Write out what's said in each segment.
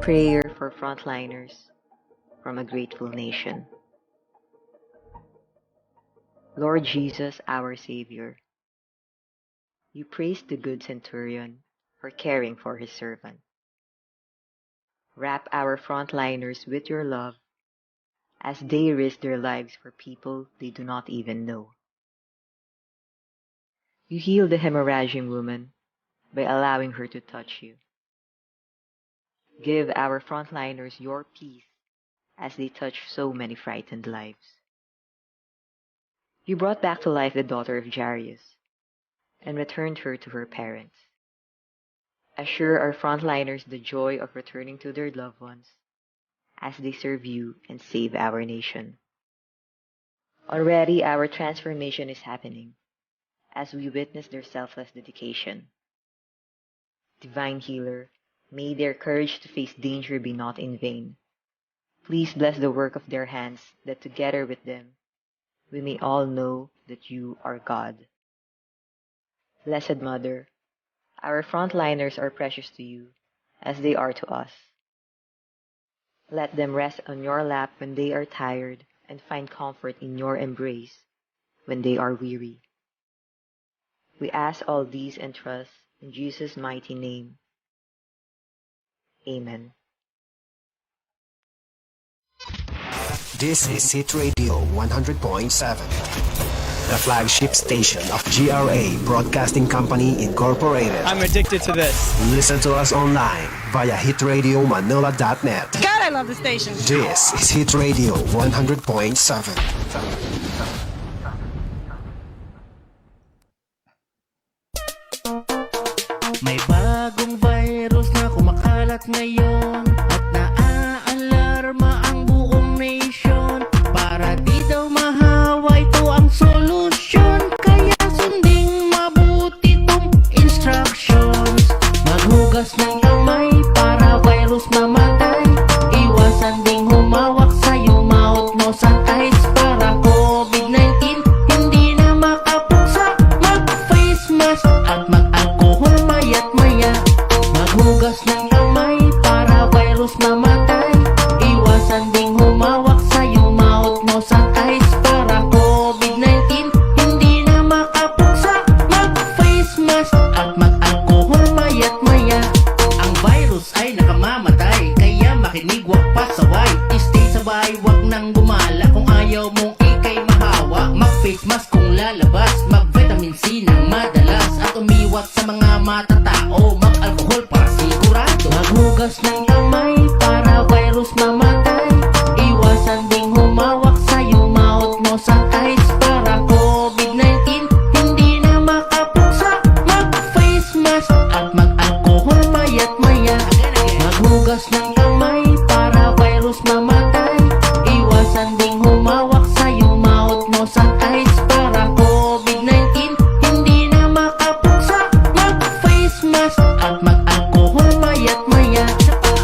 Prayer for Frontliners from a Grateful Nation. Lord Jesus, our Savior, you praised the good centurion for caring for his servant. Wrap our frontliners with your love as they risk their lives for people they do not even know. You heal the hemorrhaging woman by allowing her to touch you. Give our frontliners your peace as they touch so many frightened lives. You brought back to life the daughter of Jairus and returned her to her parents. Assure our frontliners the joy of returning to their loved ones as they serve you and save our nation. Already our transformation is happening as we witness their selfless dedication. Divine Healer, may their courage to face danger be not in vain. Please bless the work of their hands, that together with them we may all know that you are God. Blessed Mother, our frontliners are precious to you as they are to us. Let them rest on your lap when they are tired and find comfort in your embrace when they are weary. We ask all these and trust in Jesus' mighty name. Amen. This is Hit Radio 100.7, the flagship station of GRA Broadcasting Company Incorporated. I'm addicted to this. Listen to us online via hitradiomanila.net. God, I love the station. This is Hit Radio 100.7. May bagong virus na kumakalat ngayon at naaalarma ang buong nation. Para di daw mahawa, ito ang solusyon. Kaya sunding mabuti tong instructions. Maghugas ng kamay para virus mamatay. Iwasan ding humawak sa iyong mouth, nose at eyes para COVID-19 hindi na makapuksa. Mag-face mask at mag-alcohol mayat maya. Maghugas ng kamay para virus mamatay. Iwasan ding humawak sa iyong mouth, nose at eyes para COVID-19 hindi na makapuksa. Mag-face mask at mag-alcohol mayat maya. Ang virus ay nakamamatay, kaya makinig wag pasaway. Stay sa bahay, wag nang gumala kung ayaw mong ikay mahawa. Mag-face mask kung lalabas, mag-vitamin C ng madalas, at umiwas sa mga matatao. Mag-alcohol para sigurado. Maghugas ng kamay para virus mamatay. Iwasan ding humawak sa iyong mouth, nose at eyes para COVID-19 hindi na makapuksa. Mag-face mask at mag-alcohol mayat maya. Maghugas ng kamay para virus mamatay. Iwasan ding humawak sa iyong mouth, nose at eyes para COVID-19 hindi na makapuksa. Mag-face mask at mag-alcohol mayat maya.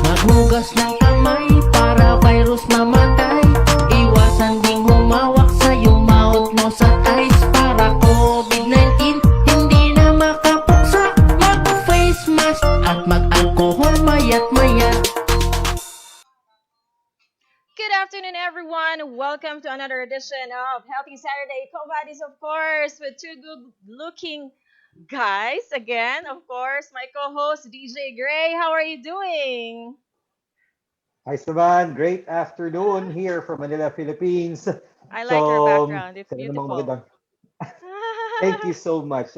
Maghugas ng kamay para virus mamatay. Iwasan ding humawak sa iyong mouth, nose at eyes para COVID-19 hindi na makapuksa. Mag-face mask at mag-alcohol mayat maya. Good afternoon, everyone. Welcome to another edition of Healthy Saturday. Co-buddies, of course, with two good-looking guys. Again, of course, my co-host, DJ Gray. How are you doing? Hi, Esteban. Great afternoon here from Manila, Philippines. I like your background. It's sana namang beautiful. Thank you so much.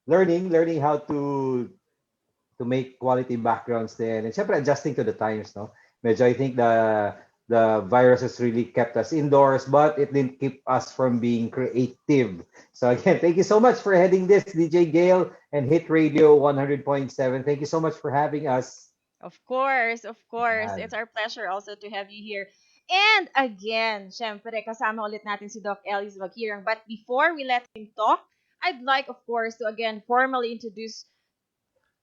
Learning how to make quality backgrounds then, and syempre adjusting to the times, no? Medyo I think the virus has really kept us indoors, but it didn't keep us from being creative. So again, thank you so much for heading this, DJ Gale and Hit Radio 100.7. Thank you so much for having us. Of course, of course. Yan. It's our pleasure also to have you here. And again, syempre, kasama ulit natin si Doc Elis Maghirand. But before we let him talk, I'd like, of course, to again formally introduce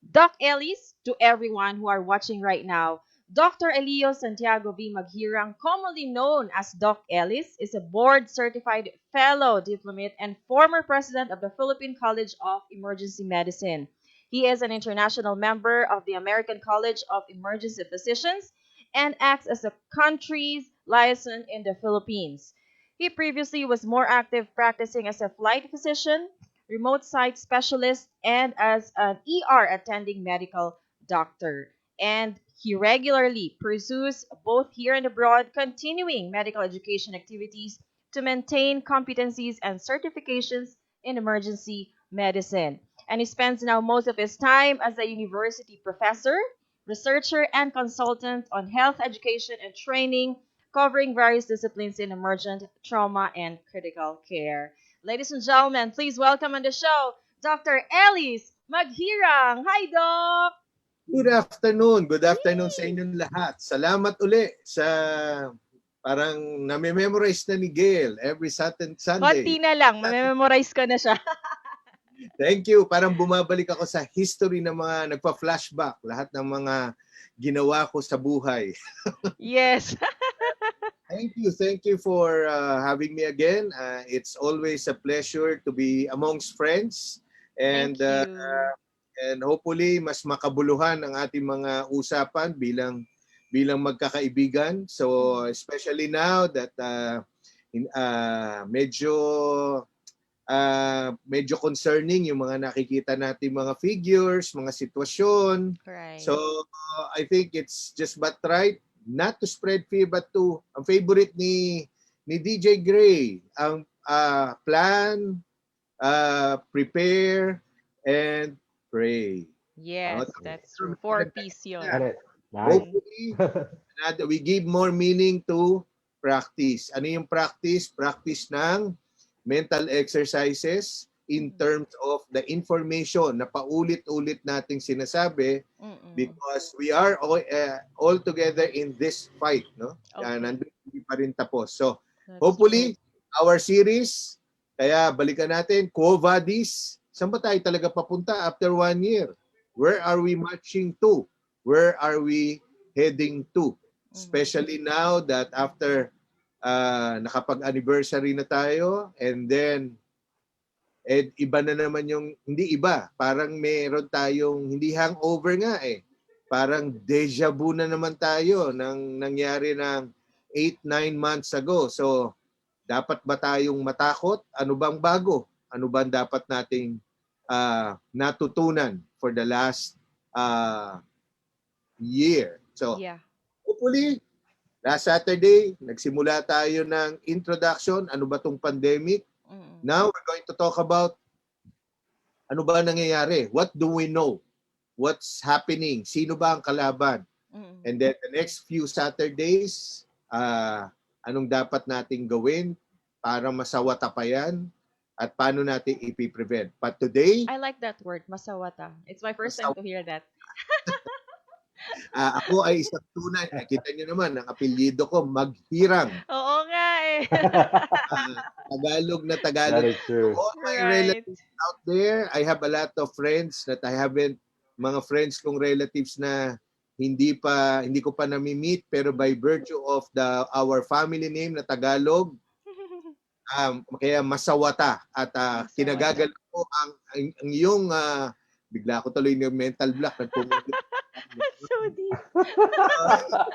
Doc Elis to everyone who are watching right now. Dr. Elio Santiago V. Maghirand, commonly known as Doc Elis, is a board-certified fellow diplomat and former president of the Philippine College of Emergency Medicine. He is an international member of the American College of Emergency Physicians and acts as a country's liaison in the Philippines. He previously was more active practicing as a flight physician, remote site specialist, and as an ER attending medical doctor. And he regularly pursues both here and abroad continuing medical education activities to maintain competencies and certifications in emergency medicine. And he spends now most of his time as a university professor, researcher, and consultant on health education and training, covering various disciplines in emergent trauma and critical care. Ladies and gentlemen, please welcome on the show Dr. Elis Maghirand. Hi, Doc! Good afternoon. Good afternoon sa Yay! inyong lahat. Salamat uli sa parang nami-memorize na ni Gail every Konti Sunday. na lang, mamemorize ko na siya. Thank you. Parang bumabalik ako sa history ng mga nagpa-flashback. Lahat ng mga ginawa ko sa buhay. Yes. Thank you for having me again. It's always a pleasure to be amongst friends. And Thank you. and hopefully mas makabuluhan ang ating mga usapan bilang magkakaibigan. So especially now that medyo medyo concerning yung mga nakikita nating mga figures, mga sitwasyon. Right. So I think it's just but right not to spread fear but to ang favorite ni DJ Gray ang plan, prepare, and pray. Yes, Oh, that's true. 4 P's yun. Got it. Nice. hopefully, we give more meaning to practice. Ano yung practice? Practice ng mental exercises in terms of the information na paulit-ulit nating sinasabi because we are all together in this fight, no? Okay. Nandun hindi pa rin tapos. So, That's hopefully, our series, kaya balikan natin, Quo Vadis, saan ba tayo talaga papunta after 1 year? Where are we marching to? Where are we heading to? Especially now that after nakapag-anniversary na tayo and then iba na naman yung, hindi iba, parang meron tayong, hindi hangover nga parang deja vu na naman tayo ng nangyari ng 8-9 months ago. So, dapat ba tayong matakot? Ano bang bago? Ano bang dapat nating natutunan for the last year? So, Yeah. hopefully, last Saturday, nagsimula tayo ng introduction. Ano ba tong pandemic? Now, we're going to talk about ano ba nangyayari? What do we know? What's happening? Sino ba ang kalaban? And then the next few Saturdays, anong dapat nating gawin para masawata pa yan at paano natin ipiprevent. But today, I like that word, masawata. It's my first time to hear that. ako ay isang tunay. Kita niyo naman, ang apelyido ko, Maghirand. Oo nga eh. Tagalog na That Tagalog. is true. All my Right. relatives out there, I have a lot of friends that I haven't, mga friends kong relatives na hindi ko pa nami-meet pero by virtue of our family name na Tagalog, kaya masawata at Masawata. kinagagal ko ang iyong bigla ako tuloy ng mental block So deep.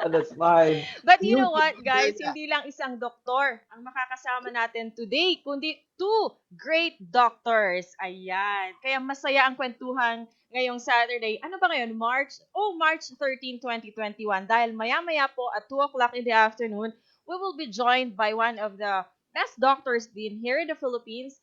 That's fine. But you know what, guys? Hindi lang isang doktor ang makakasama natin today, kundi 2 great doctors. Ayan. Kaya masaya ang kwentuhan ngayong Saturday. Ano ba ngayon? March 13, 2021. Dahil maya-maya po at 2 o'clock in the afternoon, we will be joined by one of the best doctors din here in the Philippines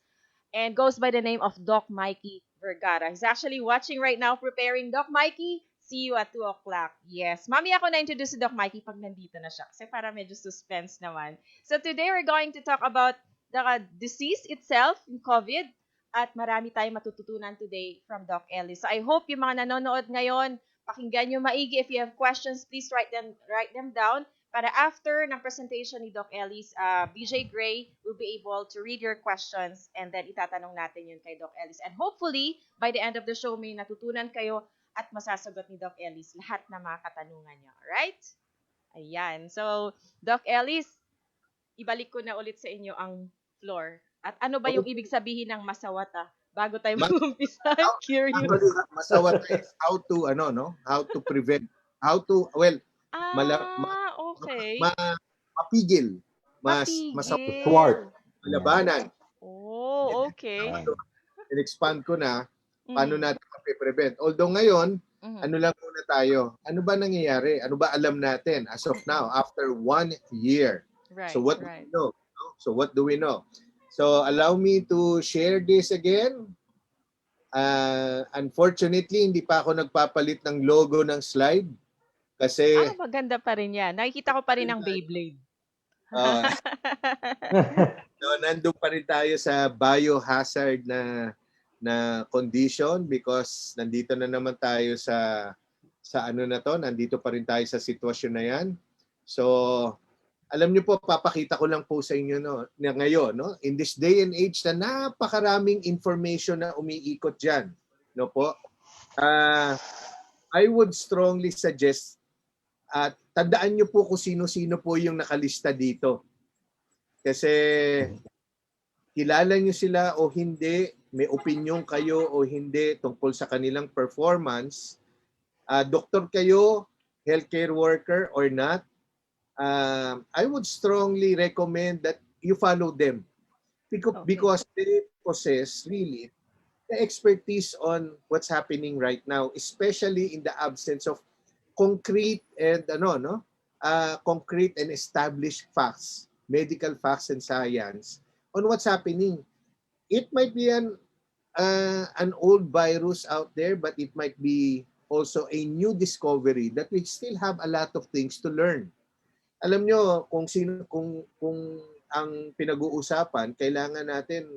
and goes by the name of Doc Mikey Vergara. He's actually watching right now, preparing. Doc Mikey, see you at 2 o'clock. Yes. Mami ako na-introduce si Doc Mikey pag nandito na siya. Kasi para medyo suspense naman. So today we're going to talk about the disease itself, yung COVID. At marami tayong matututunan today from Doc Elis. So I hope yung mga nanonood ngayon, pakinggan nyo maigi. If you have questions, please write them down. Para after ng presentation ni Doc Elis, BJ Gray will be able to read your questions and then itatanong natin yun kay Doc Elis. And hopefully, by the end of the show, may natutunan kayo at masasagot ni Doc Elis lahat na mga katanungan niyo. Alright? Ayan. So, Doc Elis, ibalik ko na ulit sa inyo ang floor. At ano ba yung ibig sabihin ng masawata Bago tayo Ma- mag-umpisa, I'm Actually, curious. masawat is how to, how to prevent, how to, well, mala, ma, Okay. ma, mapigil, masawat, Mapigil. Thwart. Yeah. malabanan. Oh, okay. Yeah. In-expand ko na paano Mhm. natin mape-prevent. Although ngayon, Mhm. ano lang muna tayo, ano ba nangyayari? Ano ba alam natin as of now after 1 year? So Right, what do we right. know? No? So what do we know? So allow me to share this again. Unfortunately, hindi pa ako nagpapalit ng logo ng slide kasi Maganda pa rin yan. Nakikita ko pa rin ang Beyblade. uh, no, nandun pa rin tayo sa biohazard na condition because nandito na naman tayo sa ano na to, nandito pa rin tayo sa sitwasyon na yan. So, alam niyo po, papakita ko lang po sa inyo na ngayon, in this day and age na napakaraming information na umiikot diyan, no po. I would strongly suggest at tandaan niyo po kung sino-sino po yung nakalista dito. Kasi kilala niyo sila o hindi, may opinion kayo o hindi tungkol sa kanilang performance, doktor kayo, healthcare worker or not, I would strongly recommend that you follow them Okay. because they possess really the expertise on what's happening right now, especially in the absence of concrete and concrete and established facts, medical facts and science on what's happening. It might be an old virus out there, but it might be also a new discovery that we still have a lot of things to learn. Alam nyo, kung ang pinag-uusapan, kailangan natin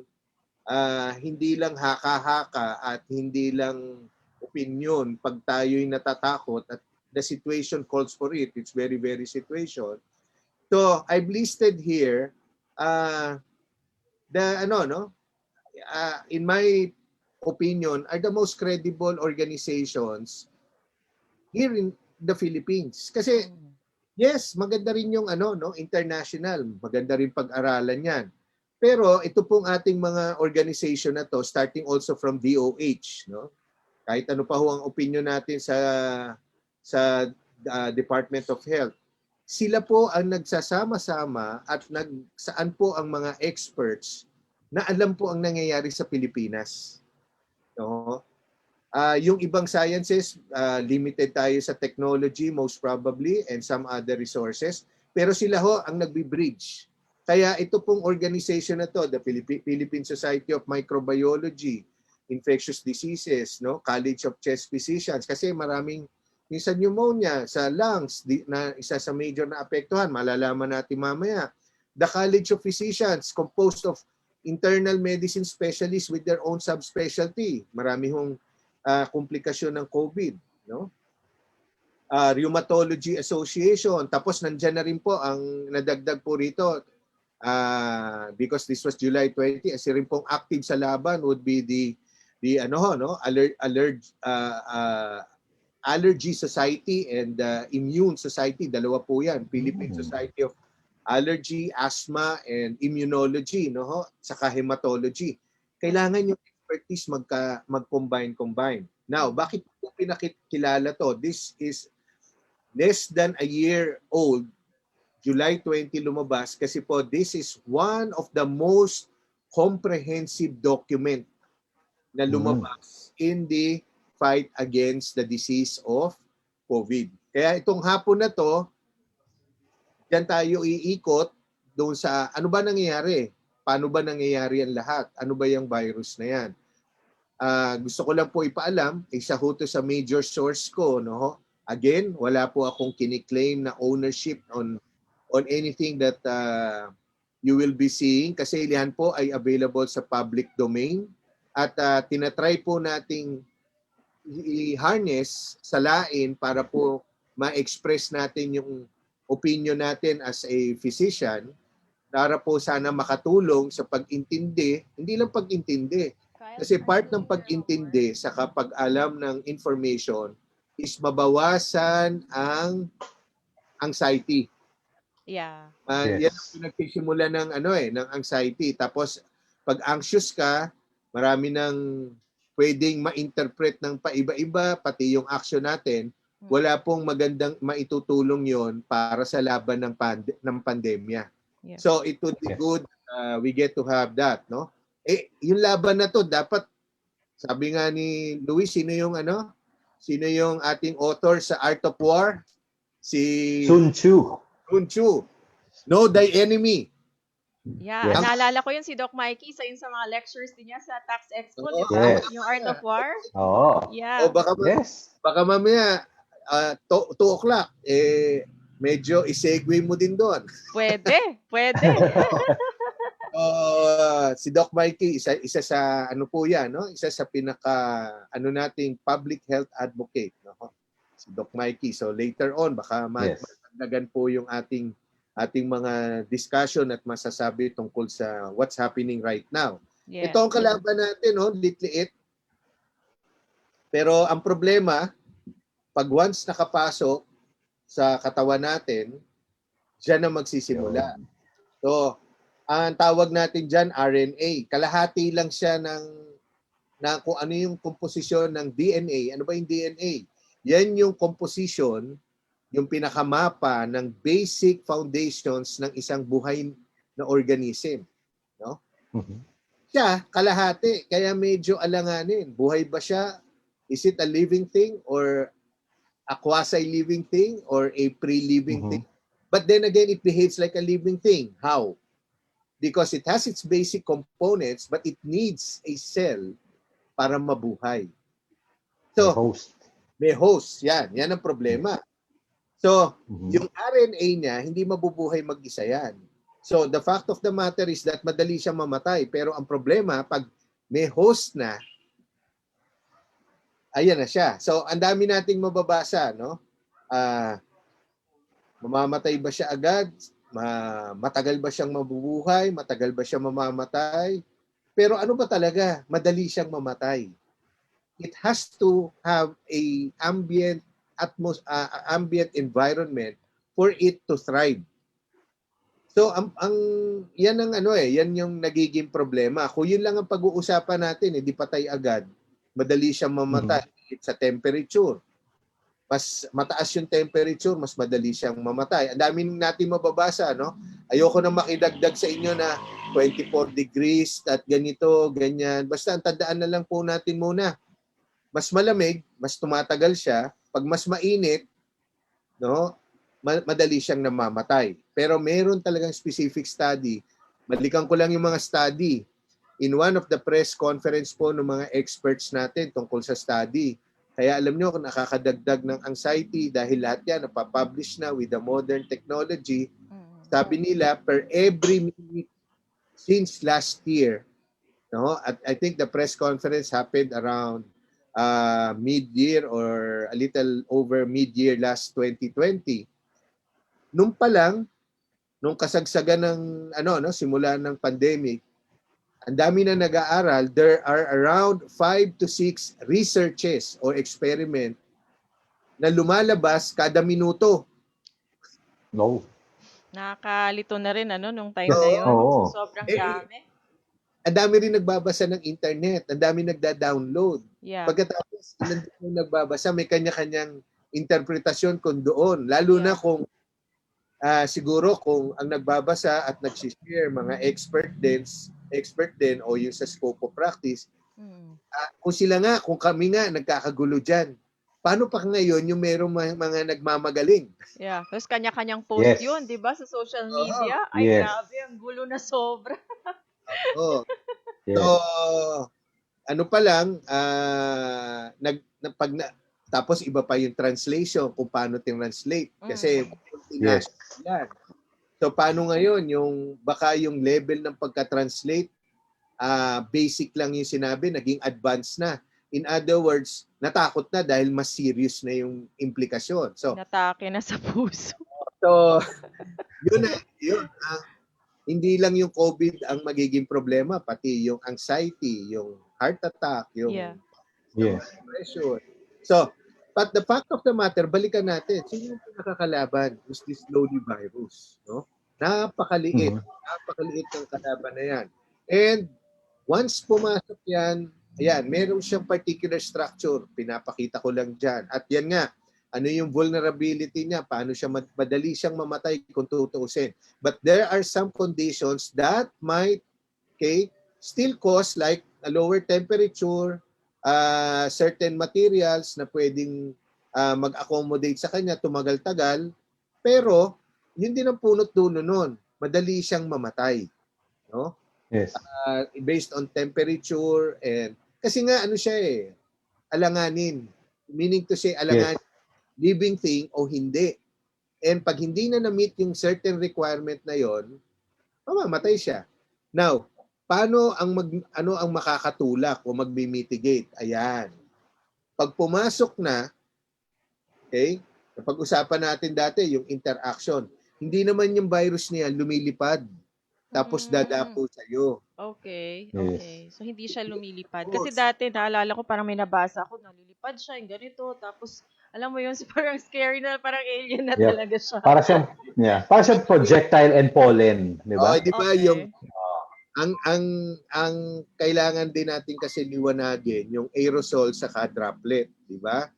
hindi lang haka-haka at hindi lang opinion pag tayo'y natatakot at the situation calls for it. It's very, very situation. So, I've listed here the in my opinion, are the most credible organizations here in the Philippines. Kasi, Mm. yes, maganda rin yung international. Maganda rin pag-aralan yan. Pero ito pong ating mga organization na to, starting also from DOH, no? Kahit ano pa ho ang opinion natin sa Department of Health, sila po ang nagsasama-sama at saan po ang mga experts na alam po ang nangyayari sa Pilipinas. No? Yung ibang sciences, limited tayo sa technology most probably and some other resources. Pero sila ho ang nagbi-bridge. Kaya ito pong organization na to, the Philippine Society of Microbiology, Infectious Diseases, College of Chest Physicians, kasi maraming minsan pneumonia sa lungs na isa sa major na apektuhan, malalaman natin mamaya. The College of Physicians, composed of internal medicine specialists with their own subspecialty. Marami hong komplikasyon ng COVID, no? Rheumatology Association, tapos nandiyan na rin po ang nadagdag po rito because this was July 20, kasi rin pong active sa laban would be the Allergy Society and Immune Society, dalawa po yan, Philippine Society of Allergy, Asthma and Immunology, saka Hematology. Kailangan yung expertise mag-combine. Now, bakit po pinakilala to? This is less than a year old. July 20 lumabas kasi po this is one of the most comprehensive document na lumabas in the fight against the disease of COVID. Kaya itong hapon na to, diyan tayo iikot doon sa ano ba nangyayari? Paano ba nangyayari ang lahat? Ano ba yung virus na yan? Gusto ko lang po ipaalam, isa ho to sa major source ko. No? Again, wala po akong kiniklaim na ownership on anything that you will be seeing kasi ilihan po ay available sa public domain at tinatry po nating i-harness sa lain para po ma-express natin yung opinion natin as a physician para po sana makatulong sa pag-intindi, hindi lang pag-intindi. Kasi part ng pag-intindi sa kapag-alam ng information is mabawasan ang anxiety. Yeah. Yan ang pinagsisimula ng ng anxiety. Tapos pag anxious ka, marami ng pwedeng ma-interpret ng paiba-iba, pati yung action natin, wala pong magandang maitutulong yon para sa laban ng pandemya. Yeah. So it would be good we get to have that, no? Yung laban na to dapat, sabi nga ni Luis, sino yung ating author sa Art of War? Si Sun Tzu. Sun Tzu. Know thy enemy. Yeah, Yes. naalala ko yun si Doc Mikey sa yun sa mga lectures din niya sa Tax Expo, di ba? Yes. Yung Art of War. Oo. Yeah. Baka mamaya 2 o'clock medyo i-segue mo din doon. Pwede. Si Doc Mikey isa sa po yan, no? Isa sa pinaka nating public health advocate, no? Si Doc Mikey. So later on baka magdagdagan po yung ating mga discussion at masasabi tungkol sa what's happening right now. Yes. Ito ang kalaban natin, no? Litliit. Pero ang problema, pag once nakapasok sa katawan natin, diyan na magsisimula. So, ang tawag natin diyan RNA. Kalahati lang siya ng kung ano yung komposisyon ng DNA. Ano ba yung DNA? Yan yung composition, yung pinakamapa ng basic foundations ng isang buhay na organism, no? Siya kalahati, kaya medyo alanganin. Buhay ba siya? Is it a living thing or a quasi-living thing or a pre-living thing? But then again, it behaves like a living thing. How? Because it has its basic components, but it needs a cell para mabuhay. So, may host. Yan ang problema. So, yung RNA niya, hindi mabubuhay mag-isa yan. So, the fact of the matter is that madali siyang mamatay. Pero ang problema, pag may host na, ayan na siya. So, ang dami nating mababasa, no? Mamamatay ba siya agad? Matagal ba siyang mabubuhay? Matagal ba siya mamamatay? Pero ano ba talaga? Madali siyang mamatay. It has to have a ambient environment for it to thrive. So yan yung nagiging problema. Kung yun lang ang pag-uusapan natin, di patay agad. Madali siyang mamatay. It's a temperature. Mas mataas yung temperature, mas madali siyang mamatay. Ang dami natin mababasa, no? Ayoko na makidagdag sa inyo na 24 degrees at ganito, ganyan. Basta ang tandaan na lang po natin muna. Mas malamig, mas tumatagal siya. Pag mas mainit, no, madali siyang namamatay. Pero meron talagang specific study. Balikan ko lang yung mga study. In one of the press conference po ng mga experts natin tungkol sa study, kaya alam nyo, nakakadagdag ng anxiety dahil lahat yan napapublish na with the modern technology. Sabi nila, per every minute since last year, no, at I think the press conference happened around mid-year or a little over mid-year last 2020. Nung pa lang, nung kasagsagan ng simula ng pandemic, ang dami na nag-aaral, there are around 5 to 6 researches or experiment na lumalabas kada minuto. No. Nakakalito na rin nung time na yun. So, sobrang dami. Ang dami rin nagbabasa ng internet, ang dami nagda-download. Yeah. Pagkatapos, ilan din yung nagbabasa, may kanya-kanyang interpretasyon kung doon. Lalo na kung siguro kung ang nagbabasa at nag-share mga expert din o yung sa scope of practice, kung kami nga nagkakagulo dyan, paano pa ngayon yung merong mga nagmamagaling? Yeah, tapos kanya-kanyang post yun, di ba, sa social media? Ay, grabe, ang gulo na sobra. So, ano pa lang, tapos iba pa yung translation kung paano translate kasi yan. So paano ngayon baka yung level ng pagka-translate basic lang yung sinabi, naging advanced na. In other words, natakot na dahil mas serious na yung implikasyon. So natake na sa puso. So yun. Hindi lang yung COVID ang magiging problema, pati yung anxiety, yung heart attack, yung depression. So, but the fact of the matter, balikan natin, sino yung nakakalaban? Is this lowly virus, no? Napakaliit ng kalaban na yan. And Once pumasok yan, ayan, meron siyang particular structure. Pinapakita ko lang dyan. At yan nga, ano yung vulnerability niya, paano siya madali siyang mamatay kung tutuusin. But there are some conditions that might, okay, still cause like a lower temperature, certain materials na pwedeng mag-accommodate sa kanya, tumagal-tagal, pero yun din ang punot dulo nun. Madali siyang mamatay. No? Yes. Based on temperature and kasi nga ano siya alanganin, meaning to say alanganin, Yes. living thing o hindi. And pag hindi na na-meet yung certain requirement na yon, mamamatay siya. Now, paano ano ang makakatulak o magmi-mitigate? Ayan. Pag pumasok na, okay, napag-usapan natin dati yung interaction. Hindi naman yung virus niya lumilipad tapos dadapo sa'yo. Okay, Yes. okay. So, hindi siya lumilipad. Yes. Kasi dati, naalala ko, parang may nabasa ako, nalilipad siya, yung ganito. Tapos, alam mo yun, parang scary na, parang alien na Yep. talaga siya. Para siyang projectile and pollen, di ba? Di ba Okay. yung ang kailangan din natin kasi liwanagin yung aerosol sa droplet, di ba?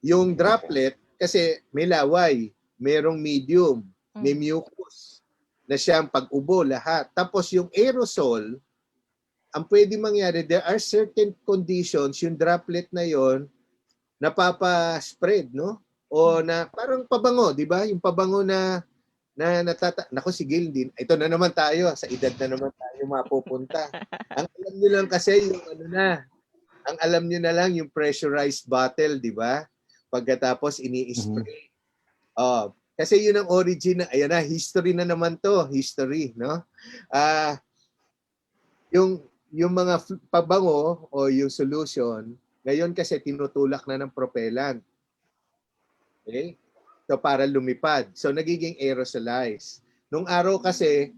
Yung droplet kasi may laway, merong medium, may mucus na siyang pag-ubo lahat. Tapos yung aerosol, ang pwede mangyari, there are certain conditions, yung droplet na yon napapa-spread, no? O na parang pabango, di ba? Yung pabango na nako sigil din. Ito na naman tayo, sa edad na naman tayo mapupunta. Ang alam niyo lang kasi yung ang alam niyo na lang yung pressurized bottle, di ba? Pagkatapos ini-spray. Kasi yun ang origin na, ayan na, history na naman to, history, no? Yung mga pabango o yung solution, ngayon kasi tinutulak na ng propellant. Okay? So para lumipad. So nagiging aerosolized. Nung araw kasi,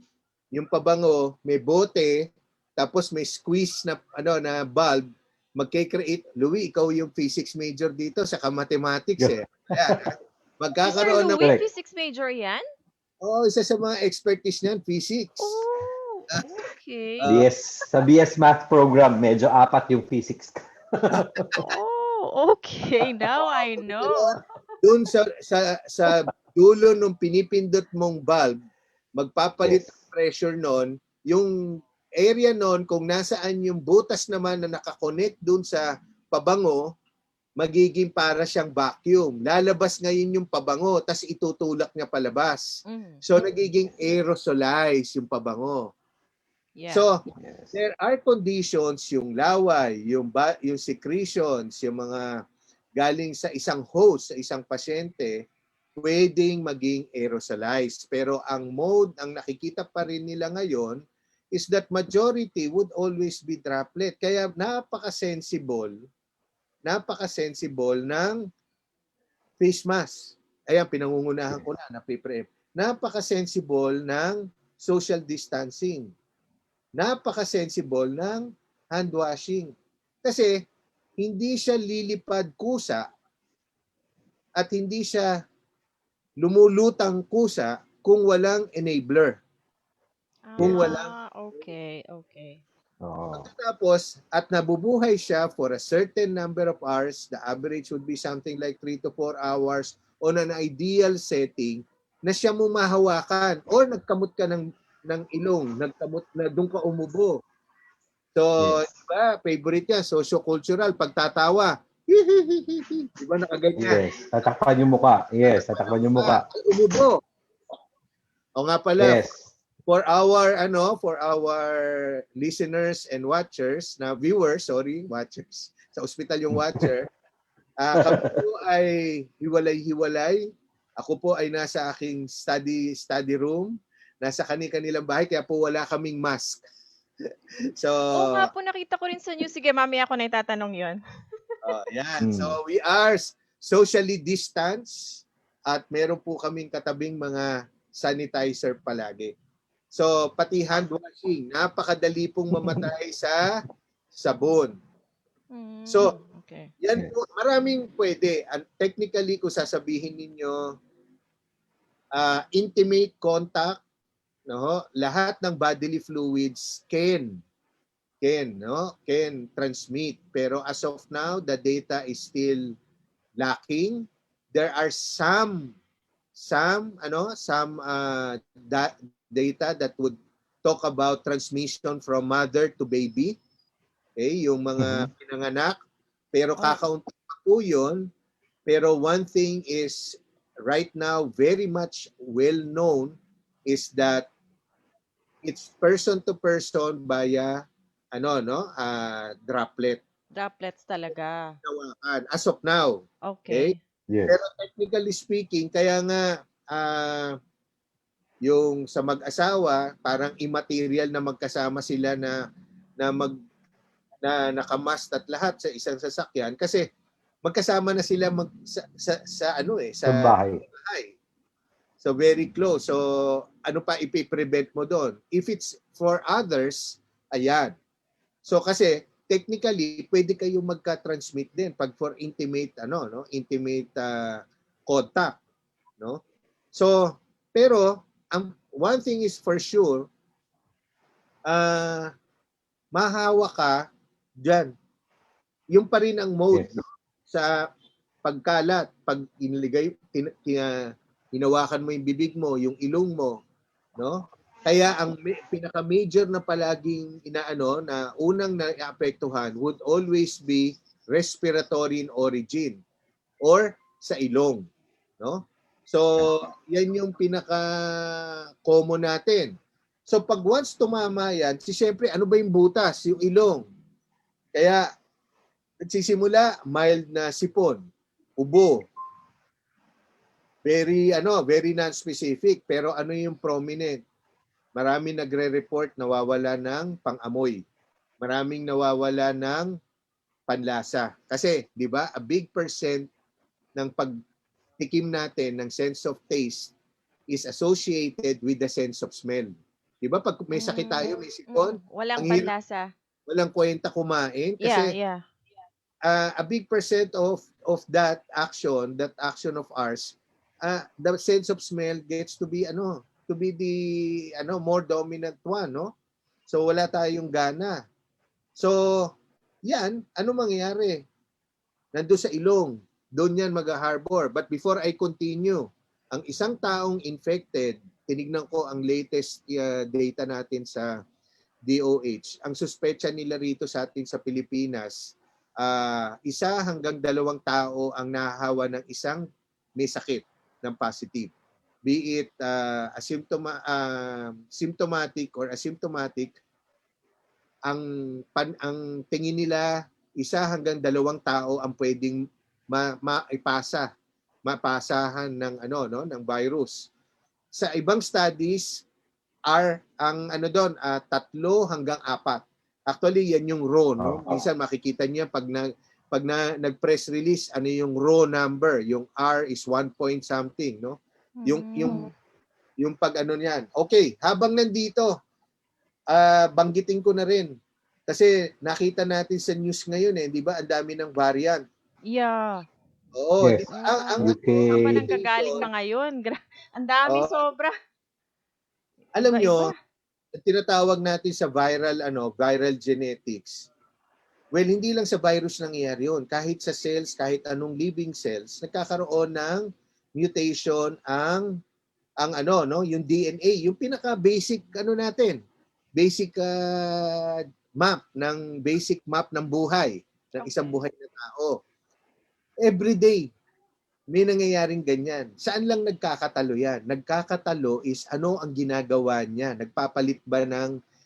yung pabango, may bote, tapos may squeeze na na bulb, magke-create. Louie, ikaw yung physics major dito sa mathematics Yeah. Ayan, magkakaroon Mr. ng Louie, physics major yan? isa sa mga expertise niyan, physics. Oh, okay. Sa BS Math program, medyo apat yung physics. Oh, okay. Now I know. Doon sa dulo nung pinipindot mong bulb, magpapalit Yes. ang pressure noon, yung area noon kung nasaan yung butas naman na nakakonect doon sa pabango, magiging para siyang vacuum. Lalabas ngayon yung pabango, tas itutulak niya palabas. So nagiging aerosolized yung pabango. Yeah. So, there are conditions, yung laway, yung secretions, yung mga galing sa isang host, sa isang pasyente, pwedeng maging aerosolized. Pero ang mode, ang nakikita pa rin nila ngayon, is that majority would always be droplet. Kaya napaka-sensible ng face mask. Ayan, pinangungunahan ko na pre-prep. Napaka-sensible ng social distancing. Napaka-sensible ng hand washing. Kasi hindi siya lilipad kusa at hindi siya lumulutang kusa kung walang enabler. Kung walang okay. Tapos, at nabubuhay siya for a certain number of hours, the average would be something like 3 to 4 hours on an ideal setting na siya mo mahawakan or nagkamot ka ng ilong, nagkamot na doon ka umubo. So, diba, favorite yan, socio-cultural, pagtatawa. Diba nakaganyan? Yes, tatakpan yung muka. Umubo. O nga pala, Yes. for our listeners and watchers, watchers. Sa ospital yung watcher. Kami po ay hiwalay-hiwalay. Ako po ay nasa aking study room. Nasa kanilang bahay, kaya po wala kaming mask. So, Oo nga po, nakita ko rin sa news. Sige, mamaya ako na itatanong yun. yan. So, we are socially distanced at meron po kaming katabing mga sanitizer palagi. So, pati hand washing, napakadali pong mamatay sa sabon. So, yan po, maraming pwede. Technically, kung sasabihin ninyo, intimate contact, no? Lahat ng bodily fluids can can transmit. Pero as of now, the data is still lacking. There are some data that would talk about transmission from mother to baby, yung mga pinanganak, pero kakaunti pa po yun. Pero one thing is right now very much well known is that it's person to person via droplet. Droplets talaga. As of now. Okay. Yes. Pero technically speaking, kaya nga yung sa mag-asawa, parang immaterial na magkasama sila na nakamast at lahat sa isang sasakyan kasi magkasama na sila sa bahay. So very close. So ano pa ipi-prevent mo doon? If it's for others, ayan. So kasi technically pwede kayong magka-transmit din pag for intimate intimate contact, no? So pero ang one thing is for sure, mahawa ka diyan. Yung pa rin ang mode, Yes. no? Sa pagkalat, pag hinawakan mo yung bibig mo, yung ilong mo, no? Kaya ang pinaka-major na palaging na unang naapektuhan would always be respiratory in origin or sa ilong, no? So, yan yung pinaka-common natin. So, pag once tumama yan, siyempre, ano ba yung butas? Yung ilong. Kaya, nagsisimula, mild na sipon, ubo. Very non-specific. Pero ano yung prominent? Maraming nagre-report nawawala ng pang-amoy. Maraming nawawala ng panlasa. Kasi, di ba, a big percent ng pagtikim natin ng sense of taste is associated with the sense of smell. Di ba, pag may sakit tayo, may sipon, walang ang hirap, panlasa. walang kwenta kumain kasi a big percent of that action of ours, the sense of smell gets to be the more dominant one, no? So wala tayong gana. So yan, ano mangyayari? Nandoon sa ilong, doon yan mag-harbor. But before I continue, ang isang taong infected, tinignan ko ang latest data natin sa DOH. Ang suspecha nila rito sa atin sa Pilipinas, 1 hanggang 2 tao ang nahahawa ng isang may sakit ng positive. Be it symptomatic or asymptomatic, ang tingin nila 1 hanggang 2 tao ang pwedeng mapasahan ng ng virus. Sa ibang studies ang 3 hanggang 4. Actually, yan yung raw, no? Minsan makikita niya pag nag-press release, ano yung raw number, yung R is 1 point something, no? Yung pag niyan. Okay, habang nandito, banggitin ko na rin. Kasi nakita natin sa news ngayon di ba? Ang dami ng variant. Yeah. Oo, Yes. di ba? Ang Saan ba nanggagaling mga yun? Ang dami, sobra. Alam Iba-iba. nyo, tinatawag natin sa viral genetics. Well, hindi lang sa virus nangyayari yun. Kahit sa cells, kahit anong living cells, nagkakaroon ng mutation ang yung DNA, yung pinaka-basic natin. Basic map ng buhay ng isang buhay na tao. Every day may nangyayaring ganyan. Saan lang nagkakatalo yan? Nagkakatalo is ano ang ginagawa niya? Nagpapalit ba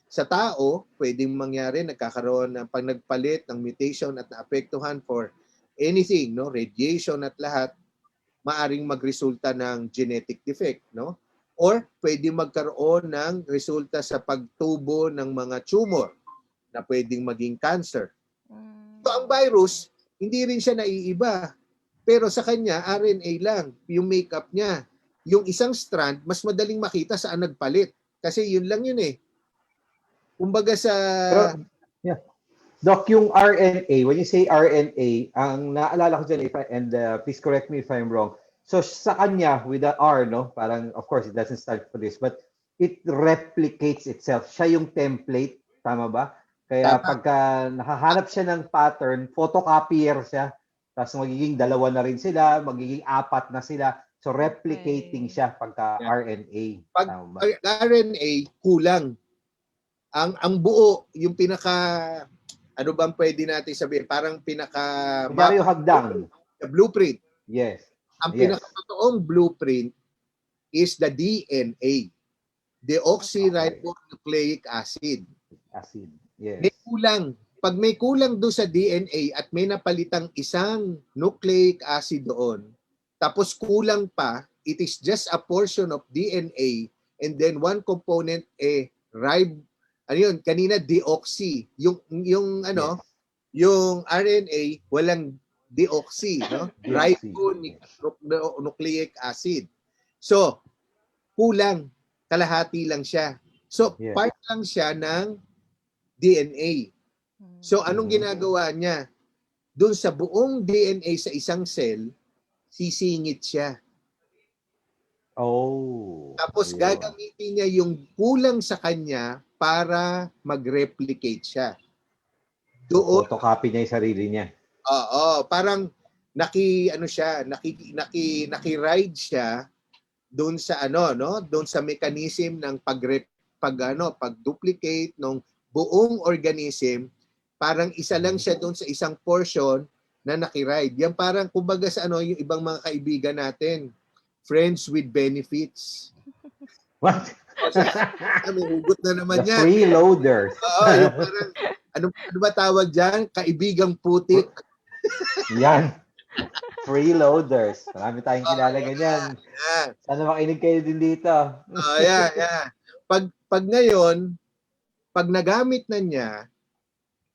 sa tao? Pwedeng mangyari, nagkakaroon ng pag nagpalit ng mutation at naapektuhan for anything, no? Radiation at lahat, maaring magresulta ng genetic defect, no? Or pwedeng magkaroon ng resulta sa pagtubo ng mga tumor na pwedeng maging cancer. So ang virus, hindi rin siya naiiba. Pero sa kanya, RNA lang, yung makeup niya. Yung isang strand, mas madaling makita saan nagpalit. Kasi yun lang yun Kumbaga sa... Pero, yeah. Doc, yung RNA, when you say RNA, ang naalala ko dyan, please correct me if I'm wrong. So sa kanya, with the R, no? Parang, of course, it doesn't start for this, but it replicates itself. Siya yung template, tama ba? Kaya Tama. pagka nakahanap siya ng pattern, photocopier siya. Tapos magiging dalawa na rin sila, magiging apat na sila. So replicating Okay. siya pagka Yeah. RNA. Pag Tama ba? RNA, kulang. Ang buo, yung pinaka, ano bang pwede natin sabihin? Parang pinaka Kunyari map, yung hagdan. the blueprint. Yes. Ang Yes. pinakatotoong blueprint is the DNA, deoxyribonucleic acid. Acid. May Yes. kulang. Pag may kulang doon sa DNA at may napalitang isang nucleic acid doon, tapos kulang pa, it is just a portion of DNA and then one component ano yun, kanina deoxy. Yung ano, Yes. yung RNA walang deoxy, no? Deoxy. Yes. Ribonucleic acid. So, kulang, kalahati lang siya. So, Yes. part lang siya ng DNA. So, anong Mhm. ginagawa niya? Doon sa buong DNA sa isang cell, sisingit siya. Oh. Tapos Ayun. gagamitin niya yung kulang sa kanya para mag-replicate siya. So, Doon, photocopy niya yung sarili niya. parang naki-ride siya doon sa doon sa mechanism ng pag-duplicate ng buong organism, parang isa lang siya doon sa isang portion na naki-ride. Yan parang kumbaga sa yung ibang mga kaibigan natin, friends with benefits. What? May hugot na naman The yan. freeloaders. Yung parang ano ba tawag diyan? Kaibigang putik. Yan. Freeloaders. Marami tayong kilala ganyan. Yeah. Sana makinig kayo din dito. Yeah. Pag ngayon, pag nagamit na niya,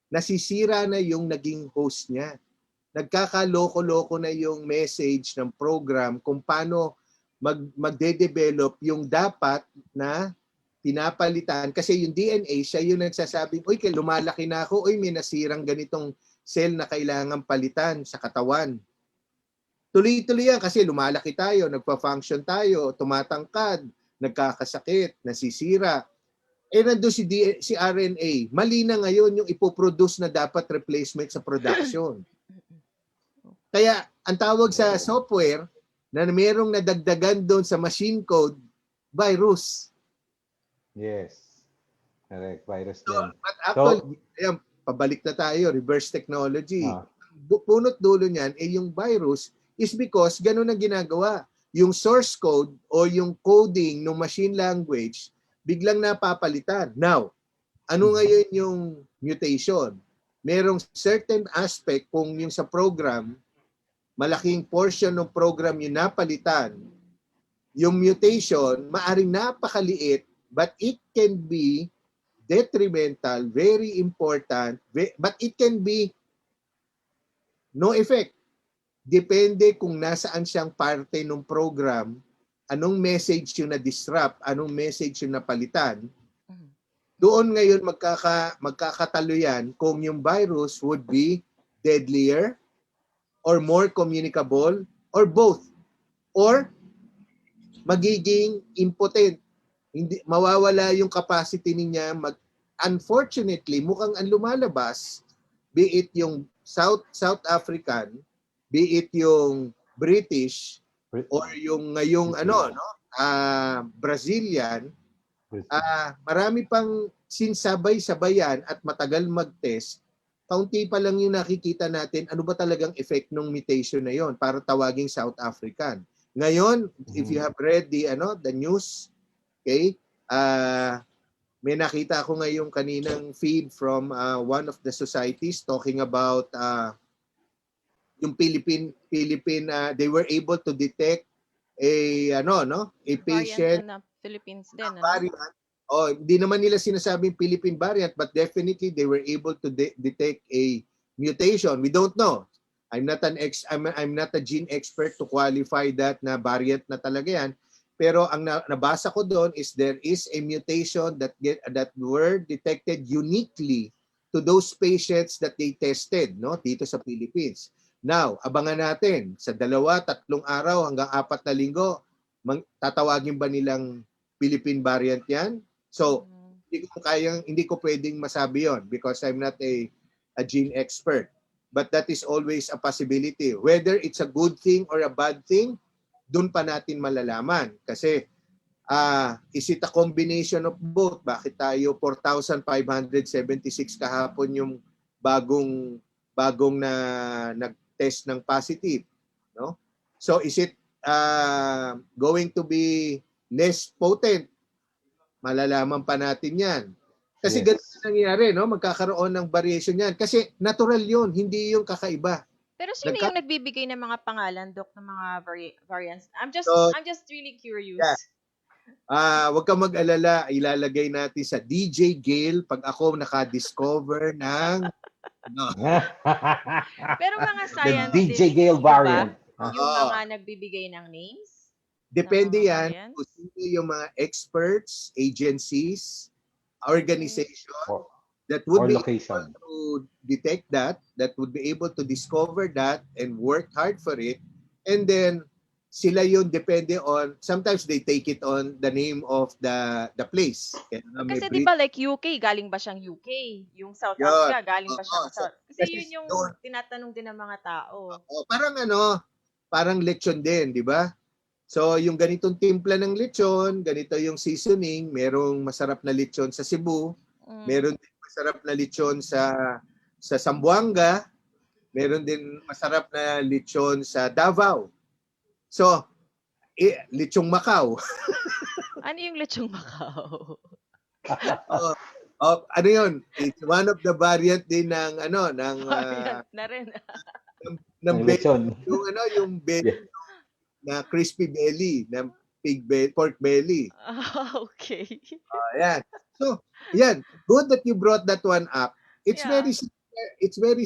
nasisira na yung naging host niya. Nagkakaloko-loko na yung message ng program kung paano magde-develop yung dapat na pinapalitan. Kasi yung DNA, siya yung nagsasabing, uy, lumalaki na ako, uy, may nasirang ganitong cell na kailangan palitan sa katawan. Tuloy-tuloy yan kasi lumalaki tayo, nagpa-function tayo, tumatangkad, nagkakasakit, nasisira. Nandun si RNA. Mali na ngayon yung ipoproduce na dapat replacement sa production. Kaya ang tawag sa software na merong nadagdagan doon sa machine code, virus. Yes. Correct. Virus So, din. but actually, pabalik na tayo, reverse technology. Punot dulo niyan, yung virus is because ganun ang ginagawa. Yung source code o yung coding ng machine language, biglang napapalitan. Now, ano ngayon yung mutation? Merong certain aspect kung yung sa program, malaking portion ng program yung napalitan, yung mutation, maaring napakaliit, but it can be detrimental, very important, but it can be no effect. Depende kung nasaan siyang parte ng program, anong message yung na-disrupt, anong message yung napalitan. Doon ngayon magkakatalo yan kung yung virus would be deadlier or more communicable or both. Or magiging impotent. Hindi mawawala yung capacity niya unfortunately, mukhang ang lumalabas, be it yung South African, be it yung British or yung ngayong Brazilian, marami pang sinsabay-sabayan at matagal mag-test. Kaunti pa lang yung nakikita natin ano ba talagang effect ng mutation na yon para tawaging South African. Ngayon, if you have read the news, okay, may nakita ako ngayong kaninang feed from one of the societies talking about yung Philippine they were able to detect a patient na Philippines din, variant. Hindi naman nila sinasabing Philippine variant, but definitely they were able to detect a mutation. We don't know. I'm not a gene expert to qualify that na variant na talaga yan. Pero ang nabasa ko doon is there is a mutation that were detected uniquely to those patients that they tested, no, dito sa Philippines. Now, abangan natin sa 2-3 araw hanggang 4 na linggo, tatawagin ba nilang Philippine variant yan? So, hindi ko pwedeng masabi yon because I'm not a gene expert. But that is always a possibility. Whether it's a good thing or a bad thing, dun pa natin malalaman. Kasi is it a combination of both? Bakit tayo 4,576 kahapon yung bagong na nag-test ng positive, no? So is it going to be less potent? Malalaman pa natin 'yan. Kasi ganito nangyayari, no? Magkakaroon ng variation 'yan kasi natural 'yon, hindi yung kakaiba. Pero sino yung nagbibigay ng mga pangalan, Doc, ng mga variants? I'm just really curious. Yeah. Wag kang mag-alala, ilalagay natin sa DJ Gale pag ako naka-discover ng Pero mga The scientists, DJ Gale variant. yung mga nagbibigay ng names? Depende ng mga yan variants? kung sino yung mga experts, agencies, organization that would be able to detect that would be able to discover that and work hard for it. And then, sila yun depende on, sometimes they take it on the name of the place. Kasi di ba like UK, galing ba siyang UK? Yung South Africa, galing ba siyang South? Kasi yun yung tinatanong din ng mga tao. Parang lechon din, di ba? So, yung ganitong timpla ng lechon, ganito yung seasoning, merong masarap na lechon sa Cebu, meron din masarap na lechon sa Zamboanga, meron din masarap na lechon sa Davao. So, lechong Macau. Ano yung lechong Macau? Ano yun? It's one of the variant din ng variant na rin. ng lechon. Yung belly na crispy belly, ng pork belly. Okay. Ayan. So, yan. Good that you brought that one up. It's very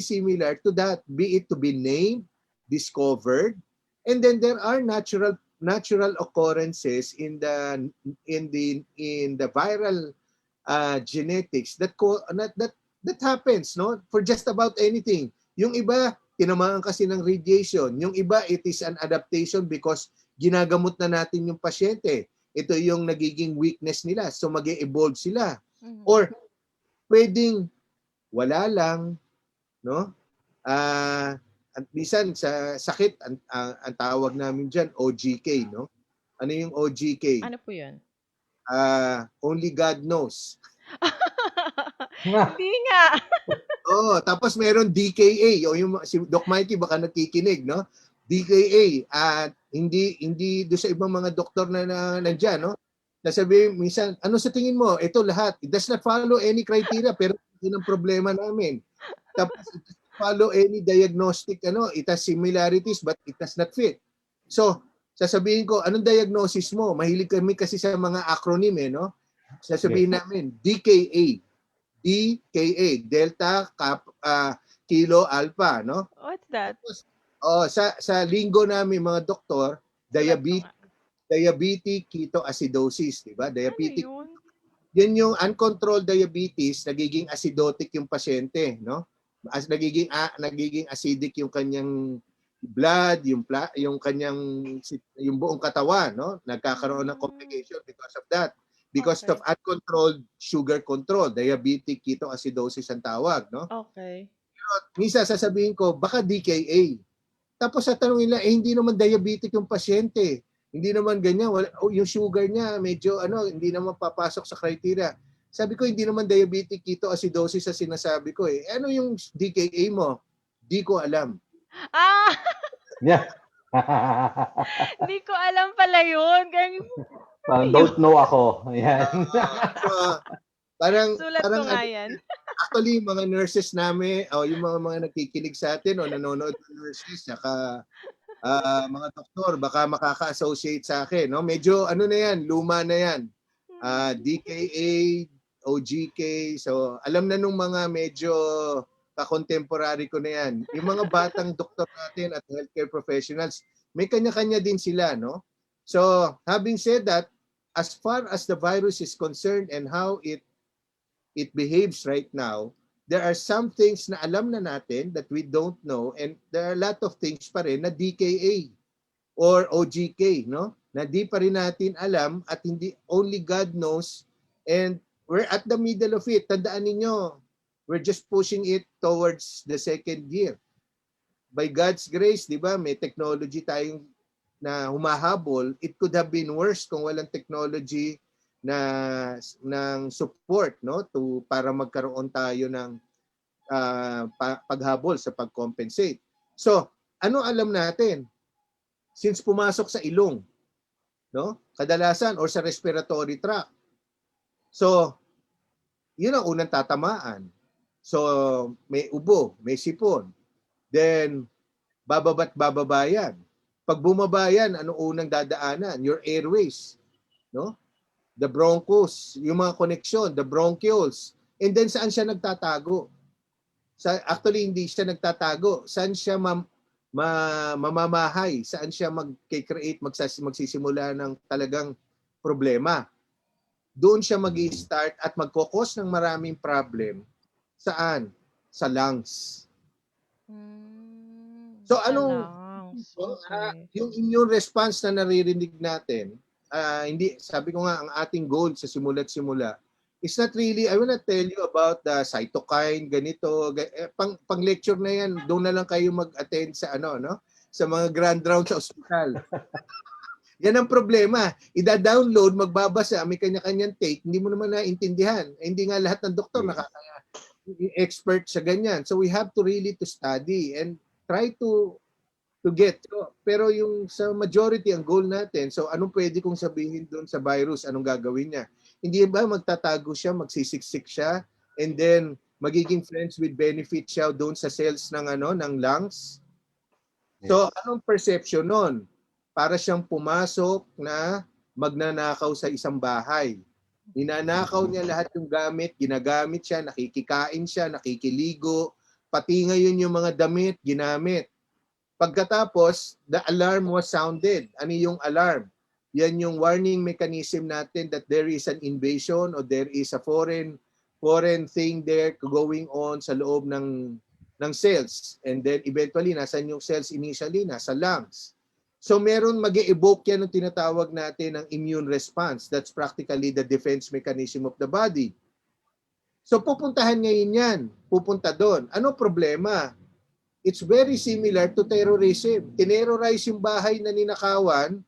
similar to that. Be it to be named, discovered, and then there are natural occurrences in the viral genetics that happens, no, for just about anything. Yung iba tinamaan kasi ng radiation, yung iba it is an adaptation because ginagamot na natin yung pasyente. Ito yung nagiging weakness nila, so mag-e-evolve sila. Or pwedeng wala lang, no? At minsan sa sakit ang tawag namin diyan OGK, no? Ano yung OGK? Ano po 'yun? Only God knows. Hindi nga. Tapos meron DKA, o yung si Doc Mikey baka nakikinig, no? DKA at hindi do sa ibang mga doktor na nandiyan, no? Nasabi minsan, ano sa tingin mo? Ito lahat, it does not follow any criteria pero yun ang problema namin. Tapos follow any diagnostic, it has similarities but it does not fit. So, sasabihin ko, anong diagnosis mo? Mahilig kami kasi sa mga acronym, no? Sasabihin namin, DKA, Delta, Kilo, Alpha, no? What's that? Tapos, sa linggo namin mga doktor, diabetic ketoacidosis, di ba? Diabetic. Ano yun? Yan yung uncontrolled diabetes, nagiging acidotic yung pasyente, no? Nagiging acidic yung kanyang blood, yung kanyang yung buong katawan, no? Nagkakaroon ng complication because of that. Because of uncontrolled sugar control, diabetic ketoacidosis ang tawag, no? Okay. Pero minsan sasabihin ko, baka DKA. Tapos sa tanong nila, hindi naman diabetic yung pasyente. Hindi naman ganyan. Yung sugar niya, medyo hindi naman papasok sa criteria. Sabi ko, hindi naman diabetic ketoacidosis sa sinasabi ko eh. Ano yung DKA mo? Di ko alam. Yeah. Hindi ko alam pala yun. Don't know ako. Ayan. Parang ko nga yan. Actually, mga nurses namin, yung mga nakikinig sa atin o nanonood ng nurses, saka mga doktor, baka makaka-associate sa akin, no? Medyo na yan, luma na yan. DKA, OGK, so alam na nung mga medyo ka-contemporary ko na yan. Yung mga batang doktor natin at healthcare professionals, may kanya-kanya din sila, no? So, having said that, as far as the virus is concerned and how it behaves right now, there are some things na alam na natin that we don't know, and there are a lot of things pa rin na DKA or OGK, no? Na di pa rin natin alam at hindi only God knows, and We're at the middle of it. Tandaan ninyo, we're just pushing it towards the second year. By God's grace, di ba, may technology tayong na humahabol. It could have been worse kung walang technology na ng support, no, to para magkaroon tayo ng paghabol sa pag-compensate. So, ano alam natin? Since pumasok sa ilong, no? Kadalasan or sa respiratory tract. So, yun ang unang tatamaan. So, may ubo, may sipon. Then, bababa't bababa yan. Pag bumaba yan, ano unang dadaanan? Your airways, no? The bronchus, yung mga koneksyon, the bronchioles. And then, saan siya nagtatago? Actually, hindi siya nagtatago. Saan siya mamamahay? Saan siya mag-create, magsisimula ng talagang problema? Doon siya mag-i-start at magkokos ng maraming problem. Saan? Sa lungs. So anong yung immune response na naririnig natin, hindi, sabi ko nga, ang ating goal sa simula't simula is not really, I will not tell you about the cytokine, ganito, pang lecture na yan, doon na lang kayo mag-attend sa sa mga grand round sa ospital. Yan ang problema. Ida-download, magbabasa, may kanya-kanyang take, hindi mo naman naintindihan. Hindi nga lahat ng doktor expert sa ganyan. So we have to really to study and try to get. Pero yung sa majority, ang goal natin, so anong pwede kong sabihin doon sa virus, anong gagawin niya? Hindi ba magtatago siya, magsisiksik siya, and then magiging friends with benefit siya doon sa cells ng ng lungs? So anong perception nun? Para siyang pumasok na magnanakaw sa isang bahay. Ninanakaw niya lahat yung gamit, ginagamit siya, nakikikain siya, nakikiligo, pati ngayon yung mga damit, ginamit. Pagkatapos, the alarm was sounded. Ano yung alarm? Yan yung warning mechanism natin that there is an invasion or there is a foreign thing there going on sa loob ng cells. And then eventually, nasan yung cells initially? Nasa lungs. So meron mag-e-evoke yan ng tinatawag natin ng immune response. That's practically the defense mechanism of the body. So pupuntahan ngayon yan. Pupunta doon. Ano problema? It's very similar to terrorism. Tinerrorize yung bahay na ninakawan,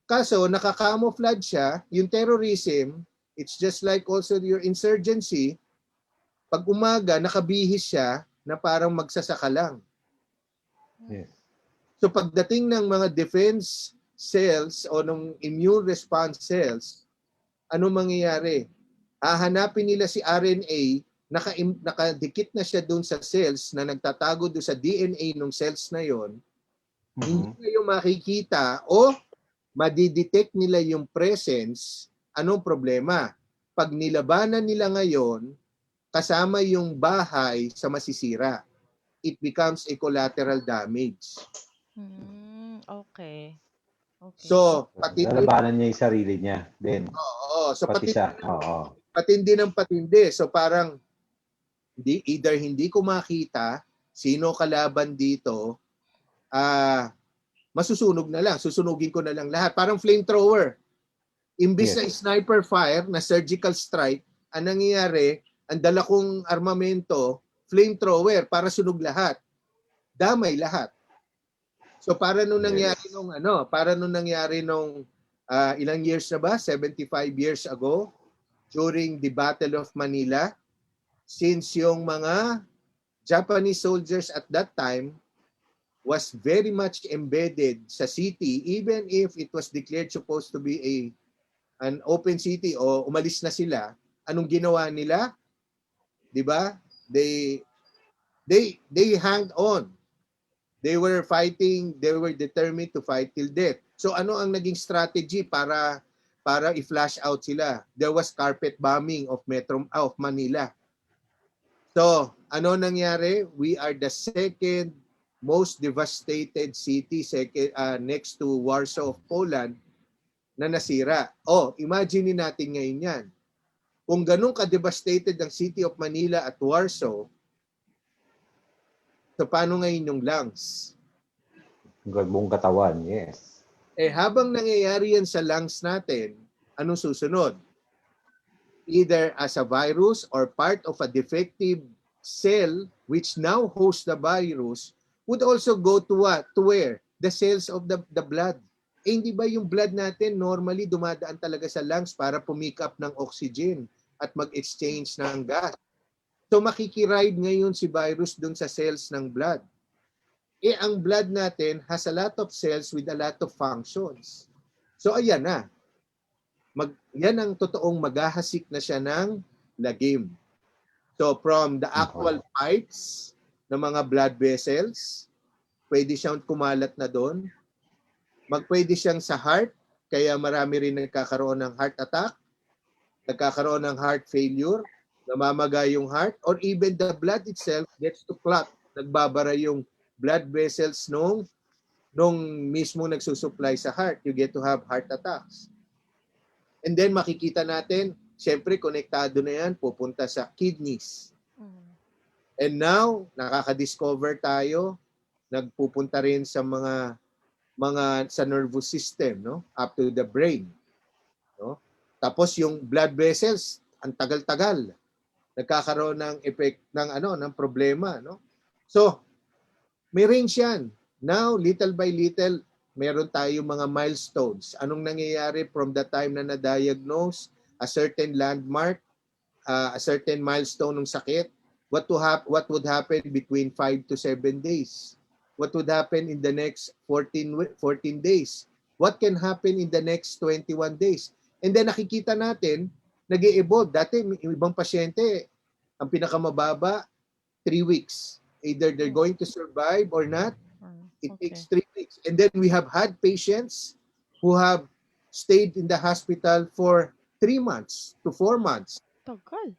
kaso nakakamouflage siya. Yung terrorism, it's just like also your insurgency. Pag umaga, nakabihis siya na parang magsasaka lang. Yes. So pagdating ng mga defense cells o ng immune response cells, ano mangyayari? Hahanapin nila si RNA, nakadikit na siya doon sa cells na nagtatago doon sa DNA ng cells na yon. Hindi kayo makikita o madidetect nila yung presence. Anong problema? Pag nilabanan nila ngayon, kasama yung bahay sa masisira. It becomes a collateral damage. Okay. So, patindi. Lalabanan niya yung sarili niya. Then, So pati siya. Patindi ng patindi. So parang either hindi ko makita sino kalaban dito, masusunog na lang. Susunugin ko na lang lahat. Parang flamethrower. Imbis na sniper fire, na surgical strike, ang nangyayari, ang dala kong armamento, flamethrower para sunog lahat. Damay lahat. So para nung nangyari nung ilang years na ba? 75 years ago during the Battle of Manila, since yung mga Japanese soldiers at that time was very much embedded sa city, even if it was declared supposed to be an open city o umalis na sila, anong ginawa nila? 'Di ba? They hanged on. They were fighting, they were determined to fight till death. So ano ang naging strategy para i-flash out sila? There was carpet bombing of Manila. So, ano nangyari? We are the second most devastated city next to Warsaw of Poland na nasira. Imagine natin ngayon yan. Kung ganun ka-devastated ang city of Manila at Warsaw, so paano ngayon yung lungs? Buong katawan, yes. Habang nangyayari yan sa lungs natin, anong susunod? either as a virus or part of a defective cell which now hosts the virus would also go to what? To where? The cells of the blood. Hindi ba yung blood natin normally dumadaan talaga sa lungs para pumick up ng oxygen at mag-exchange ng gas? So makikiride ngayon si virus dun sa cells ng blood. Ang blood natin has a lot of cells with a lot of functions. So ayan na. Yan ang totoong maghahasik na siya ng lagim. So from the actual pipes ng mga blood vessels, pwede siyang kumalat na doon. Pwede siyang sa heart, kaya marami rin nagkakaroon ng heart attack, nagkakaroon ng heart failure, namamaga yung heart, or even the blood itself gets to clot. Nagbabara yung blood vessels nung mismo nagsusupply sa heart. You get to have heart attacks. And then makikita natin, syempre konektado na yan, pupunta sa kidneys. And now, nakaka-discover tayo, nagpupunta rin sa mga sa nervous system, no? Up to the brain, no? Tapos yung blood vessels, ang tagal-tagal. Nagkakaroon ng effect ng problema, no? So, may range yan. Now, little by little, meron tayong mga milestones. Anong nangyayari from the time na na-diagnose, a certain landmark, a certain milestone ng sakit, what would happen between 5 to 7 days? What would happen in the next 14 days? What can happen in the next 21 days? And then nakikita natin, nag-e-evolve. Dati, ibang pasyente, ang pinakamababa, 3 weeks. Either they're going to survive or not. It takes 3 weeks. And then we have had patients who have stayed in the hospital for 3 months to 4 months. Tagal.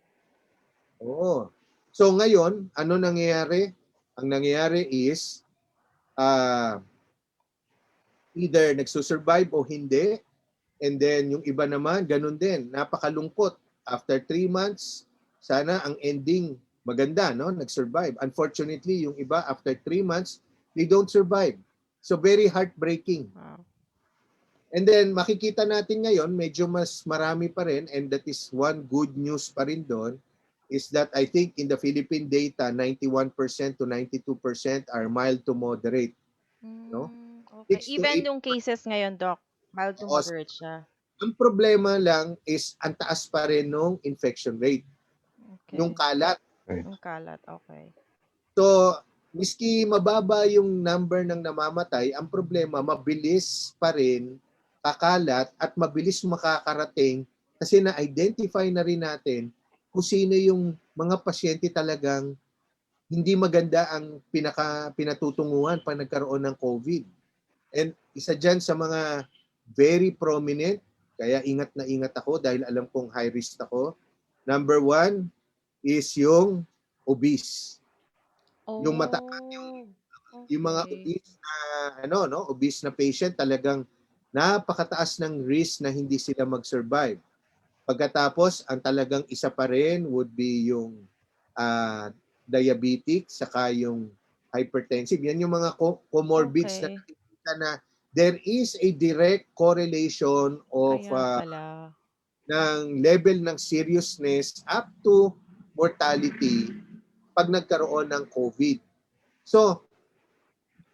Oo. So ngayon, ano nangyayari? Ang nangyayari is either nagsusurvive o hindi. And then yung iba naman, ganun din. Napakalungkot. After 3 months, sana ang ending maganda, no? Nag-survive. Unfortunately, yung iba, after 3 months, they don't survive. So very heartbreaking. Wow. And then makikita natin ngayon, medyo mas marami pa rin, and that is one good news pa rin doon, is that I think in the Philippine data, 91% to 92% are mild to moderate. No? Okay. 6 to Even 8. yung cases ngayon, Doc, mild to moderate siya. Ang problema lang is ang taas pa rin nung infection rate. Okay. Yung kalat. Yung kalat, okay. So, miski mababa yung number ng namamatay, ang problema, mabilis pa rin kakalat at mabilis makakarating kasi na-identify na rin natin kung sino yung mga pasyente talagang hindi maganda ang pinatutunguhan pag nagkaroon ng COVID. And isa dyan sa mga very prominent, kaya ingat na ingat ako dahil alam kong high risk ako. Number 1 is yung obese. Yung yung mga obese na obese na patient talagang napakataas ng risk na hindi sila mag-survive. Pagkatapos, ang talagang isa pa rin would be yung diabetic saka yung hypertensive. Yan yung mga comorbids na nakikita na there is a direct correlation of ng level ng seriousness up to mortality pag nagkaroon ng COVID. So,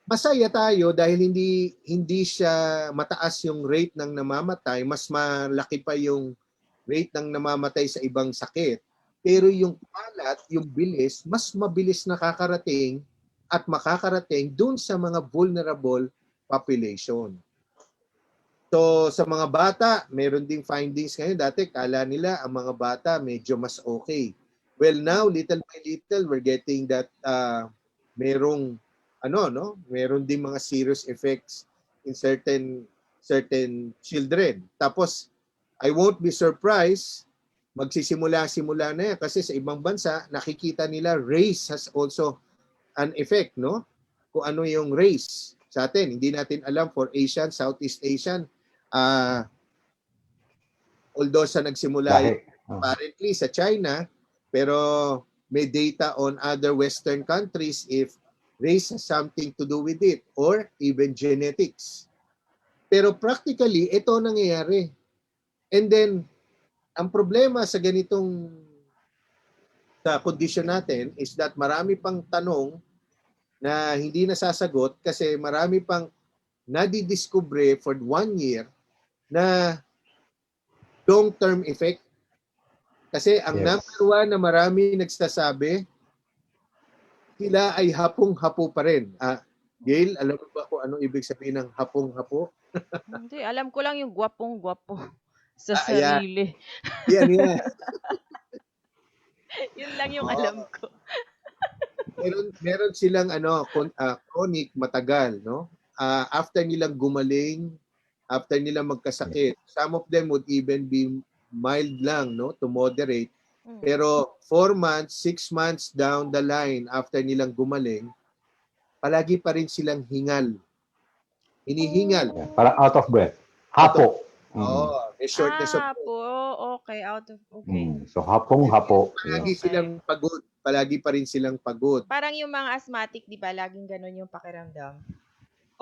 masaya tayo dahil hindi siya mataas yung rate ng namamatay, mas malaki pa yung rate ng namamatay sa ibang sakit. Pero yung kalat, yung bilis, mas mabilis nakakarating at makakarating dun sa mga vulnerable population. So, sa mga bata, meron ding findings ngayon. Dati, kala nila ang mga bata medyo mas okay. Well, now, little by little, we're getting that meron ding mga serious effects in certain children. Tapos, I won't be surprised, magsisimula na yan kasi sa ibang bansa, nakikita nila race has also an effect, no? Kung ano yung race. Sa atin, hindi natin alam for Asian, Southeast Asian, although sa nagsimula apparently sa China, pero may data on other Western countries if race has something to do with it or even genetics. Pero practically, ito nangyayari. And then, ang problema sa ganitong sa kondisyon natin is that marami pang tanong na hindi nasasagot kasi marami pang nadidiscover for 1 year na long-term effect. Kasi ang number one na marami nagsasabi, sila ay hapong-hapo pa rin. Gail, alam mo ba kung anong ibig sabihin ng hapong-hapo? Hindi, alam ko lang yung gwapong-gwapo sa Ayan. sarili. Yan. Yun lang yung alam ko. Meron silang chronic, matagal, no? After nilang gumaling, after nilang magkasakit, some of them would even be mild lang, no, to moderate. Pero 4 months, 6 months down the line after nilang gumaling, palagi pa rin silang hingal. Hinihingal. Parang out of breath. Hapo. May shortness of breath. Hapo. Okay, out of, okay. So, hapong-hapo. Palagi silang pagod. Palagi pa rin silang pagod. Parang yung mga asthmatic, di ba? Laging ganun yung pakiramdam.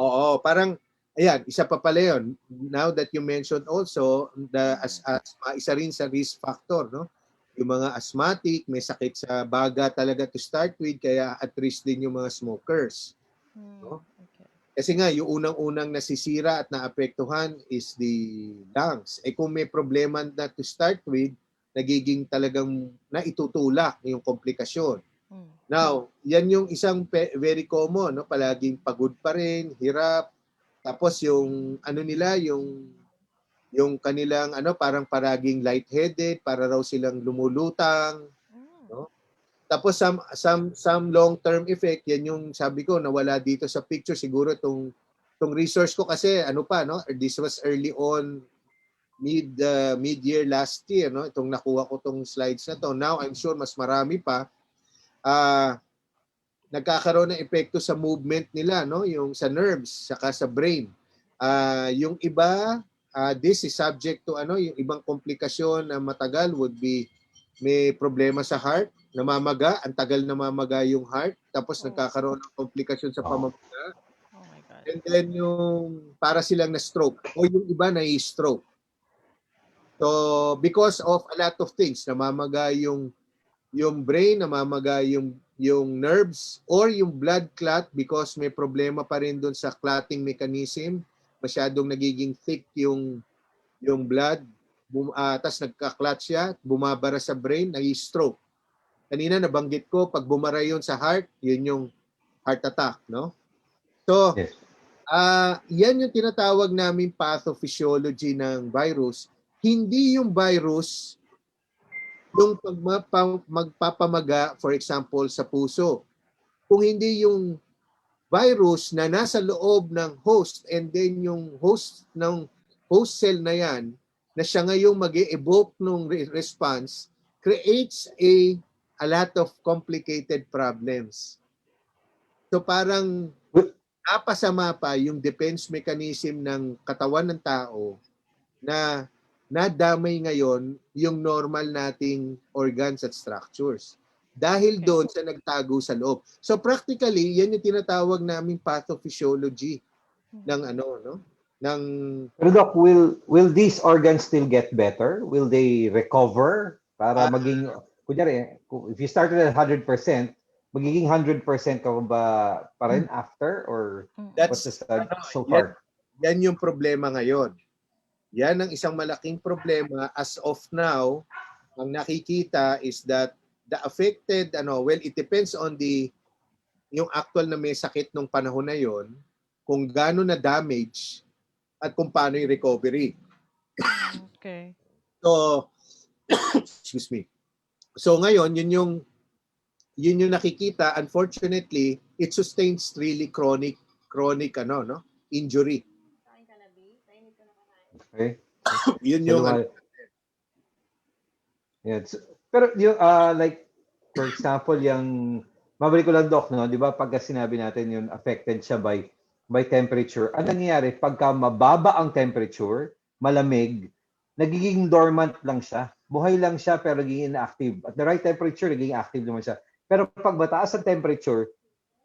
Oo, parang, ayan, isa pa pala yun. Now that you mentioned also, isa rin sa risk factor, no? Yung mga asthmatic, may sakit sa baga talaga to start with, kaya at risk din yung mga smokers. No? Okay. Kasi nga, yung unang-unang nasisira at naapektuhan is the lungs. Kung may problema na to start with, nagiging talagang naitutulak yung komplikasyon. Now, yan yung isang very common, no? Palaging pagod pa rin, hirap. Tapos yung yung kanilang parang paraging lightheaded, para raw silang lumulutang, no? Tapos some long-term effect, yan yung sabi ko nawala dito sa picture, siguro tong resource ko kasi no, this was early on mid-year last year, no, itong nakuha ko tong slides na to. Now I'm sure mas marami pa nagkakaroon ng epekto sa movement nila, no, yung sa nerves saka sa brain. Yung iba, this is subject to yung ibang komplikasyon na matagal would be may problema sa heart, namamaga, ang tagal namamaga yung heart, tapos nagkakaroon ng komplikasyon sa pamamaga. Oh my God. And then yung para silang na-stroke o yung iba na-stroke. So because of a lot of things, namamaga yung brain, namamaga yung nerves, or yung blood clot because may problema pa rin doon sa clotting mechanism, masyadong nagiging thick yung blood, tas nagka-clot siya, bumabara sa brain, nag-stroke. Kanina nabanggit ko, pag bumara yun sa heart, yun yung heart attack, no? So, yan yung tinatawag namin pathophysiology ng virus. Hindi yung virus yung magpapamaga, for example, sa puso. Kung hindi yung virus na nasa loob ng host, and then yung host cell na yan, na siya ngayong mag-e-evoke ng response, creates a lot of complicated problems. So parang napasama pa yung defense mechanism ng katawan ng tao na nadamay ngayon yung normal nating organs at structures. Dahil doon sa nagtago sa loob. So practically, yan yung tinatawag naming pathophysiology ng Pero Doc, will these organs still get better? Will they recover para maging, kunyari, if you started at 100%, magiging 100% ka ba pa rin after? Or what's the study so far? Yan yung problema ngayon. Yan ang isang malaking problema. As of now, ang nakikita is that the affected, it depends on yung actual na may sakit nung panahon na yon, kung gaano na damage at kung paano yung recovery. Okay. So, excuse me. So ngayon, yun yung nakikita. Unfortunately, it sustains really chronic injury. Okay. Yun yung yes. Pero yung like for example, yung mabalik ko lang Doc, no, 'di ba, pagka sinabi natin yung affected siya by temperature, ang nangyayari pagka mababa ang temperature, malamig, nagiging dormant lang siya. Buhay lang siya pero nagiging inactive. At the right temperature, nagiging active naman siya. Pero pag mataas ang temperature,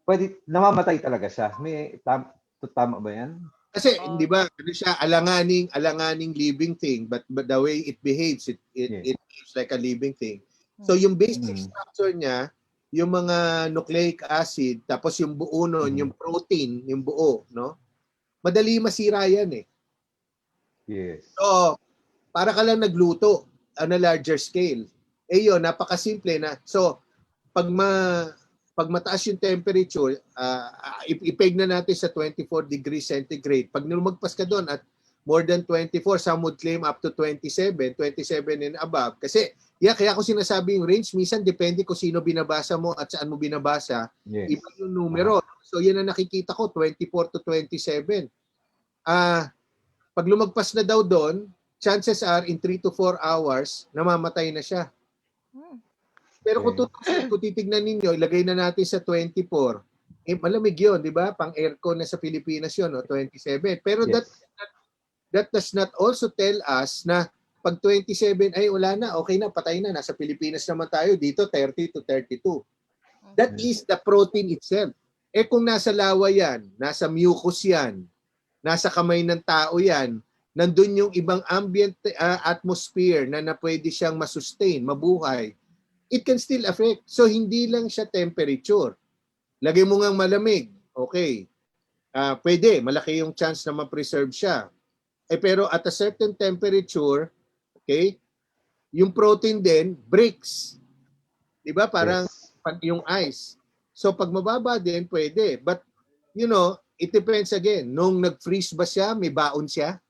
pwede namamatay talaga siya. May tama ba 'yan? Kasi, Oh, di ba, ano siya, alanganing living thing, but the way it behaves, Yes. it behaves like a living thing. So, mm, yung basic Mm. structure niya, yung mga nucleic acid, tapos yung buo nun, Mhm. yung protein, yung buo, no? Madali masira yan eh. Yes. So, para ka lang nagluto on a larger scale. Eh yun, napakasimple na. So, pag pag mataas yung temperature, ipeg na natin sa 24 degrees centigrade. Pag lumagpas ka doon at more than 24, some would claim up to 27, 27 and above. Kasi, kaya ko sinasabi yung range, minsan depende kung sino binabasa mo at saan mo binabasa, Yes. iba yung numero. So, yun ang nakikita ko, 24 to 27. Pag lumagpas na daw doon, chances are in 3 to 4 hours, namamatay na siya. mm, Pero kung Okay. tutusin, kung titignan ninyo, ilagay na natin sa 24, malamig yun, di ba? Pang aircon na sa Pilipinas yun, no? 27. Pero Yes. that does not also tell us na pag 27, ay wala na, okay na, patay na, nasa Pilipinas naman tayo, dito 30 to 32. That mhm. is the protein itself. Kung nasa lawa yan, nasa mucus yan, nasa kamay ng tao yan, nandun yung ibang ambient atmosphere na pwede siyang masustain, mabuhay, it can still affect. So, hindi lang siya temperature. Lagay mo ngang malamig, okay. Pwede, malaki yung chance na ma-preserve siya. Pero at a certain temperature, okay, yung protein din breaks. Di ba? Parang Yes. yung ice. So, pag mababa din, pwede. But, it depends again. Nung nag-freeze ba siya, may baon siya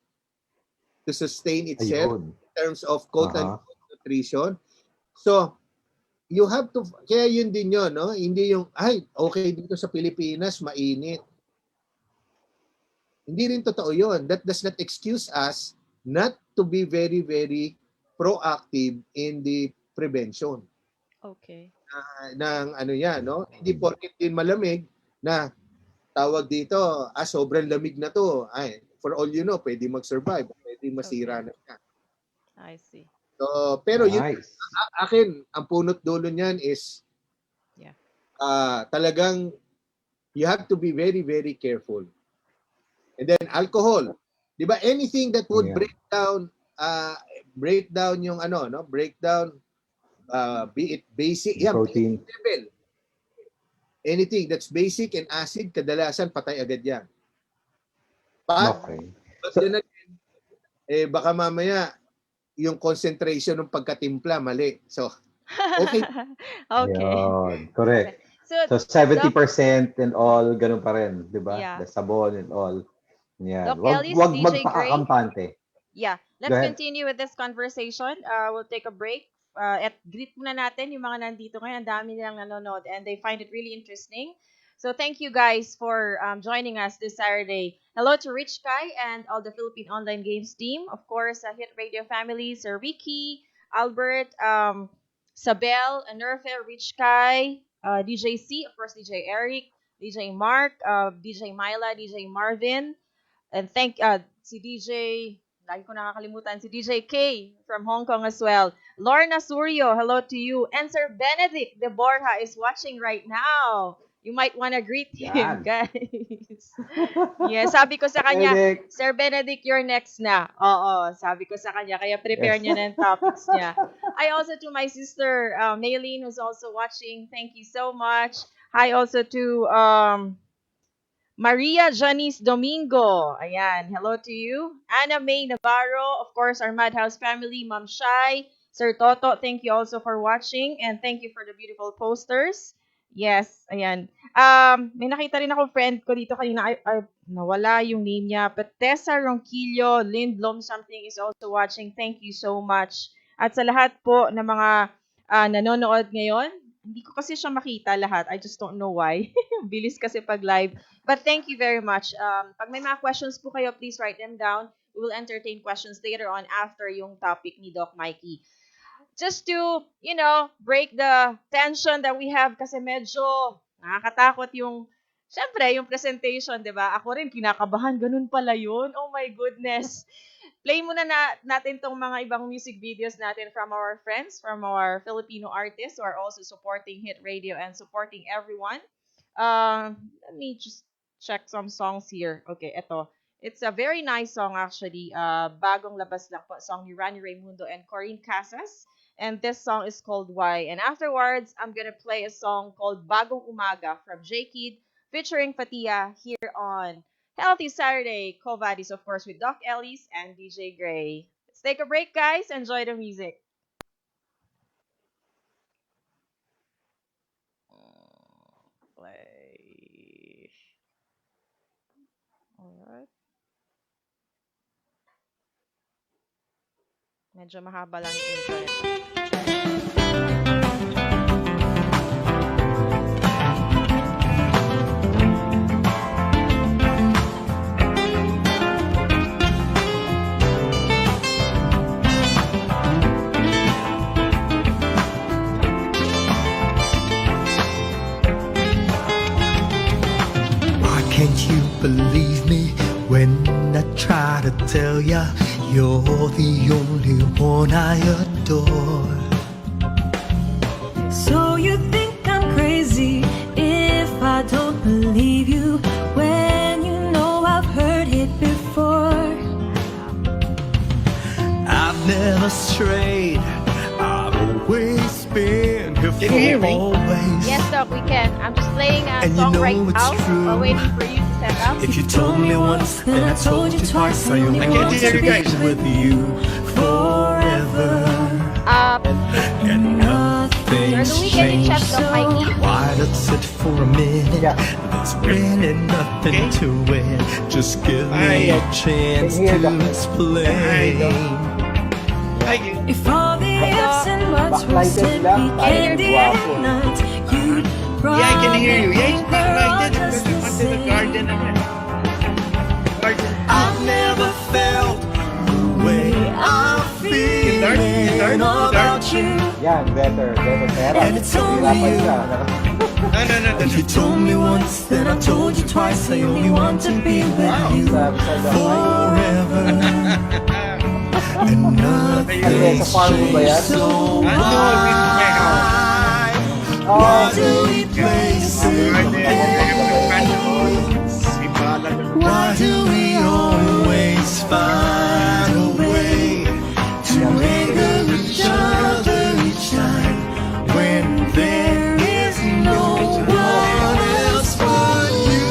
to sustain itself Ayun. in terms of Aha. quote-unquote nutrition. So, you have to, kaya yun din yun, no? Hindi yung, ay, okay dito sa Pilipinas, mainit. Hindi rin totoo yun. That does not excuse us not to be very, very proactive in the prevention Okay. ng ano yan, no? Hindi Mm. porket din malamig na tawag dito, sobrang lamig na to. Ay, for all you know, pwede mag-survive, pwede masira Okay. na siya. I see. So, pero yun, Nice. akin, ang punot dulo niyan is Yeah. talagang you have to be very, very careful. And then alcohol. 'Di ba? Anything that would Yeah. break down yung ano, no? Break down be it basic, basic Protein. level. Anything that's basic and acid, kadalasan patay agad 'yan. But, Mm. Okay. but So, then again, baka mamaya yung concentration ng pagkatimpla mali. So, okay. Okay. ayun. Okay. Correct. So, So, Doc, 70% and all, ganun pa rin, di ba? yeah. The sabon and all. Yan. Doc Wag, Ellis, wag DJ Gray. magpakakampante. Yeah, Go let's ahead. continue with this conversation. We'll take a break. At greet muna natin yung mga nandito ngayon. Ang dami nilang nanonood and they find it really interesting. So thank you guys for joining us this Saturday. Hello to Rich Kai and all the Philippine Online Games team. Of course, Hit Radio family, Sir Ricky, Albert, Sabel, Nerfe, Rich Kai, DJ C, of course, DJ Eric, DJ Mark, DJ Myla, DJ Marvin, and thank si DJ, lagi ko nakakalimutan, si DJ K from Hong Kong as well. Lorna Surio, hello to you. And Sir Benedict de Borja is watching right now. You might want to greet him, Yan. guys. Yeah, sabi ko sa kanya, Benedict. Sir Benedict, you're next na. Oo, sabi ko sa kanya, kaya prepare Yes. niya na yung topics niya. I also to my sister, Maylene, who's also watching. Thank you so much. Hi also to Maria Janice Domingo. Ayan, hello to you. Anna May Navarro, of course, our Madhouse family, Ma'am Shai, Sir Toto, thank you also for watching and thank you for the beautiful posters. Yes, ayan. May nakita rin ako friend ko dito kanina, ay, nawala yung name niya, but Tessa Ronquillo, Lindblom something is also watching. Thank you so much. At sa lahat po ng mga nanonood ngayon, hindi ko kasi siya makita lahat. I just don't know why. Bilis kasi pag live. But thank you very much. Pag may mga questions po kayo, please write them down. We will entertain questions later on after yung topic ni Doc Mikey. Just to, break the tension that we have kasi medyo nakakatakot yung, syempre, yung presentation, di ba? Ako rin, kinakabahan. Ganun pala yun. Oh my goodness. Play muna natin tong mga ibang music videos natin from our friends, from our Filipino artists who are also supporting Hit Radio and supporting everyone. Let me just check some songs here. Okay, eto. It's a very nice song actually. Bagong labas lang po, song ni Rani Raimundo and Corinne Casas. And this song is called Why. And afterwards, I'm gonna play a song called Bagong Umaga from J Kid featuring Fatia here on Healthy Saturday. Covadis, of course, with Doc Ellis and DJ Gray. Let's take a break, guys. Enjoy the music. Play. Alright. Medyo mahaba lang yung intro nito. Why can't you believe me when I try to tell ya you're the only one I adore? So you think I'm crazy if I don't believe you when you know I've heard it before. I've never strayed, I've always been here Can you hear for me? always. Yes, Doc, we can. I'm just playing a And you song know right it's now true. while waiting for you to set up. If you told me once, then I told you twice. I only I can't want hear to you be guys. with you forever. And During the nothing's weekend, you check changed. Doc Mikey. Why let's sit for a minute? Yeah. There's really nothing to it. Just give me a chance Can hear to that. explain. If all the ifs and buts were Backlighted simply lang, tayo candy guwapo. at night, you'd Yeah, I can hear you. Yeah, it's probably think we're all backlighted. just the It's in the same. garden. Garden. I've never felt the way I'm feeling about you. Yan, better. Pero, And it's only hirapan you. ka. No. If you told me once, then I told you twice. I only want to be with you forever. And nothing's Sa farm mo ba yan? changed. So Ano, why do we play simple games? Why do we always find a way to anger each other each time when there is no one else but you?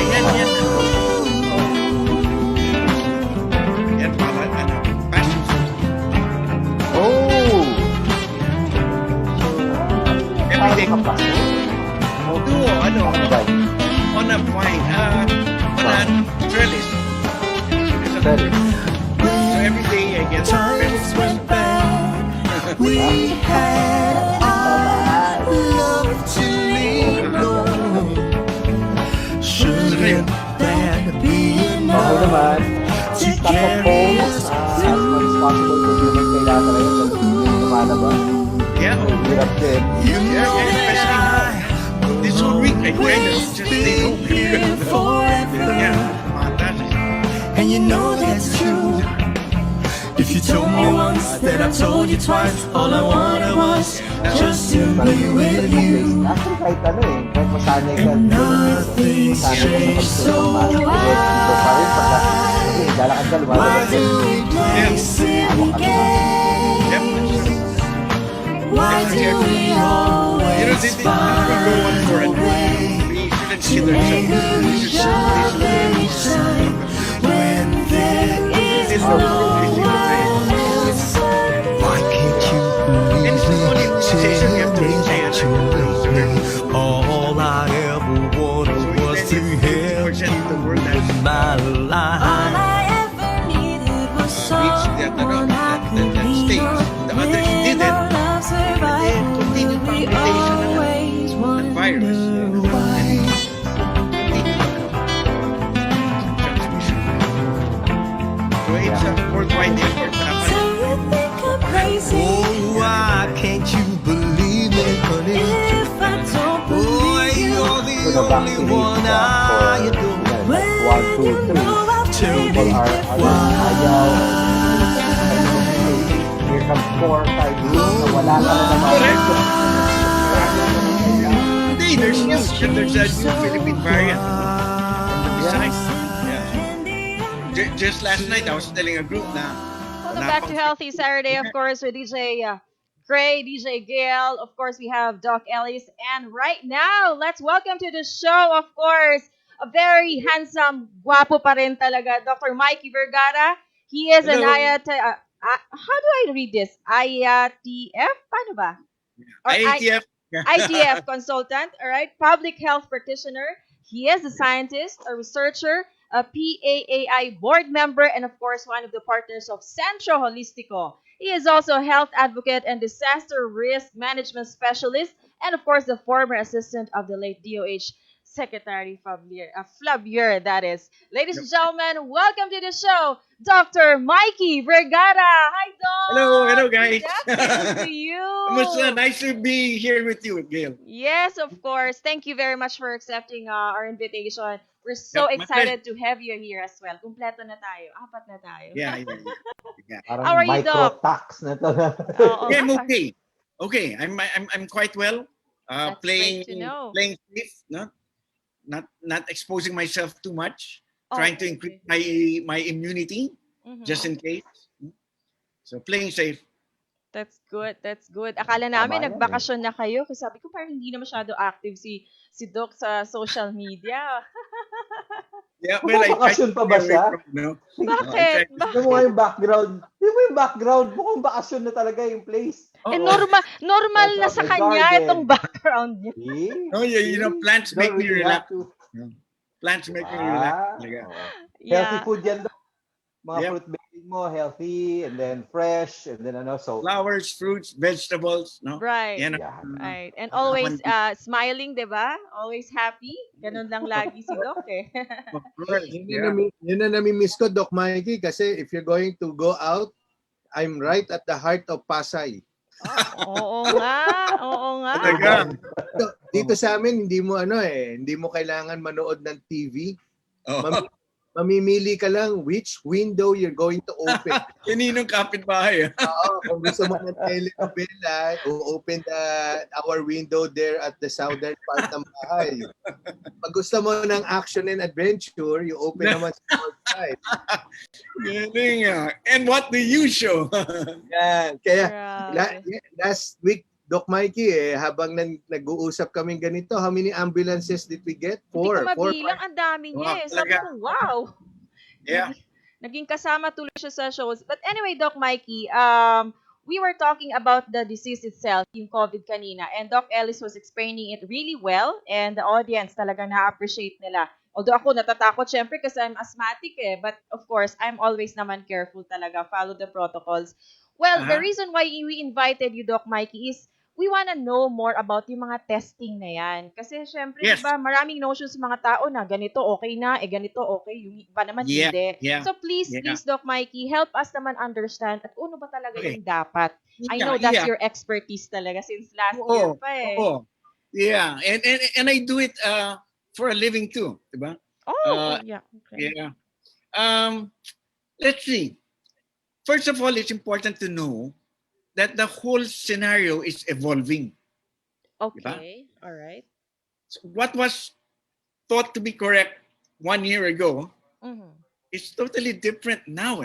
Yan. Yan pala, passion. Oh! Everything. Kapasok. Duo, ano, Ba? on a vine, on a trellis. Trellis. So every day I get Times went bad, we had our love to lean on. Shouldn't that be Okay enough naman. to Top of carry home, us as much as possible to human kailangan na yun. Lumalabas. Yeah, Hirap din. You Yeah, know especially that this whole week I kind of just stay home. here forever. Yeah, fantastic. And you know that's true. If you told me once, then I told you twice. All I wanted was just to be with you. Actually, kahit ano eh. Kahit masanay ka. And nothing's Masanay ka changed, sa so pagsusumas. Dito pa rin pagka. Kasi lalakad ka, why lumalabas do ka. we play silly games? Yep. Why do we You know, always they go find one for a it. way We shouldn't to see anger each other each time when there is no one else? Why can't you And it's the only believe realization you have to reach that you love me? All I ever wanted was to help you with my All life. I ever needed was reach that, someone I could that lean stage. on. The others With didn't. our love survival, continued we computation ng always virus. wonder why. So it's a worldwide effort na So you think I'm crazy Oh, why can't you believe me, honey? if I don't Boy, believe you? you're the So the only vaccination one ka I for adore. like 1, 2, 3. Tell People me are ayaw. Here comes 4, 5 weeks na wala ka na naman. Hindi, there's a new Philippine variant. Besides, yeah. just last night, I was telling a group na Welcome back to Healthy Saturday, of course, with DJ Gray, DJ Gail. Of course, we have Doc Elis. And right now, let's welcome to the show, of course, a very handsome, guapo pa rin talaga, Dr. Mikey Vergara. He is an Hello. how do I read this? IATF? Paano ba? Or IATF. IDF consultant, all right, public health practitioner. He is a scientist, a researcher, a PAAI board member, and of course, one of the partners of Centro Holistico. He is also a health advocate and disaster risk management specialist, and of course, the former assistant of the late DOH Secretary Flavier, that is. Ladies and gentlemen, welcome to the show, Dr. Mikey Vergara. Hi, Doc. Hello, guys. Good afternoon to you. It was nice to be here with you, Gail. Yes, of course. Thank you very much for accepting our invitation. We're so Yep, my excited to have you here as well. Kumpleto na tayo. Apat na tayo. Yeah. Parang How are you, Doc? micro-tax na to. Oo, Yeah, I'm nga. okay. Okay, I'm quite well. That's Playing great to know. safe, no? Not exposing myself too much. Oh, Trying to increase my immunity just in case. So playing safe. That's good. That's good. Akala namin Tama yan, nagbakasyon na kayo kasi sabi ko parang hindi na masyado active si Doc sa social media. Yeah, well, I tried Bakasyon to pa ba stay away siya? from, no? Bakit? Tignan mo nga yung background. Tignan mo yung background. Mukhang bakasyon na talaga yung place. Eh, normal na sa May kanya garden. itong background niya. See? Oh yeah, you know, plants Don't make me really relax. have to. Plants make me relax. Talaga. Healthy Yeah. food yan daw. Mga Yep. fruit baking mo, healthy, and then fresh, and then ano, so. Flowers, fruits, vegetables, no? Right. Yan Yeah. Right. And always smiling, 'di ba? Always happy. Ganun lang lagi si Doc eh. Of course. Yun na nami-miss ko, Doc Mikey, kasi if you're going to go out, I'm right at the heart of Pasay. Oo nga. Oo nga. Talaga. Dito sa amin, hindi mo kailangan manood ng TV. Oh. Mamimili ka lang which window you're going to open. Kaninong kapitbahay. Oo, kung gusto mo ng telenovela, open our window there at the southern part ng bahay. Pag gusto mo ng action and adventure, you open naman sa north side. Galing ah. And what do you show? Yan. Kaya Grabe. last week, Doc Mikey, habang nag-uusap kaming ganito, how many ambulances did we get? Hindi ko 4. mabilang, ang dami niya eh. Sabi talaga. ko, wow. Yeah. Naging kasama tuloy siya sa shows. But anyway, Doc Mikey, we were talking about the disease itself, yung COVID kanina, and Doc Elis was explaining it really well, and the audience talagang na-appreciate nila. Although ako natatakot syempre kasi I'm asthmatic eh, but of course, I'm always naman careful talaga, follow the protocols. Well, the reason why we invited you, Doc Mikey, is we wanna know more about yung mga testing na yan. Kasi syempre, Yes. diba, maraming notions sa mga tao na ganito okay na, ganito okay, yung iba naman Yeah, hindi. yeah, So please, Doc Mikey, help us naman understand at ano ba talaga Okay. yung dapat. I know that's your expertise talaga since last year pa eh. Oo. Yeah. And I do it for a living too, diba? Yeah. Okay. Yeah. Let's see. First of all, it's important to know that the whole scenario is evolving. Okay. All right. So what was thought to be correct 1 year ago is totally different now,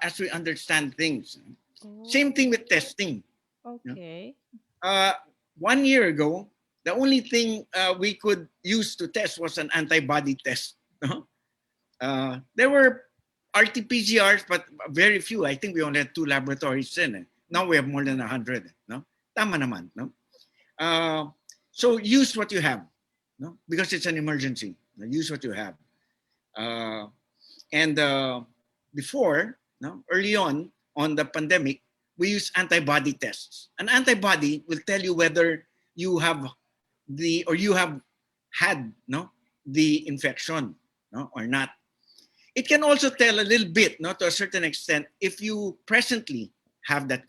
as we understand things. Same thing with testing. Okay. 1 year ago, the only thing we could use to test was an antibody test. There were RT-PCRs, but very few. I think we only had 2 laboratories in it. Now we have more than 100. No, tama naman. No, so use what you have. No, because it's an emergency. Use what you have. And before, early on the pandemic, we use antibody tests. An antibody will tell you whether you have had the infection, or not. It can also tell a little bit, to a certain extent, if you presently have that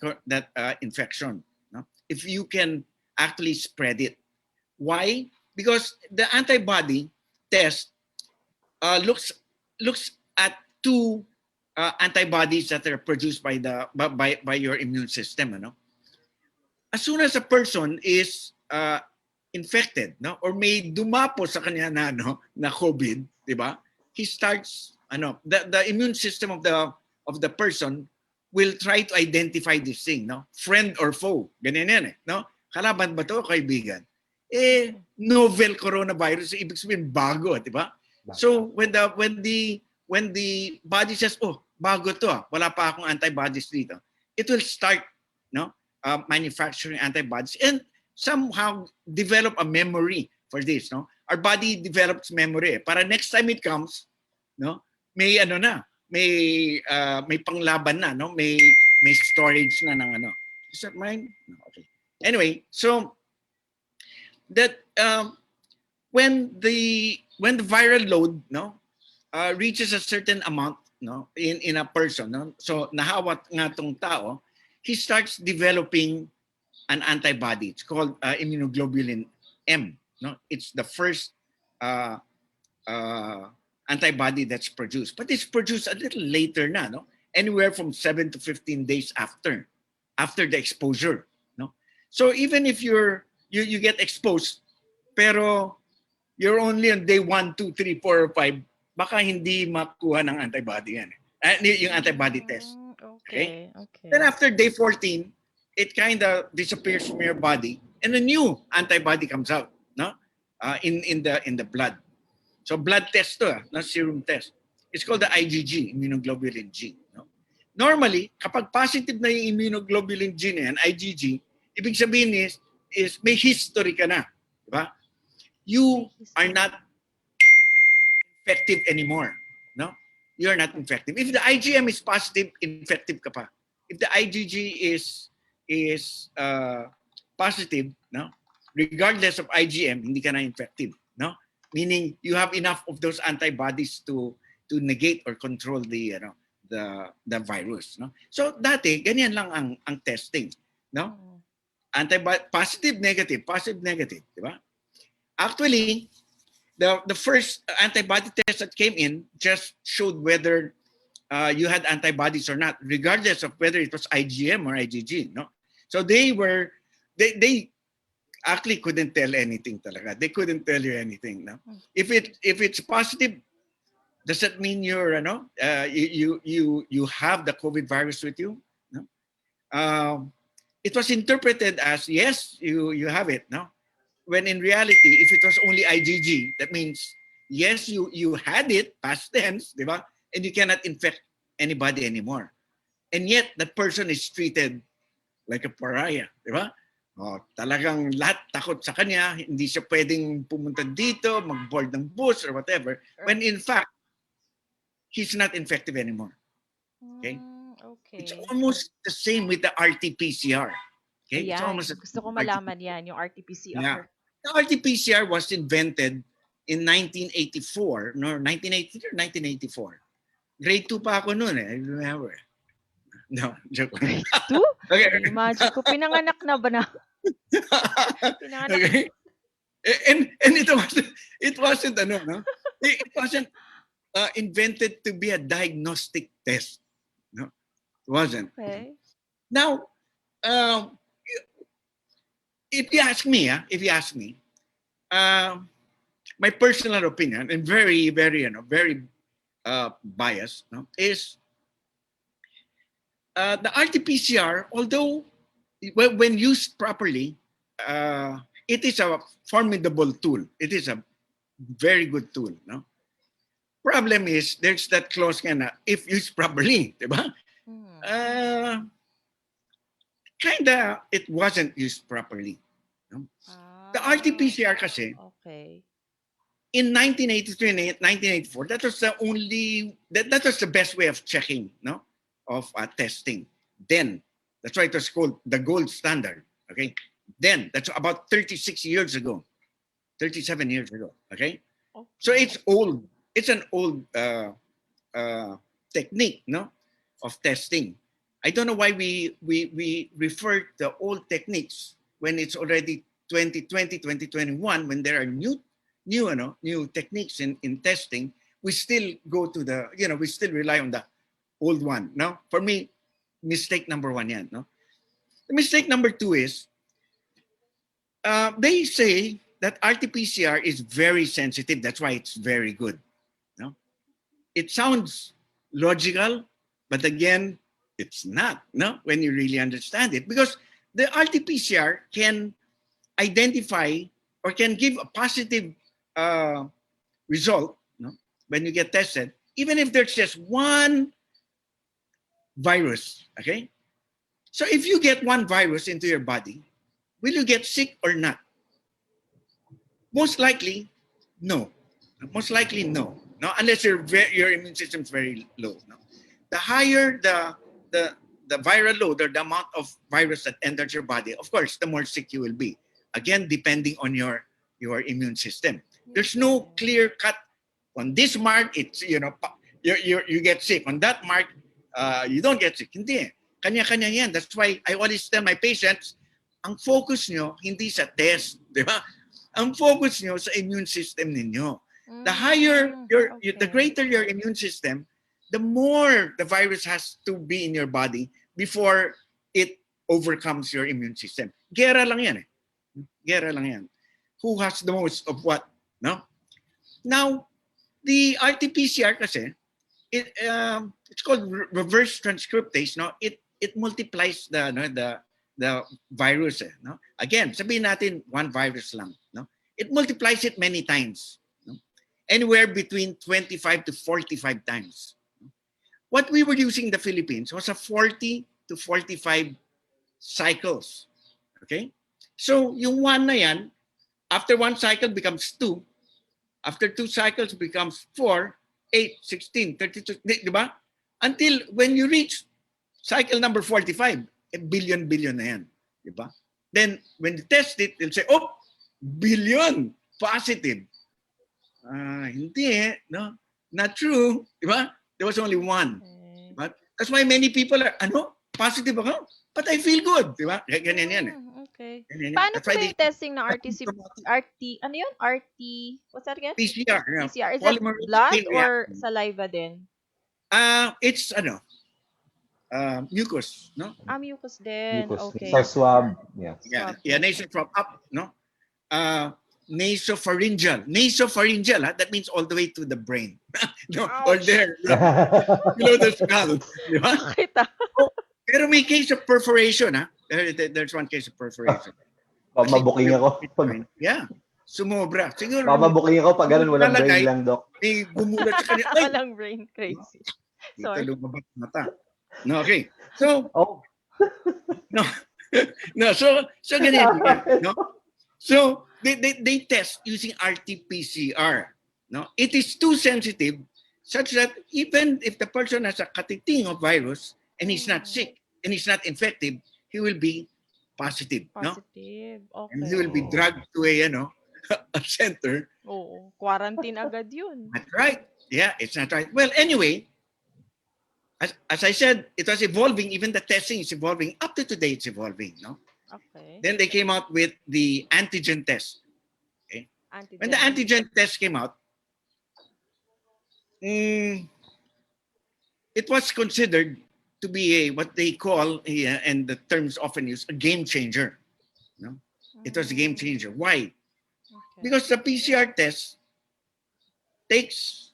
infection, if you can actually spread it. Why? Because the antibody test looks at 2 antibodies that are produced by your immune system. As soon as a person is infected, or may dumapo sa kanya na COVID, di ba? He starts the immune system of the person will try to identify this thing, no? Friend or foe. Ganyan yan eh, no? Kalaban ba to, kaibigan? Novel coronavirus, ibig sabihin bago, di ba? So when the body says, oh, bago to, wala pa akong antibodies dito, it will start, no, manufacturing antibodies and somehow develop a memory for this, no? Our body develops memory. Para next time it comes, no, may may panglaban na, no? May storage na ng ano. Is that mine? No, okay. Anyway, so that when the viral load, no, reaches a certain amount, no, in a person, no, so nahawat nga tong tao, he starts developing an antibody. It's called immunoglobulin M. No, it's the first antibody that's produced, but it's produced a little later na, no, anywhere from 7 to 15 days after the exposure, no. So even if you get exposed, pero you're only on day 1, 2, 3, 4, or 5, baka hindi makuha ng antibody yan. Yung antibody test. Okay? Then after day 14, it kind of disappears from your body and a new antibody comes out, no? In the blood. So blood test to, not serum test. It's called the IgG, immunoglobulin G. No? Normally, kapag positive na yung immunoglobulin G na yan, IgG, ibig sabihin is may history ka na. Diba? You are not infective anymore. No? You are not infective. If the IgM is positive, infective ka pa. If the IgG is positive, no, regardless of IgM, hindi ka na infective, no? Meaning you have enough of those antibodies to negate or control the virus, no? So dati ganyan lang ang testing, no? Antibody positive, negative, di ba? Actually, the first antibody test that came in just showed whether you had antibodies or not, regardless of whether it was IgM or IgG, no? So they actually couldn't tell anything talaga. They couldn't tell you anything, no? If it's positive, does that mean you're you have the COVID virus with you? No? It was interpreted as yes, you have it, no? When in reality, if it was only IgG, that means yes, you had it, past tense, di ba? And you cannot infect anybody anymore. And yet that person is treated like a pariah, di ba? Oh, talagang lahat takot sa kanya, hindi siya pwedeng pumunta dito, mag-board ng bus or whatever, when in fact, he's not infective anymore. Okay? It's almost the same with the RT-PCR. Okay? Ayan, It's almost gusto ko malaman yan, yung RT-PCR. Yeah. The RT-PCR was invented in 1984, no, 1983 or 1984. Grade 2 pa ako noon I remember. No, joke. Grade 2? Okay. Imagine ko, pinanganak na ba na? Pinanganak. Okay. And it wasn't ano, no? It wasn't invented to be a diagnostic test. No, it wasn't. Okay. Now, if you ask me, my personal opinion, and very, very, very biased, no, is the RT-PCR, although when used properly, it is a formidable tool. It is a very good tool. No? Problem is, there's that clause na if used properly, diba? Kinda, it wasn't used properly. No? The RT-PCR kasi, in 1983 and 1984, that was the only, that was the best way of checking, no? Of testing. Then, that's why it was called the gold standard. Okay. Then, that's about 36 years ago, 37 years ago. Okay. So it's old. It's an old technique, no, of testing. I don't know why we refer to old techniques when it's already 2020, 2021, when there are new techniques in testing. We still go to the, we still rely on the old one. No, for me, mistake number one yan. No, the mistake number two is they say that RT-PCR is very sensitive. That's why it's very good. No, it sounds logical, but again, it's not, no, when you really understand it. Because the RT-PCR can identify or can give a positive result, no, when you get tested, even if there's just one virus, okay? So if you get one virus into your body, will you get sick or not? Most likely, no. Most likely, no. No, unless your immune system is very low. No, the higher the viral load or the amount of virus that enters your body, of course, the more sick you will be. Again, depending on your immune system. There's no clear cut. On this mark, it's you get sick. On that mark, you don't get sick. Hindi. Kanya-kanya yan. That's why I always tell my patients, ang focus nyo hindi sa test, di ba? Ang focus nyo sa immune system ninyo. The higher the greater your immune system, the more the virus has to be in your body before it overcomes your immune system. Gera lang yan eh. Gera lang yan. Who has the most of what? No? Now, the RT-PCR kasi, it's called reverse transcriptase. No? It multiplies the virus. No? Again, sabihin natin one virus lang. No? It multiplies it many times. No? Anywhere between 25 to 45 times. What we were using in the Philippines was a 40 to 45 cycles. Okay? So, yung one na yan, after one cycle becomes 2. After 2 cycles becomes 4, 8, 16, 32, di ba? Until when you reach cycle number 45, a billion na yan. Di ba? Then, when you test it, they'll say, oh, billion, positive. Hindi eh, no? Not true. Di ba? There was only one. But that's why many people are, positive ako? But I feel good. Di ba? Ganyan yan eh. Okay. Ganyan yan. Paano That's po why yung testing ng ano yun? What's that again? PCR. Yeah. PCR. Is that Polymerase blood chain or reaction. saliva din? It's mucus, no? Mucus din. Mucus. Okay. Or swab. Yeah. Yeah, nasal from up, no? Nasopharyngeal. Nasopharyngeal, that means all the way to the brain. No, or there, below the skull. Di ba? Bakit Pero may case of perforation, ha? There's one case of perforation. Mabuking ako. Yeah. Sumobra. Siguro. Mabuking ako pag ganun, walang brain lang, Doc. May gumulat sa kanya. Ay! Walang brain. Crazy. Sorry. Ito lumabas mata. No, okay. So, no, so ganyan. No? So, they test using RT-PCR. No? It is too sensitive such that even if the person has a katiting of virus and he's not sick and he's not infected, he will be positive. Positive. No? Okay. And he will be dragged to a center. Oo. Quarantine agad yun. That's right. Yeah, it's not right. Well, anyway, as I said, it was evolving. Even the testing is evolving. Up to today, it's evolving. No. Okay. Then they came out with the antigen test. Okay. When the antigen test came out, it was considered to be what they call, and the terms often used, a game changer. No? It was a game changer. Why? Okay. Because the PCR test takes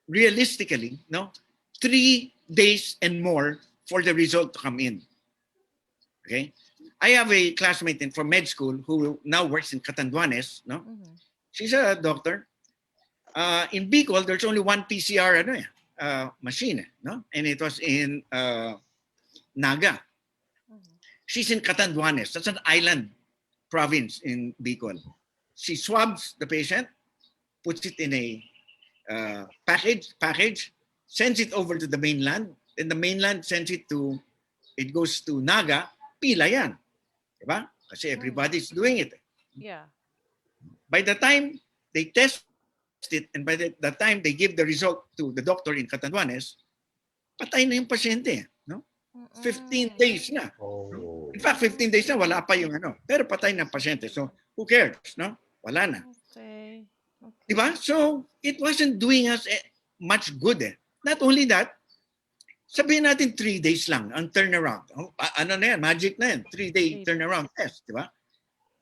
realistically 3 days and more for the result to come in. Okay, I have a classmate from med school who now works in Catanduanes. No, she's a doctor. In Bicol, there's only one PCR machine. No, and it was in Naga. She's in Catanduanes. That's an island province in Bicol. She swabs the patient, puts it in a package, sends it over to the mainland, and the mainland sends it goes to Naga, pila yan. Diba? Kasi everybody's doing it. Yeah. By the time they test it, and by the time they give the result to the doctor in Catanduanes, patay na yung pasyente. No? 15 days na. Oh. In fact, 15 days na, wala pa yung pero patay na pasyente. So, who cares? No? Wala na. Okay. Diba? So, it wasn't doing us much good. Not only that, sabihin natin 3 days lang ang turnaround. Ano na yan? Magic na yan. 3-day turnaround test. Diba?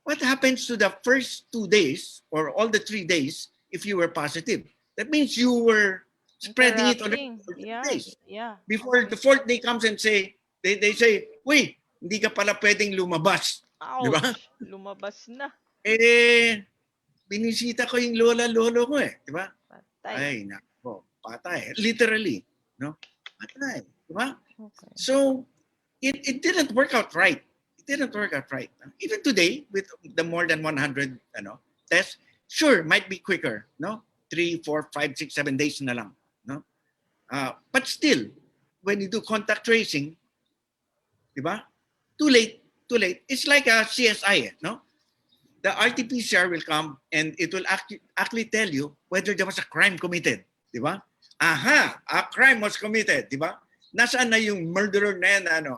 What happens to the first 2 days or all the 3 days if you were positive? That means you were spreading it on the Interacting. 14 Yeah. days. Yeah. Before the fourth day comes and they say, "Uy, hindi ka pala pwedeng lumabas." Di ba? Ouch. Lumabas na. Eh, binisita ko yung lolo ko eh. Di ba? Patay. Ay, nako, patay. Literally. No? Patay. Di ba? Okay. So, it didn't work out right. It didn't work out right. Even today, with the more than 100 tests, sure, might be quicker. No? 3, 4, 5, 6, 7 days na lang. No? But still, when you do contact tracing, di ba? Too late. It's like a CSI, no? The RT-PCR will come and it will actually tell you whether there was a crime committed, di ba? Aha, a crime was committed, di ba? Nasaan na yung murderer na yan,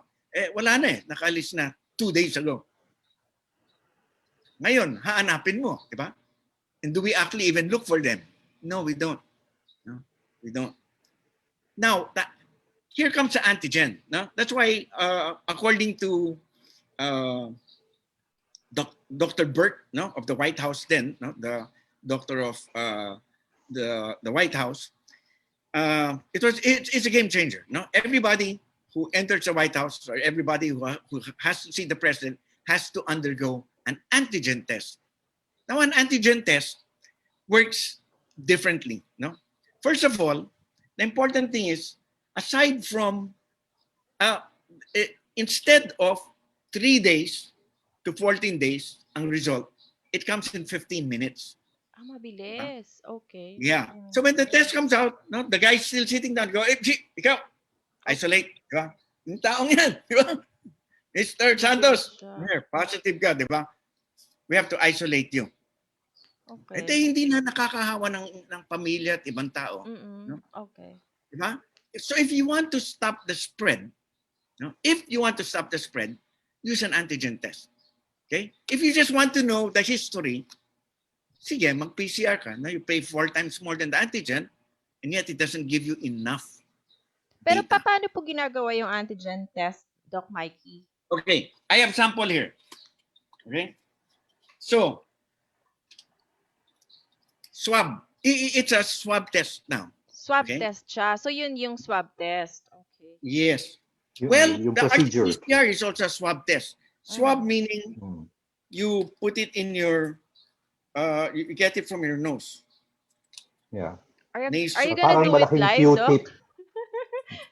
wala na eh, nakaalis na 2 days ago. Ngayon, haanapin mo, di ba? And do we actually even look for them? No, we don't. No, we don't. Now, here comes the antigen. No? That's why, according to Dr. Burt, no, of the White House then, no, the doctor of the White House, it's a game changer. No, everybody who enters the White House or everybody who has to see the president has to undergo an antigen test. Now, an antigen test works differently. No, first of all, the important thing is, aside from instead of 3 days to 14 days, ang result, it comes in 15 minutes. Mabilis. Okay. Yeah. So when the test comes out, no, the guy's still sitting down, go, ikaw, isolate. Di ba? Yung taong yan. Di ba? Mr. Santos, here, positive ka, di ba? We have to isolate you. Okay. Ito hindi na nakakahawa ng pamilya at ibang tao. No? Okay. Di ba? So if you want to stop the spread, no, use an antigen test. Okay? If you just want to know the history, sige, mag-PCR ka. No? You pay 4 times more than the antigen, and yet it doesn't give you enough Pero data. paano po ginagawa yung antigen test, Doc Mikey? Okay, I have sample here. Okay? So, swab. It's a swab test now. Swab Okay. test siya. So, yun yung swab test. Okay. Yes. Yung The procedure. RT-PCR is also a swab test. Swab meaning you put it in your, you get it from your nose. Yeah. Are you Nasal. gonna Parang do it malaking live, Q-tip. Doc?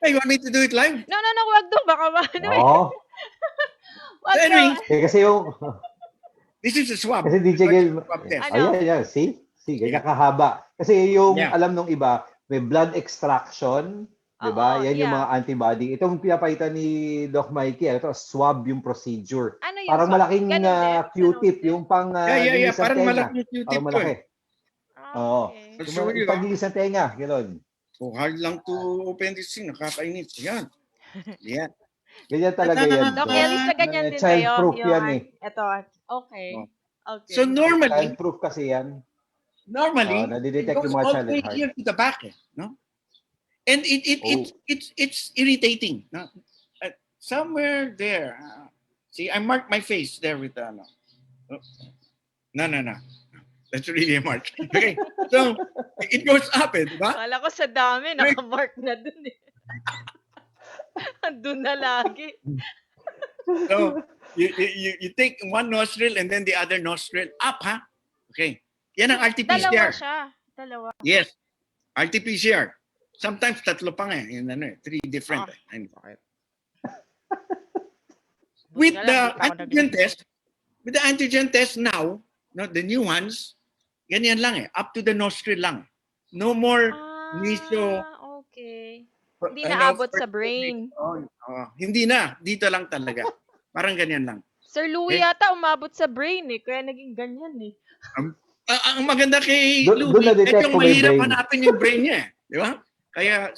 Hey, you want me to do it live? No, wag Doc. Baka ano eh. Oo. Wag So anyway, Doc. Kasi yung, this is a swab. kasi DJ Gil, Swab test. Ano? ayan, see, ganyan kahaba. Kasi yung Yeah. alam nung iba, may blood extraction, di ba? Oo, Yan yung yeah. mga antibody. Itong pinapaitan ni Doc Mikey, ito, swab yung procedure. Ano yung Parang swab? malaking Ganun din? Q-tip, Ganun din? yung pang Yeah. linis ng Parang tenga. malaking Q-tip Parang ko malaki. eh. Oo. Okay. I'll Yung show you. paglinis ng tenga, gano'n. Oh, hard lang to open this thing. Nakakainit. Yan. Yan. Ganyan talaga yan. Doc Elis, na ganyan din Child-proof kayo. yan eh. Ito. Okay. Oh. Okay. So normally, Child-proof kasi yan. it it nadidetect goes yung mga all child the way at heart. here to the back. No? And it's irritating. No? Somewhere there. See, I marked my face there with no. No. That's really a mark. Okay. So, it goes up, di ba? Kala ko sa dami, nakamark na dun eh. Andun na lagi. So, you take one nostril and then the other nostril up, ha? Okay. Yan ang Dalawa RT-PCR. siya. Dalawa. Yes. RT-PCR. Sometimes tatlo pa nga eh. Yun, 3 different. With the antigen test now, no, the new ones, ganyan lang eh. Up to the nostril lang. No more miso. Okay. Hindi naabot sa brain. Hindi na. Dito lang talaga. Parang ganyan lang. Sir Louie yata umabot sa brain eh. Kaya naging ganyan eh. Ang maganda kay Doon Louie, na-detect yung ko may mahirap brain. hanapin yung brain niya eh. Di ba? Kaya,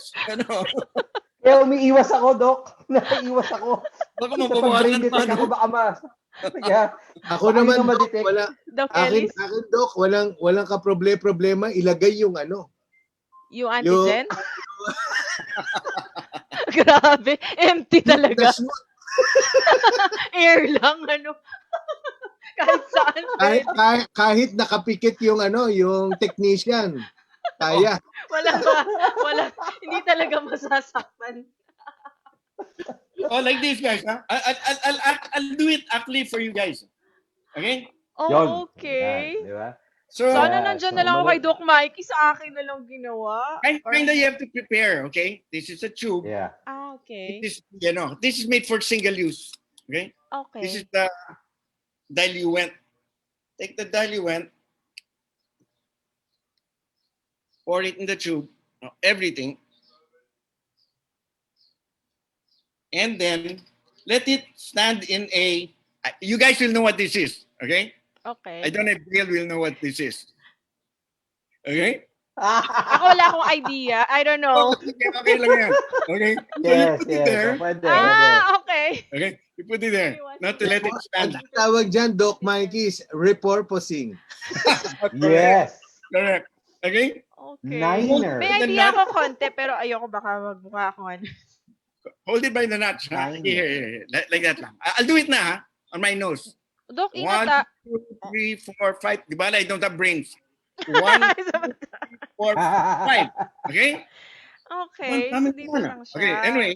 Kaya umiiwas ako, Doc. Naiiwas ako. baka Sa mabawalan pag-brain detect ako, baka Kaya, Ako baka naman, hindi Doc, ma-detect. wala. Doc Akin, Elis, Doc, walang ka-problema. Ilagay yung yung antigen? Grabe. Empty talaga. Air lang, Kahit saan. Kahit nakapikit yung yung technician. Kaya. Wala, hindi talaga masasaktan. Oh, like this, guys. Huh? I'll do it actually for you guys. Okay? Yun. Okay. Yan, di ba? So, Sana Yeah, nandyan so na lang ako kay Doc Mikey, sa akin na lang ginawa. kind of you have to prepare, okay? This is a tube. Yeah. Okay. This is made for single use. Okay? This is Okay. the diluent. Take the diluent, pour it in the tube, everything, and then let it stand in a. You guys will know what this is, okay? Okay. I don't know if Bill will know what this is. Okay? Ako wala akong idea. I don't know. Okay lang yan. Okay? So you Yes, put it yes. there. Oh, pwede, pwede. Okay. Okay? You put it there. Not to let it stand. Ang tawag dyan, Doc Mikey, is repurposing. Yes. Correct. Okay? Okay. Niner. May idea ako konti, pero ayoko baka magmukha ako ano. Hold it by the nuts. Ha? Nine. Here. Like that lang. I'll do it na, ha? On my nose. Dok, ingat 1, 2, 3, 4, 5. Di ba? I don't have brains. 1, 2, 3, 4, 5. Okay? Okay. So dito lang siya. Okay, anyway,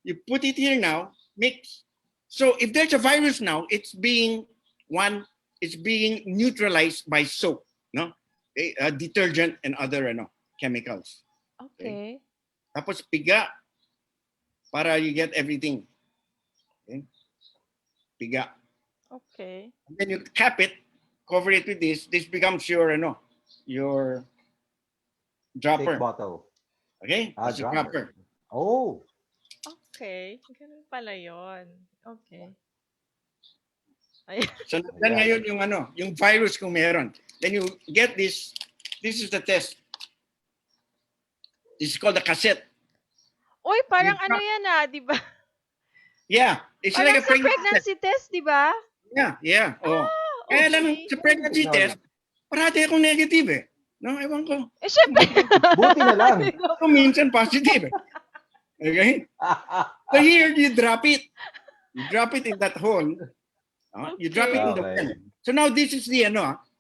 you put it here now, mix. So if there's a virus now, it's being neutralized by soap, no? Detergent and other chemicals. Okay. Tapos piga para you get everything. Okay? Piga. Okay. And then you cap it, cover it with this. This becomes your dropper. Thick bottle. Okay? That's your dropper. dropper. Oh. Okay. Ganun pala yun. Okay. Ay, So then ngayon yung virus kung meron. Then you get this. This is the test. This is called a cassette. Uy, parang ano yan di ba? Yeah. It's Parang like a sa pregnancy test, di ba? Yeah. Oh. Kaya lang sa pregnancy test, parati akong negative eh. No, ewan ko. Eh, syempre. Buti na lang. So, minsan positive eh. Okay? So here, you drop it. You drop it in that hole. You drop it in the well. So now this is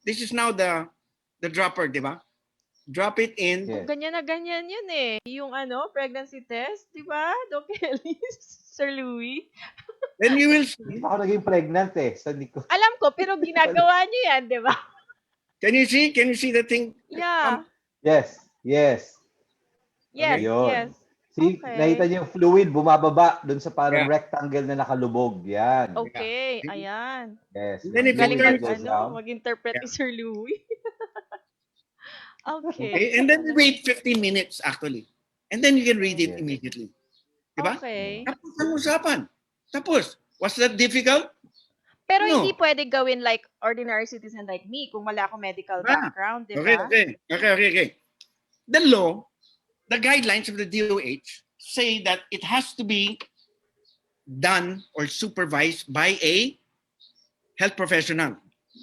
this is now the dropper, di ba? Drop it in. Yes. Ganyan na ganyan yun eh. Yung pregnancy test, di ba? Doc Elis, Sir Louie. Then you will Hindi see. pa ako naging pregnant eh. So, hindi ko... Alam ko, pero ginagawa niyo yan, di ba? Can you see? Can you see the thing? Yeah. Yes. Yes, Ayun. yes. See, Okay. nakita niyo yung fluid bumababa dun sa parang Yeah. rectangle na nakalubog. Yan. Okay, ayan. Yes. Then if Galing fluid it goes down. mag-interpret ni Sir Louie. Okay. Okay? And then you wait 15 minutes actually. And then you can read it Yes. immediately. Diba? Okay. Tapos ang usapan. Tapos, was that difficult? Pero No. hindi pwede gawin like ordinary citizen like me kung wala akong medical background, di ba? Okay. The law, the guidelines of the DOH say that it has to be done or supervised by a health professional.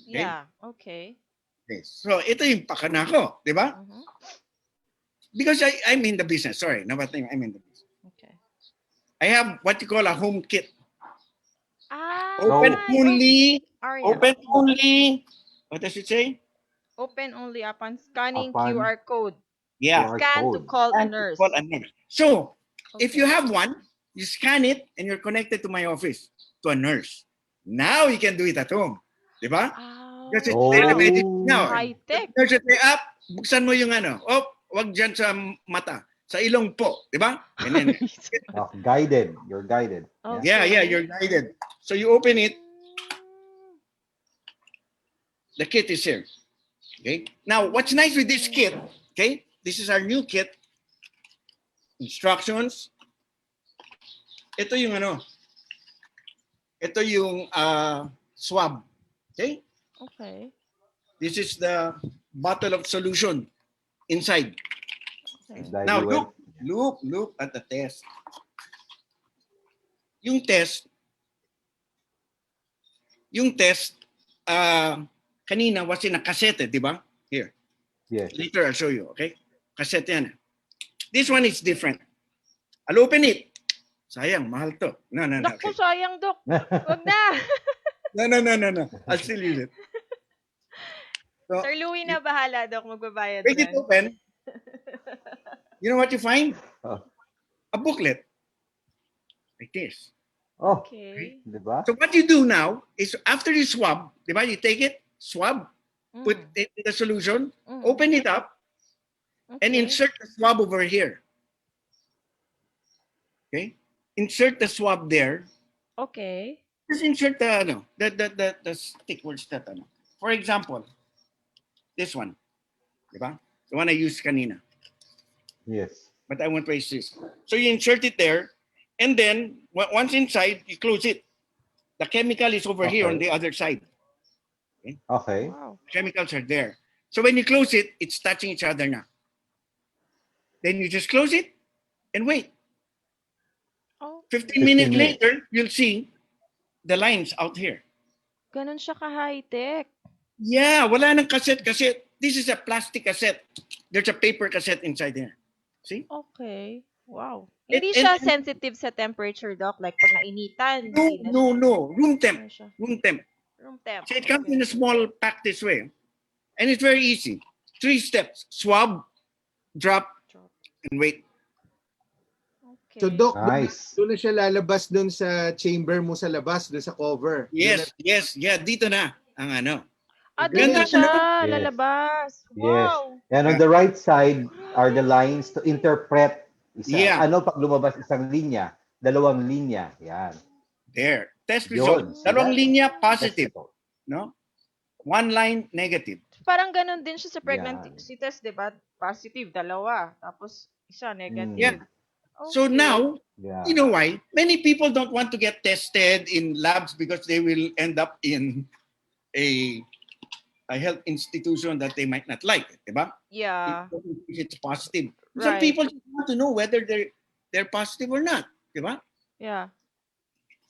Yeah, okay. Okay. So, ito yung pakana ko, di ba? Mhm. Because I'm in the business. Sorry, no, but I'm in the business. Okay. I have what you call a home kit. Open Only, Aria. open only, what does it say? Open only upon scanning Upon- QR code. Yeah. QR Scan to code. call a And nurse. call a nurse. So, if you Okay. have one, you scan it and you're connected to my office, to a nurse. Now you can do it at home. Di ba? Kasi Oh. telemedicine now. High-tech. Nurse say, buksan mo yung wag dyan sa mata, sa ilong po. Di ba? And then, Oh, guided. You're guided. Okay. yeah, you're guided. So you open it, the kit is here. Okay. Now, what's nice with this kit, okay? This is our new kit. Instructions. Ito yung Ito yung swab. Okay? Okay. This is the bottle of solution inside. Now Diluent. look at the test. Yung test, kanina was in a cassette, di ba? Here. Yes. Later I'll show you, okay? Cassette yan. This one is different. I'll open it. Sayang, mahal to. No. Naku, Okay. sayang, Dok. Wag na. No. I'll still use it. So, Sir Louie na bahala, Dok. Magbabayad break it rin. open. You know what you find? Oh. A booklet like this. Oh, Okay. diba? So what you do now is after you swab, diba? You take it, swab, put it in the solution, open it up, and Okay. insert the swab over here. Okay? Insert the swab there. Okay. Just insert the stick. Where's that? For example, this one. Diba? The one I used kanina. Yes. But I won't waste this. So you insert it there, and then once inside, you close it. The chemical is over here on the other side. Okay? Okay. Wow. Chemicals are there. So when you close it, it's touching each other now. Then you just close it and wait. Oh, 15 15 minutes minutes. later, you'll see the lines out here. ganun siya ka-high-tech. Yeah, wala nang cassette. This is a plastic cassette. There's a paper cassette inside there. See? Okay. Wow. And- Hindi and- siya and- sensitive sa temperature, Doc. Like, pag nainitan, hindi na siya. No. Room temp. Ano siya? Room temp. Room temp. So it comes Okay. in a small pack this way. And it's very easy. 3 steps. Swab, drop, and wait. Okay. So, Doc, Nice. doon na siya lalabas doon sa chamber mo sa labas, doon sa cover. Yes. Yeah, dito na ang ano. Doon na Ganda, siya Yes. lalabas. Yes. Wow. And on the right side are the lines to interpret isa. Yeah. Ano pag lumabas isang linya, dalawang linya. Yan. There. Test Yun. result. Dalawang linya, Test positive. result. No? 1 line, negative. Parang ganun din siya sa Yan. pregnancy test, di ba? Positive, dalawa. Tapos, isa, negative. Yeah. Okay. So now, Yeah. you know why? Many people don't want to get tested in labs because they will end up in a health institution that they might not like, diba? Yeah. If it's positive. Some Right. people just want to know whether they're positive or not, diba? Yeah.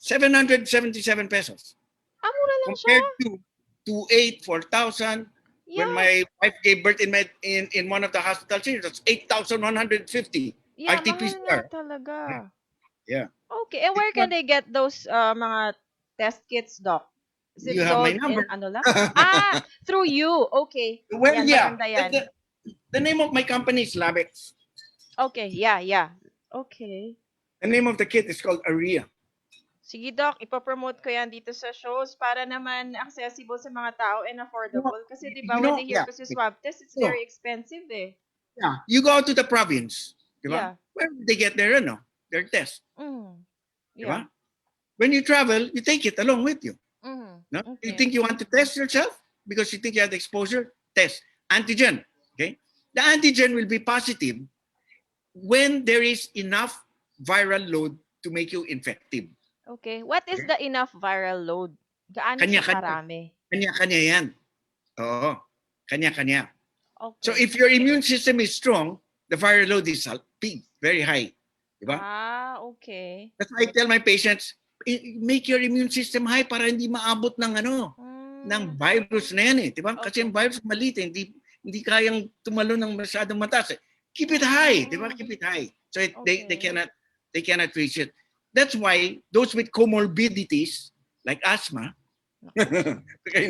777 pesos Mura lang siya. compared to 4,000. Yeah. When my wife gave birth in one of the hospitals here, that's 8,150. Yeah, RT-PCR. mahal nga talaga. Yeah. Okay, and where can they get those mga test kits, Doc? Is it You have my sold number. in ano lang? Through you. Okay. Well, Yan, yeah. maganda yan. The name of my company is Labex. Okay, yeah. Okay. The name of the kit is called Aria. Sige, Doc, ipopromote ko yan dito sa shows para naman accessible sa mga tao and affordable. Kasi di ba, You know, when they hear yeah. kasi swab test, it's No. very expensive eh. Yeah. You go out to the province, diba? Yeah. Where they get their test, Yeah. diba? When you travel, you take it along with you. No? You Okay. think you want to test yourself because you think you had exposure? Test antigen. Okay, the antigen will be positive when there is enough viral load to make you infective. Okay. What is the enough viral load? Gaano siya Kanya-kanya. karami? Kanya-kanya yan. Oo. Kanya-kanya. Okay. So if your immune system is strong, the viral load is big, very high. Diba? Okay. That's why I tell my patients, make your immune system high para hindi maabot ng ng virus na yan eh. Diba? Kasi yung virus maliit eh. Hindi kayang tumalo ng masyadong mataas eh. Keep it high. Diba? Keep it high. So they cannot reach it. That's why those with comorbidities like asthma, okay,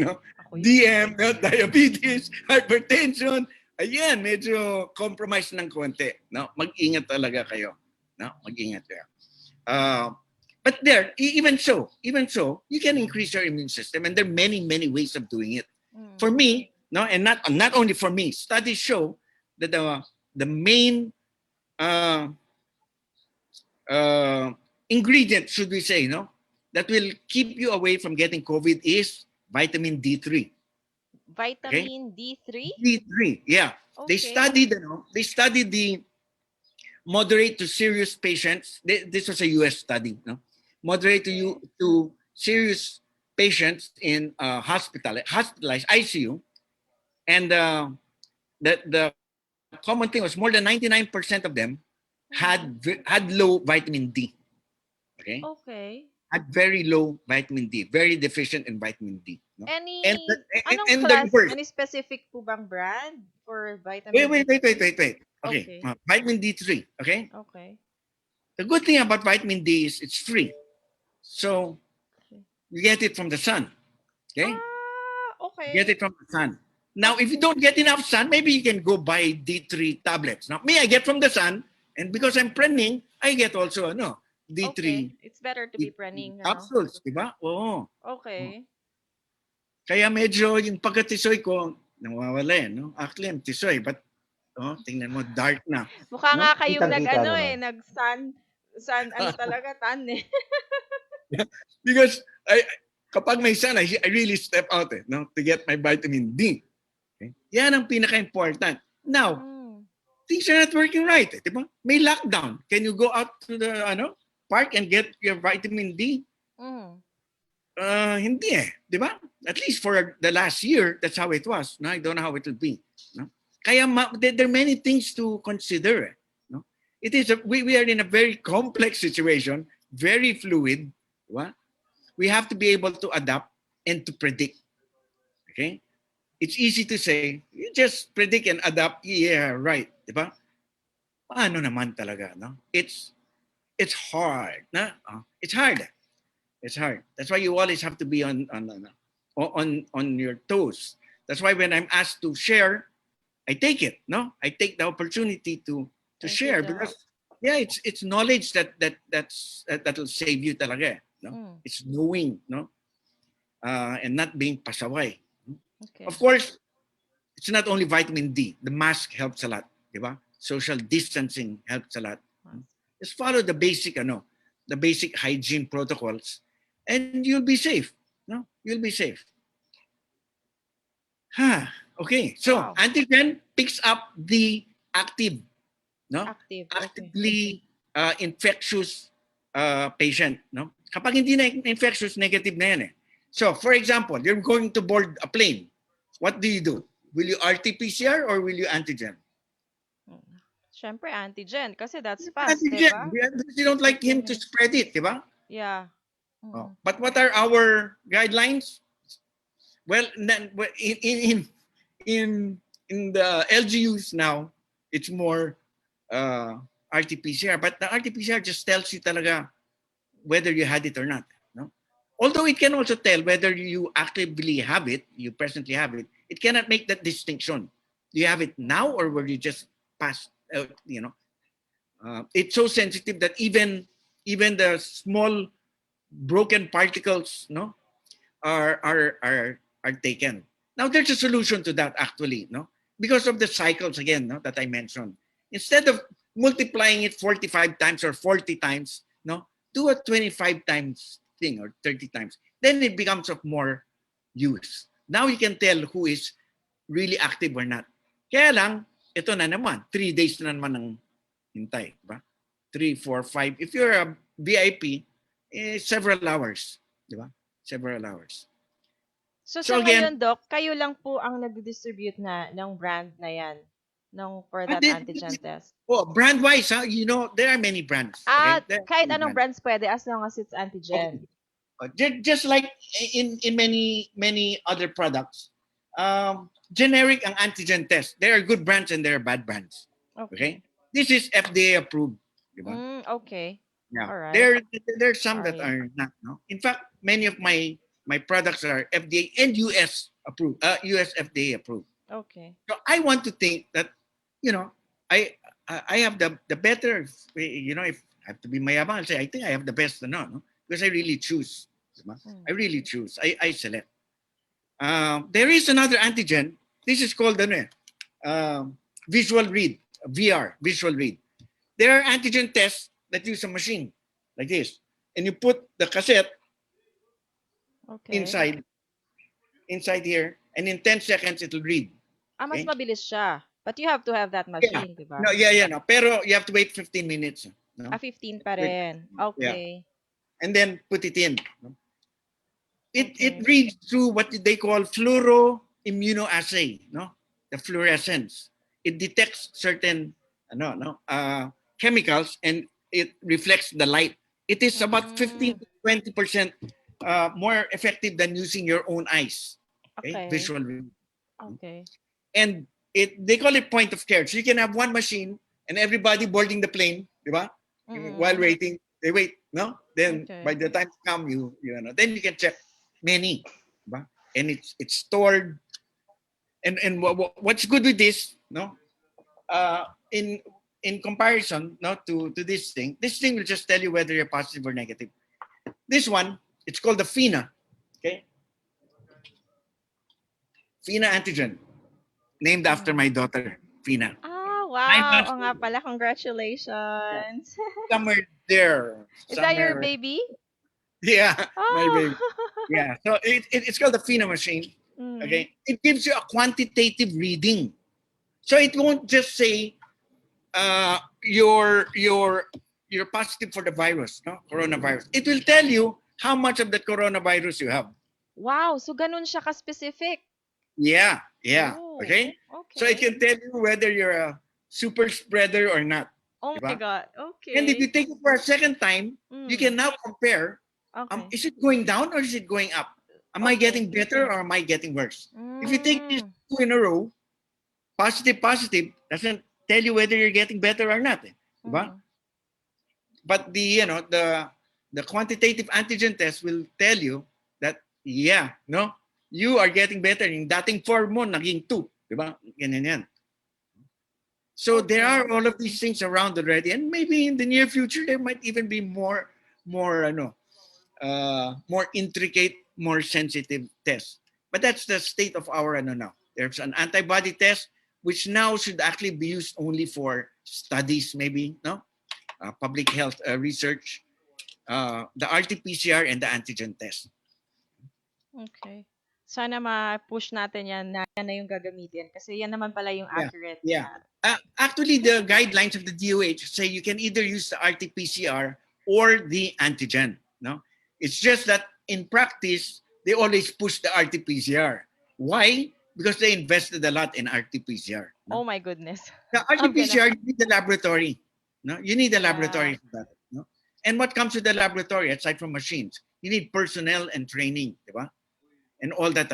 DM, diabetes, hypertension, ayan, medyo compromise ng konti. No? Mag-ingat talaga kayo. No? Mag-ingat kayo. But even so, you can increase your immune system, and there are many ways of doing it. For me, and not only for me, studies show that the main ingredient, should we say, that will keep you away from getting COVID is vitamin D3. Vitamin D3? D3, yeah. Okay. They studied the moderate to serious patients. This was a U.S. study, moderate to serious patients in hospitalized ICU, and the common thing was more than 99% of them had low vitamin D. Okay. Had very low vitamin D, very deficient in vitamin D. No? Anong class? Any specific po bang brand for vitamin D? Wait. Okay. Vitamin D3. Okay. Okay. The good thing about vitamin D is it's free. So you get it from the sun. Okay? Okay. You get it from the sun. Now, if you don't get enough sun, maybe you can go buy D3 tablets. Now, me, I get from the sun, and because I'm prening, I get also D3 Okay. It's better to be praning, capsules, di ba? Oo. Okay. Kaya medyo yung pagkatisoy ko, nawawala no? Actually, I'm tisoy, but tingnan mo, dark na. Mukha No? nga kayong Kitang-kita naman. nag-sun, ano talaga, tan eh. Because kapag may sun, I really step out no? To get my vitamin D. Okay? Yan ang pinaka-important. Now, things are not working right. Di ba? May lockdown. Can you go out to the park and get your vitamin D? Hindi di ba? At least for the last year, that's how it was. No? I don't know how it will be. No? Kaya there are many things to consider. No? It is we are in a very complex situation, very fluid. Di ba? We have to be able to adapt and to predict. Okay? It's easy to say, you just predict and adapt. Yeah, right. Di ba? Paano naman talaga, no? It's hard, na? It's hard. It's hard. That's why you always have to be on your toes. That's why when I'm asked to share, I take it, no? I take the opportunity to share because it's knowledge that'll save you talaga, no? It's knowing, no? And not being pasaway. Okay. Of course, it's not only vitamin D. The mask helps a lot, di ba? Social distancing helps a lot. Just follow the basic hygiene protocols, and you'll be safe. No, you'll be safe. Okay. So antigen picks up the active, actively infectious patient. No, kapag hindi na infectious, negative na yan eh. So, for example, you're going to board a plane. What do? Will you RT-PCR or will you antigen? Siyempre, antigen. Kasi that's fast, antigen, diba? Because you don't like him to spread it, diba? Yeah. But what are our guidelines? Well, in the LGUs now, it's more RT-PCR. But the RT-PCR just tells you talaga whether you had it or not. Although it can also tell whether you actively have it, you presently have it, it cannot make that distinction. Do you have it now or were you just past, it's so sensitive that even the small broken particles are taken. Now there's a solution to that actually, because of the cycles again that I mentioned. Instead of multiplying it 45 times or 40 times, do a 25 times thing or 30 times. Then it becomes of more use. Now you can tell who is really active or not. Kaya lang, ito na naman, 3 days na naman ng hintay. Diba? 3, 4, 5. If you're a VIP, several hours. Diba? Several hours. So again, ngayon, Doc, kayo lang po ang nag-distribute ng brand na yan for that antigen test? Oh, brand-wise, there are many brands. Okay? Kahit anong brands pwede as long as it's antigen. Okay. Just like in many other products, generic ang antigen test. There are good brands and there are bad brands. Okay? This is FDA approved. Diba? Okay. Yeah. All right. There are some that are not. No? In fact, many of my products are FDA and US approved. US FDA approved. Okay. So I want to think that, I have the better. If I have to be mayabang, I'll say I think I have the best. Because I really choose. I really choose. I select. There is another antigen. This is called visual read, VR, visual read. There are antigen tests that use a machine like this. And you put the cassette inside here, and in 10 seconds, it'll read. Mas mabilis siya. But you have to have that machine, diba? No, no. Pero you have to wait 15 minutes. No? 15 pa rin. Okay. Yeah. And then put it in. It reads through what they call fluoroimmunoassay, the fluorescence. It detects certain chemicals and it reflects the light. It is about 15 to 20% more effective than using your own eyes. Okay. Visual read. Okay. And they call it point of care. So you can have one machine and everybody boarding the plane, diba? While waiting, they wait, no? Then by the time you come, then you can check many, diba? And it's stored And what's good with this, no? In comparison, no, to this thing will just tell you whether you're positive or negative. This one, it's called the FINA. Okay, FINA antigen, named after my daughter, FINA. Ah, 9 wow. months Oo nga old. pala. Congratulations. Somewhere there, Is that your somewhere. baby? Yeah, my Oh. baby. Yeah, so it's called the FINA machine. Mm. Okay, it gives you a quantitative reading, so it won't just say you're positive for the virus, no, coronavirus. It will tell you how much of the coronavirus you have. Wow. So, ganun siya ka-specific. Yeah, yeah. Oh, Okay, so it okay. can tell you whether you're a super spreader or not. Oh my Diba? God. And if you Okay. take it for a second time, you can now compare. Okay. Is it going down or is it going up? Am I getting better or am I getting worse? If you take these two in a row, positive, doesn't tell you whether you're getting better or not. Diba? But the quantitative antigen test will tell you that, yeah, no, you are getting better. Yung dating 4 mo, naging 2. Diba? Ganyan yan. So there are all of these things around already, and maybe in the near future there might even be more intricate, more sensitive tests. But that's the state of our now. There's an antibody test which now should actually be used only for studies, maybe, no, public health research, the RT-PCR and the antigen test. Okay. Sana ma-push natin yan na yan na yung gagamitin kasi yan naman pala yung accurate. Yeah. Actually, the guidelines of the DOH say you can either use the RT-PCR or the antigen. No, it's just that in practice they always push the RT-PCR. Why? Because they invested a lot in RT-PCR. No? Oh my goodness. The RT-PCR, you need the laboratory. No, you need the laboratory for that. No, and what comes with the laboratory aside from machines? You need personnel and training, diba? And all that.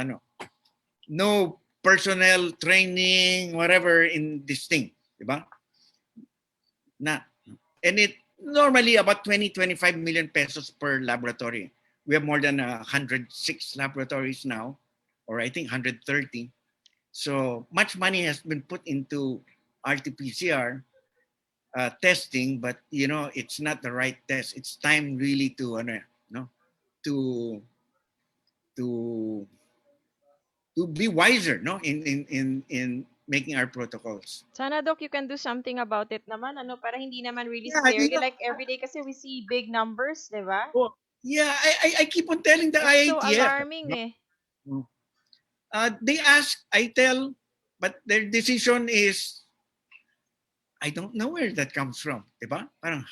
No personnel, training, whatever in this thing, diba? Na. And it normally about 20-25 million pesos per laboratory. We have more than 106 laboratories now, or I think 130. So much money has been put into RT-PCR testing, but it's not the right test. It's time really to to be wiser, no, in making our protocols. Sana, Doc, you can do something about it naman, para hindi naman really scary. Like, everyday kasi we see big numbers, di ba? Oh, yeah, I keep on telling the It's so IITF. alarming eh. They ask, I tell, but their decision is, I don't know where that comes from, diba? Parang,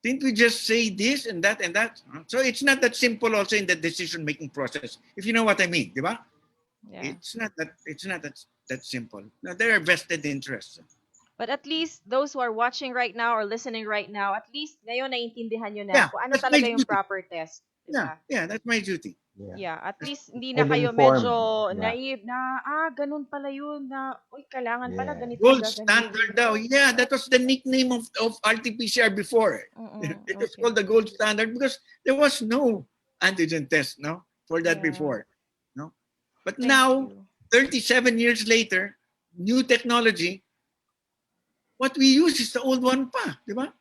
didn't we just say this and that and that? So it's not that simple also in the decision-making process, if you know what I mean, diba? Yeah. It's not that simple. Now, there are vested interests. But at least those who are watching right now or listening right now, at least ngayon naiintindihan nyo na kung ano talaga yung proper test. Diba? Yeah, that's my duty. Yeah, at least hindi na And kayo informed. medyo Yeah. naive na, ganun pala yun na, kailangan pala ganito. Gold ganito. standard daw. Yeah, that was the nickname of RT-PCR before. It was called the gold standard because there was no antigen test, no, for that before. No? But now, 37 years later, new technology, what we use is the old one pa, di ba?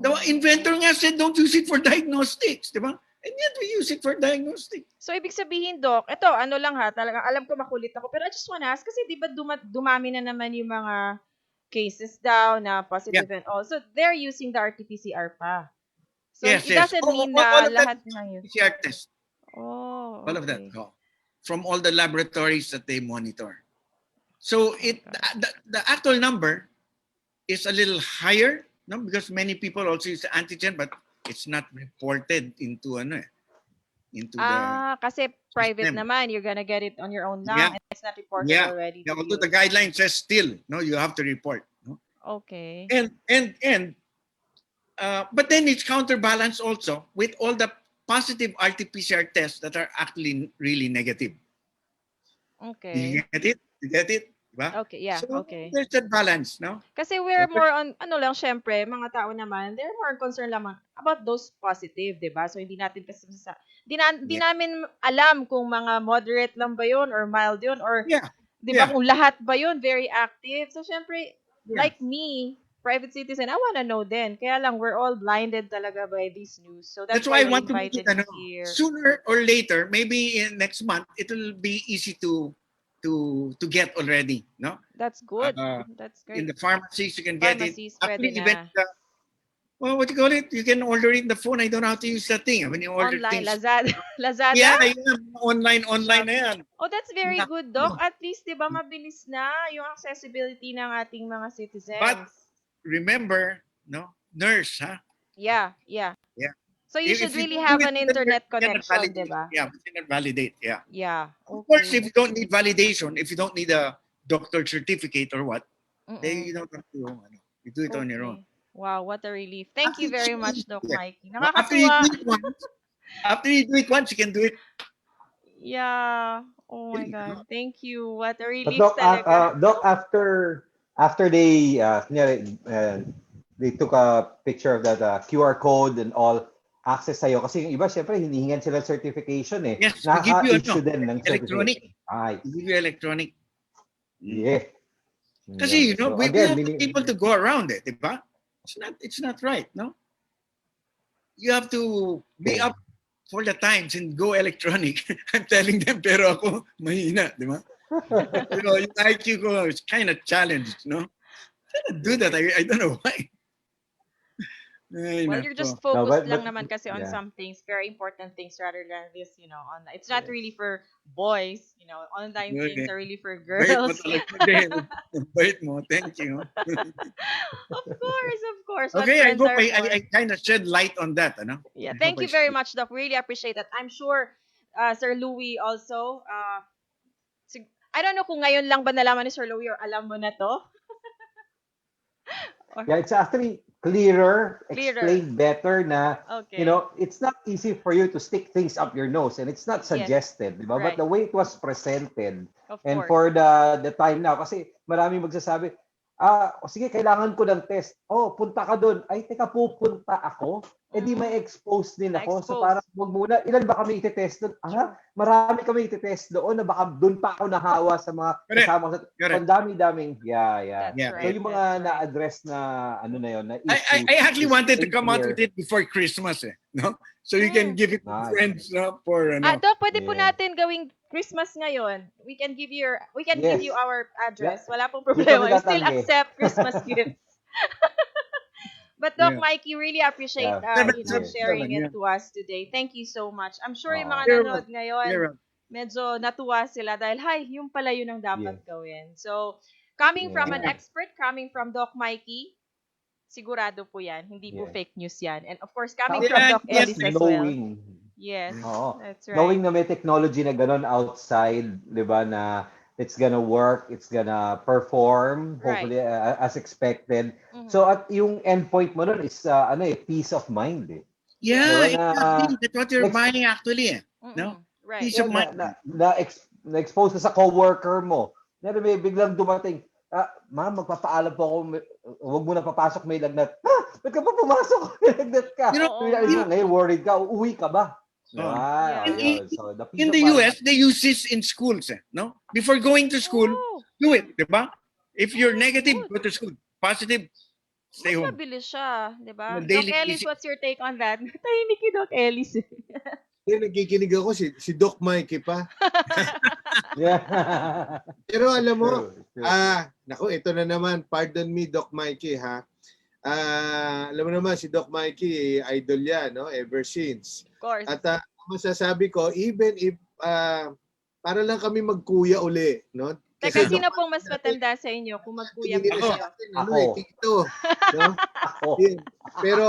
The inventor nga said, don't use it for diagnostics, di ba? And yet we use it for diagnostics. So, ibig sabihin, Doc, ito, lang talagang alam ko makulit ako, pero I just wanna ask, kasi di ba dumami na naman yung mga cases daw na positive and all. So, they're using the RT-PCR pa. So, yes, it doesn't mean all na of lahat that na yun. PCR test. Oh, All of that. From all the laboratories that they monitor. So, the actual number is a little higher, no? Because many people also use the antigen, but it's not reported into the kasi private system. naman, you're gonna get it on your own lang, and it's not reported already. Yeah, although the guideline says still, no, you have to report. No? Okay. But then it's counterbalanced also with all the positive RT-PCR tests that are actually really negative. Okay. You get it? Diba? Okay, yeah, so okay. There's that balance, no? Kasi we're more on, syempre, mga tao naman, they're more concerned lamang about those positive, diba? So, hindi natin kasi di namin alam kung mga moderate lang ba yun or mild yun or Yeah. di ba Yeah. kung lahat ba yun very active. So syempre, Yeah. like me, private citizen, I wanna know din. Kaya lang, we're all blinded talaga by this news. So That's why why I we want to make invited it you here. sooner or later, maybe in next month, it will be easy to get already, no? That's good. That's In great. the pharmacies, you can get it. Pharmacies, Actually, pwede even na. well, what do you call it? You can order it in the phone. I don't know how to use that thing. When you order Online, things. Lazada. Lazada? Yeah, online na yan. Oh, that's very Yeah. good, Doc. At least, di ba, mabilis na yung accessibility ng ating mga But citizens. remember, no, nurse, huh? Yeah. Yeah. So you should If you really don't have do it, an then internet you cannot connection, validate. di ba? Yeah, we cannot validate. Yeah. Yeah. Of course, if Okay. you don't need validation, if you don't need a doctor certificate or what, then you Mm-mm. don't have to. You do it on your own. Okay. Wow, what a relief. Thank you very much, Doc Mikey. No, after you Nakakatuwa. do it once, you can do it. Yeah. Oh my God. Thank you. What a But relief talaga. Doc, after they they took a picture of that QR code and all, access sa'yo. Kasi yung iba, syempre, hinihingan sila certification eh. Yes, we give you Nakaka-issue din ng electronic. certification. Ay, We give you electronic. yeah. Kasi, So, we again, have people to go around it, diba? It's not right, no? You have to be up for the times and go electronic. I'm telling them, pero ako, mahina, di ba? Yung IQ ko is kind of challenged, no? I do that. I don't know why. Ay, Well, you're nako. just focused but- lang naman kasi on yeah. some things, very important things rather than this, on it's not really for boys, online things Okay. are really for Bait mo girls. talaga, Jen. Bait mo. Thank you. Of course. What Okay, I friends hope are I for. kind of shed light on that, ano? Yeah, I thank hope you I very shed- much, Doc. Really appreciate that. I'm sure Sir Louis also I don't know kung ngayon lang ba nalaman ni Sir Louis or alam mo na to. Yeah, it's actually clearer, Clearer. explained better na, Okay. it's not easy for you to stick things up your nose and it's not Yes. suggested, di ba? Right. But the way it was presented Of and course. for the time now, kasi marami magsasabi, sige, kailangan ko ng test. Oh, punta ka doon. Ay, teka, pupunta ako? Eh di may expose din ako. So Na-expose. parang wag muna, ilan ba kami itetest doon? Marami kami itetest doon na baka doon pa ako nahawa sa mga Correct. kasama ko. Correct. Ang dami-daming, yeah. That's Yeah. right. So yung mga that's right. na-address na ano na yun, na I issues actually is wanted to right come out here. with it before Christmas, no? So you can give it to Nice. friends, no? For Doc, pwede po Yeah. natin gawing Christmas ngayon. We can give you Yes. our address. Yeah. Wala pong Di problema. kami We still tatanggi. accept Christmas gifts. But Doc Yeah. Mikey, really appreciate Yeah. sharing Yeah. it to us today. Thank you so much. I'm sure yung mga You're nanonood ngayon, You're medyo natuwa sila dahil, yung pala yun ang dapat gawin. So, coming from an Yeah. expert, coming from Doc Mikey, sigurado po yan. Hindi po Yeah. fake news yan. And of course, coming Yeah, from Doc yes, Elis as well. Knowing, Yes, oo. that's right. Knowing na may technology na gano'n outside, di ba, na it's gonna work, it's gonna perform, Right. hopefully as expected. Mhm. So at yung endpoint mo nun is peace of mind eh. Yeah, Diba na- exactly. That's what you're next- buying actually. Mm-mm. No? Right. Peace of mind. Na-expose ka sa coworker mo. Pero may biglang dumating, ma'am, magpapaalam po ako, huwag mo na papasok, may lagnat. Ba't ka pa pumasok? May lagnat ka. Ngayon, worried ka, uuwi ka ba? Yeah. So the peace In of the mind- US, they use this in schools, no? Before going to school, Oh, do it, di ba? If you're negative, good. go to school. Positive, stay mas home. mabilis siya, di ba? The Doc daily Ellis, visit. what's your take on that? Tahimik ni Doc Ellis. Nagkikinig ako si Doc Mikey pa. Yeah. Pero alam mo, True. naku, ito na naman, pardon me Doc Mikey ha. Alam mo naman si Doc Mikey, idol yan, no? Ever since. Of course. At masasabi ko, even if para lang kami magkuya uli, no? Teka, Doc sino pong mas matanda sa inyo kung magkuya Tingin po nila sa kayo? akin, Ako. tito. No? Ako. Pero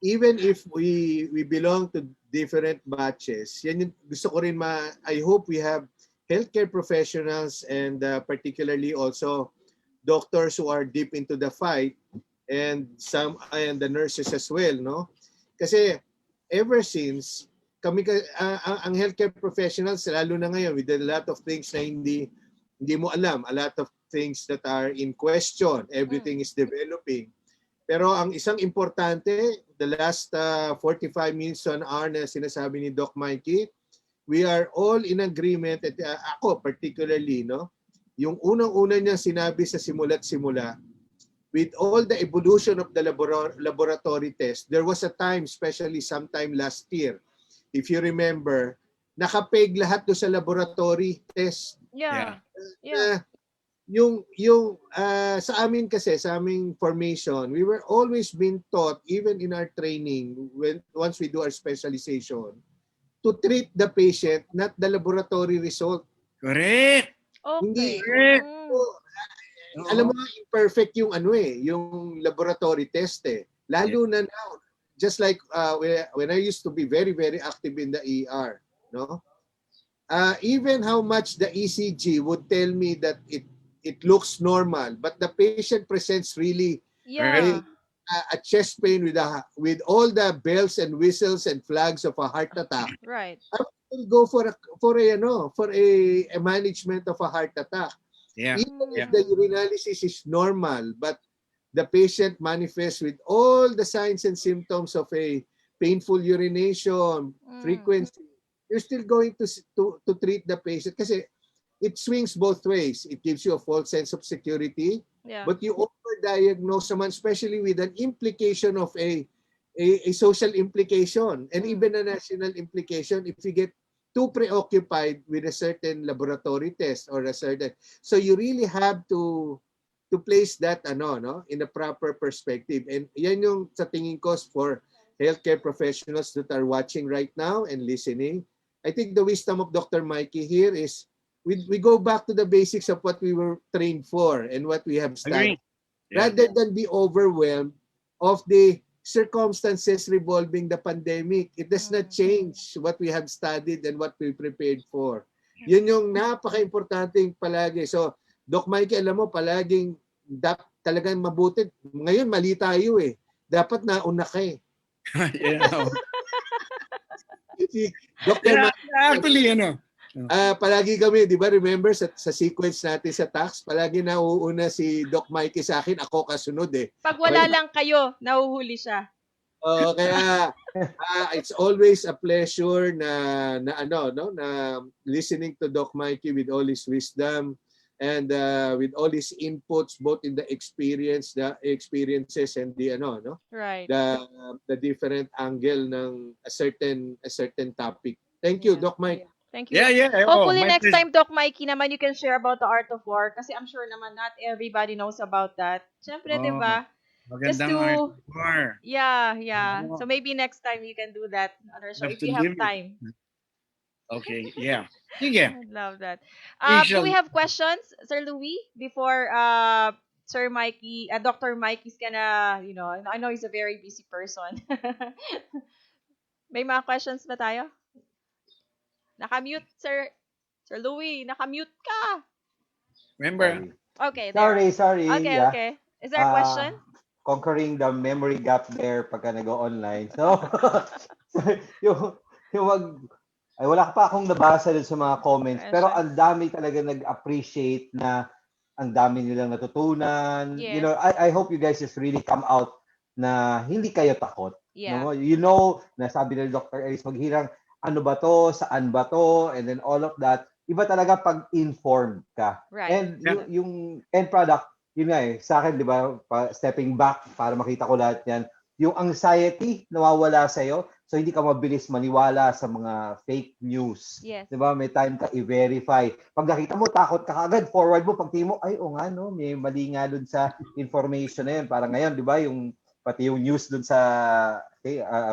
even if we belong to different batches, yan yung gusto ko rin I hope we have healthcare professionals and particularly also doctors who are deep into the fight and the nurses as well, no? Kasi ever since kami ang healthcare professionals lalo na ngayon with a lot of things na hindi mo alam, a lot of things that are in question, everything is developing. Pero ang isang importante, the last 45 minutes to an hour na sinasabi ni Doc Mikey, we are all in agreement, at ako particularly, no? Yung unang-una niyang sinabi sa simula't simula, with all the evolution of the laboratory test, there was a time, especially sometime last year, if you remember, nakapeg lahat do sa laboratory test. Yeah. Yung sa amin kasi, sa aming formation, we were always being taught, even in our training, once we do our specialization, to treat the patient, not the laboratory result. Correct. Hindi. Okay. Alam mo, imperfect yung yung laboratory test eh. Lalo na now, just like when I used to be very, very active in the ER, no? Even how much the ECG would tell me that it looks normal, but the patient presents really a chest pain with all the bells and whistles and flags of a heart attack. Right. I will go for a management of a heart attack. Yeah. Even if the urinalysis is normal, but the patient manifests with all the signs and symptoms of a painful urination, frequency, you're still going to treat the patient kasi it swings both ways. It gives you a false sense of security, but you overdiagnose someone, especially with an implication of a social implication and even a national implication if you get too preoccupied with a certain laboratory test or a certain. So you really have to place that in a proper perspective. And yan yung sa tingin ko for healthcare professionals that are watching right now and listening. I think the wisdom of Dr. Mikey here is we go back to the basics of what we were trained for and what we have studied. Rather than be overwhelmed of the circumstances revolving the pandemic. It does not change what we have studied and what we prepared for. Yun yung napaka-importanting palagi. So, Doc Mikey, alam mo, palaging talagang mabuti. Ngayon, mali tayo eh. Dapat nauna ka eh. Dr. Actually, palagi kami, di ba, remember sa sequence natin sa tax, palagi nauuna si Doc Mikey sa akin, ako kasunod eh. Pag wala lang kayo, nahuhuli siya. Kaya it's always a pleasure na listening to Doc Mikey with all his wisdom and with all his inputs both in the experiences and the right. the different angle ng a certain topic. Thank you, Doc Mike. Thank you. Yeah. Hopefully next time, Doc Mikey naman, you can share about the art of war kasi I'm sure naman not everybody knows about that. Siyempre, di ba? Just to art of war. Yeah. So maybe next time you can do that on our show if you have time. Okay, yeah. Sige. I love that. Do we have questions, Sir Louis, before Sir Mikey, Dr. Mikey's gonna, I know he's a very busy person. May mga questions ba tayo? Naka-mute, Sir Louis. Naka-mute ka. Remember? Okay. There. Sorry. Okay. Is there a question? Conquering the memory gap there pagka nag-online. So, wala pa akong nabasa dun sa mga comments, pero ang dami talaga nag-appreciate na ang dami nilang natutunan. Yes. I hope you guys just really come out na hindi kayo takot. Yeah. Na sabi ni Dr. Elis Maghirand, ano ba to, saan ba to, and then all of that. Iba talaga pag informed ka. Right. And yung end product, yun nga sa akin, di ba, stepping back para makita ko lahat yan, yung anxiety nawawala sa'yo, so hindi ka mabilis maniwala sa mga fake news. Yes. Di ba, may time ka i-verify. Pag nakita mo, takot ka agad, forward mo, pag tingin mo, ay, may mali nga dun sa information na yun. Parang ngayon, di ba, pati yung news dun sa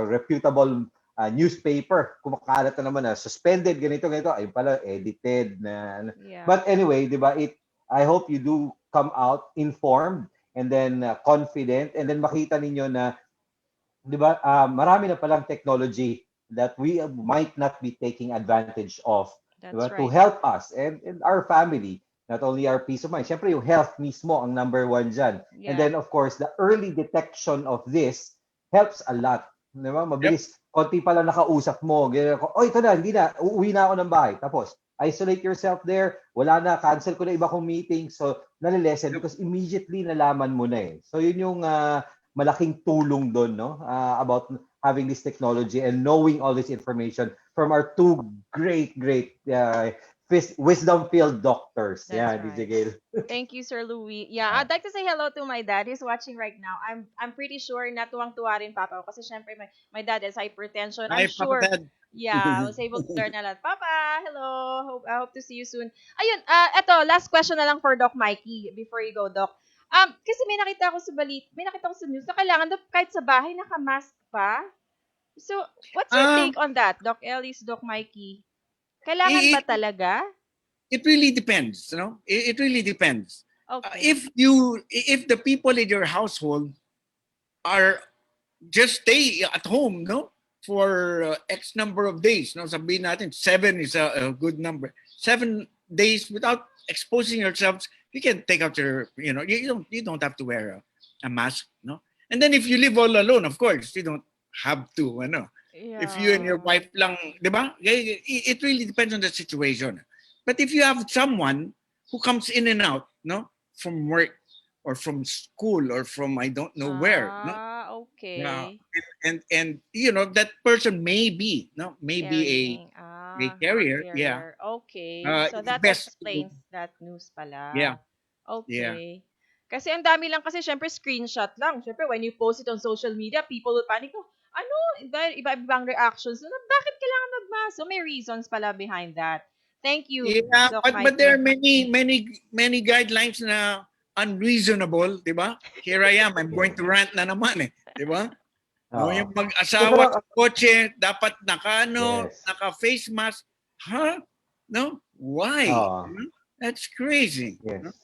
reputable newspaper, kumakalat na naman na suspended, ganito, ay pala, edited na. Yeah. But anyway, di ba, I hope you do come out informed and then confident and then makita ninyo na, di ba, marami na palang technology that we might not be taking advantage of, diba, right, to help us and our family. Not only our peace of mind. Siyempre, yung health mismo ang number one dyan. Yeah. And then, of course, the early detection of this helps a lot. Diba? Mabilis, konti pa lang nakausap mo. Ito na, hindi na. Uuwi na ako ng bahay. Tapos, isolate yourself there. Wala na, cancel ko na iba kong meeting. So, nalilesen because immediately nalaman mo na eh. So, yun yung malaking tulong doon, no? About having this technology and knowing all this information from our two great wisdom-filled doctors. That's Yeah, DJ right. Gail. Thank you, Sir Louis. Yeah, Ah, I'd like to say hello to my dad. He's watching right now. I'm pretty sure natuwang-tuwa rin Papa ko kasi syempre my dad has hypertension. I'm Hi, Papa sure. Dad. Yeah, I was able to learn a lot. Papa, hello. I hope to see you soon. Ayun, eto, last question na lang for Doc Mikey before you go, Doc. Kasi may nakita ko sa news na kailangan daw kahit sa bahay naka-mask pa. So, what's your Um, take on that, Doc Elis, Doc Mikey? Kailangan ba it, talaga? it really depends, it really depends. Okay. If the people in your household are just stay at home, for X number of days, sabihin natin 7 is a good number. 7 days without exposing yourselves, you can take out you don't have to wear a mask, and then if you live all alone, of course you don't have to, if you and your Yeah. wife lang, di ba? It really depends on the situation. But if you have someone who comes in and out, from work or from school or from I don't know where, yeah, Okay. and that person may be, Carrying. a carrier, yeah. Carrier. Okay. So It's that best to, explains that news yeah, pala. yeah. Okay. Kasi ang dami lang kasi syempre screenshot lang. Syempre when you post it on social media, people will panic. Oh, ano? Iba-ibang reactions. So, bakit kailangan magmask? So may reasons pala behind that. Thank you, Yeah, Doc but there are Mikey. many guidelines na unreasonable, 'di ba? Here I am, I'm going to rant na naman, 'di ba? No, Oo. yung Pero, mag-asawa sa kotse dapat yes. naka face mask. Huh? No? Why? Oo. That's crazy. Yes.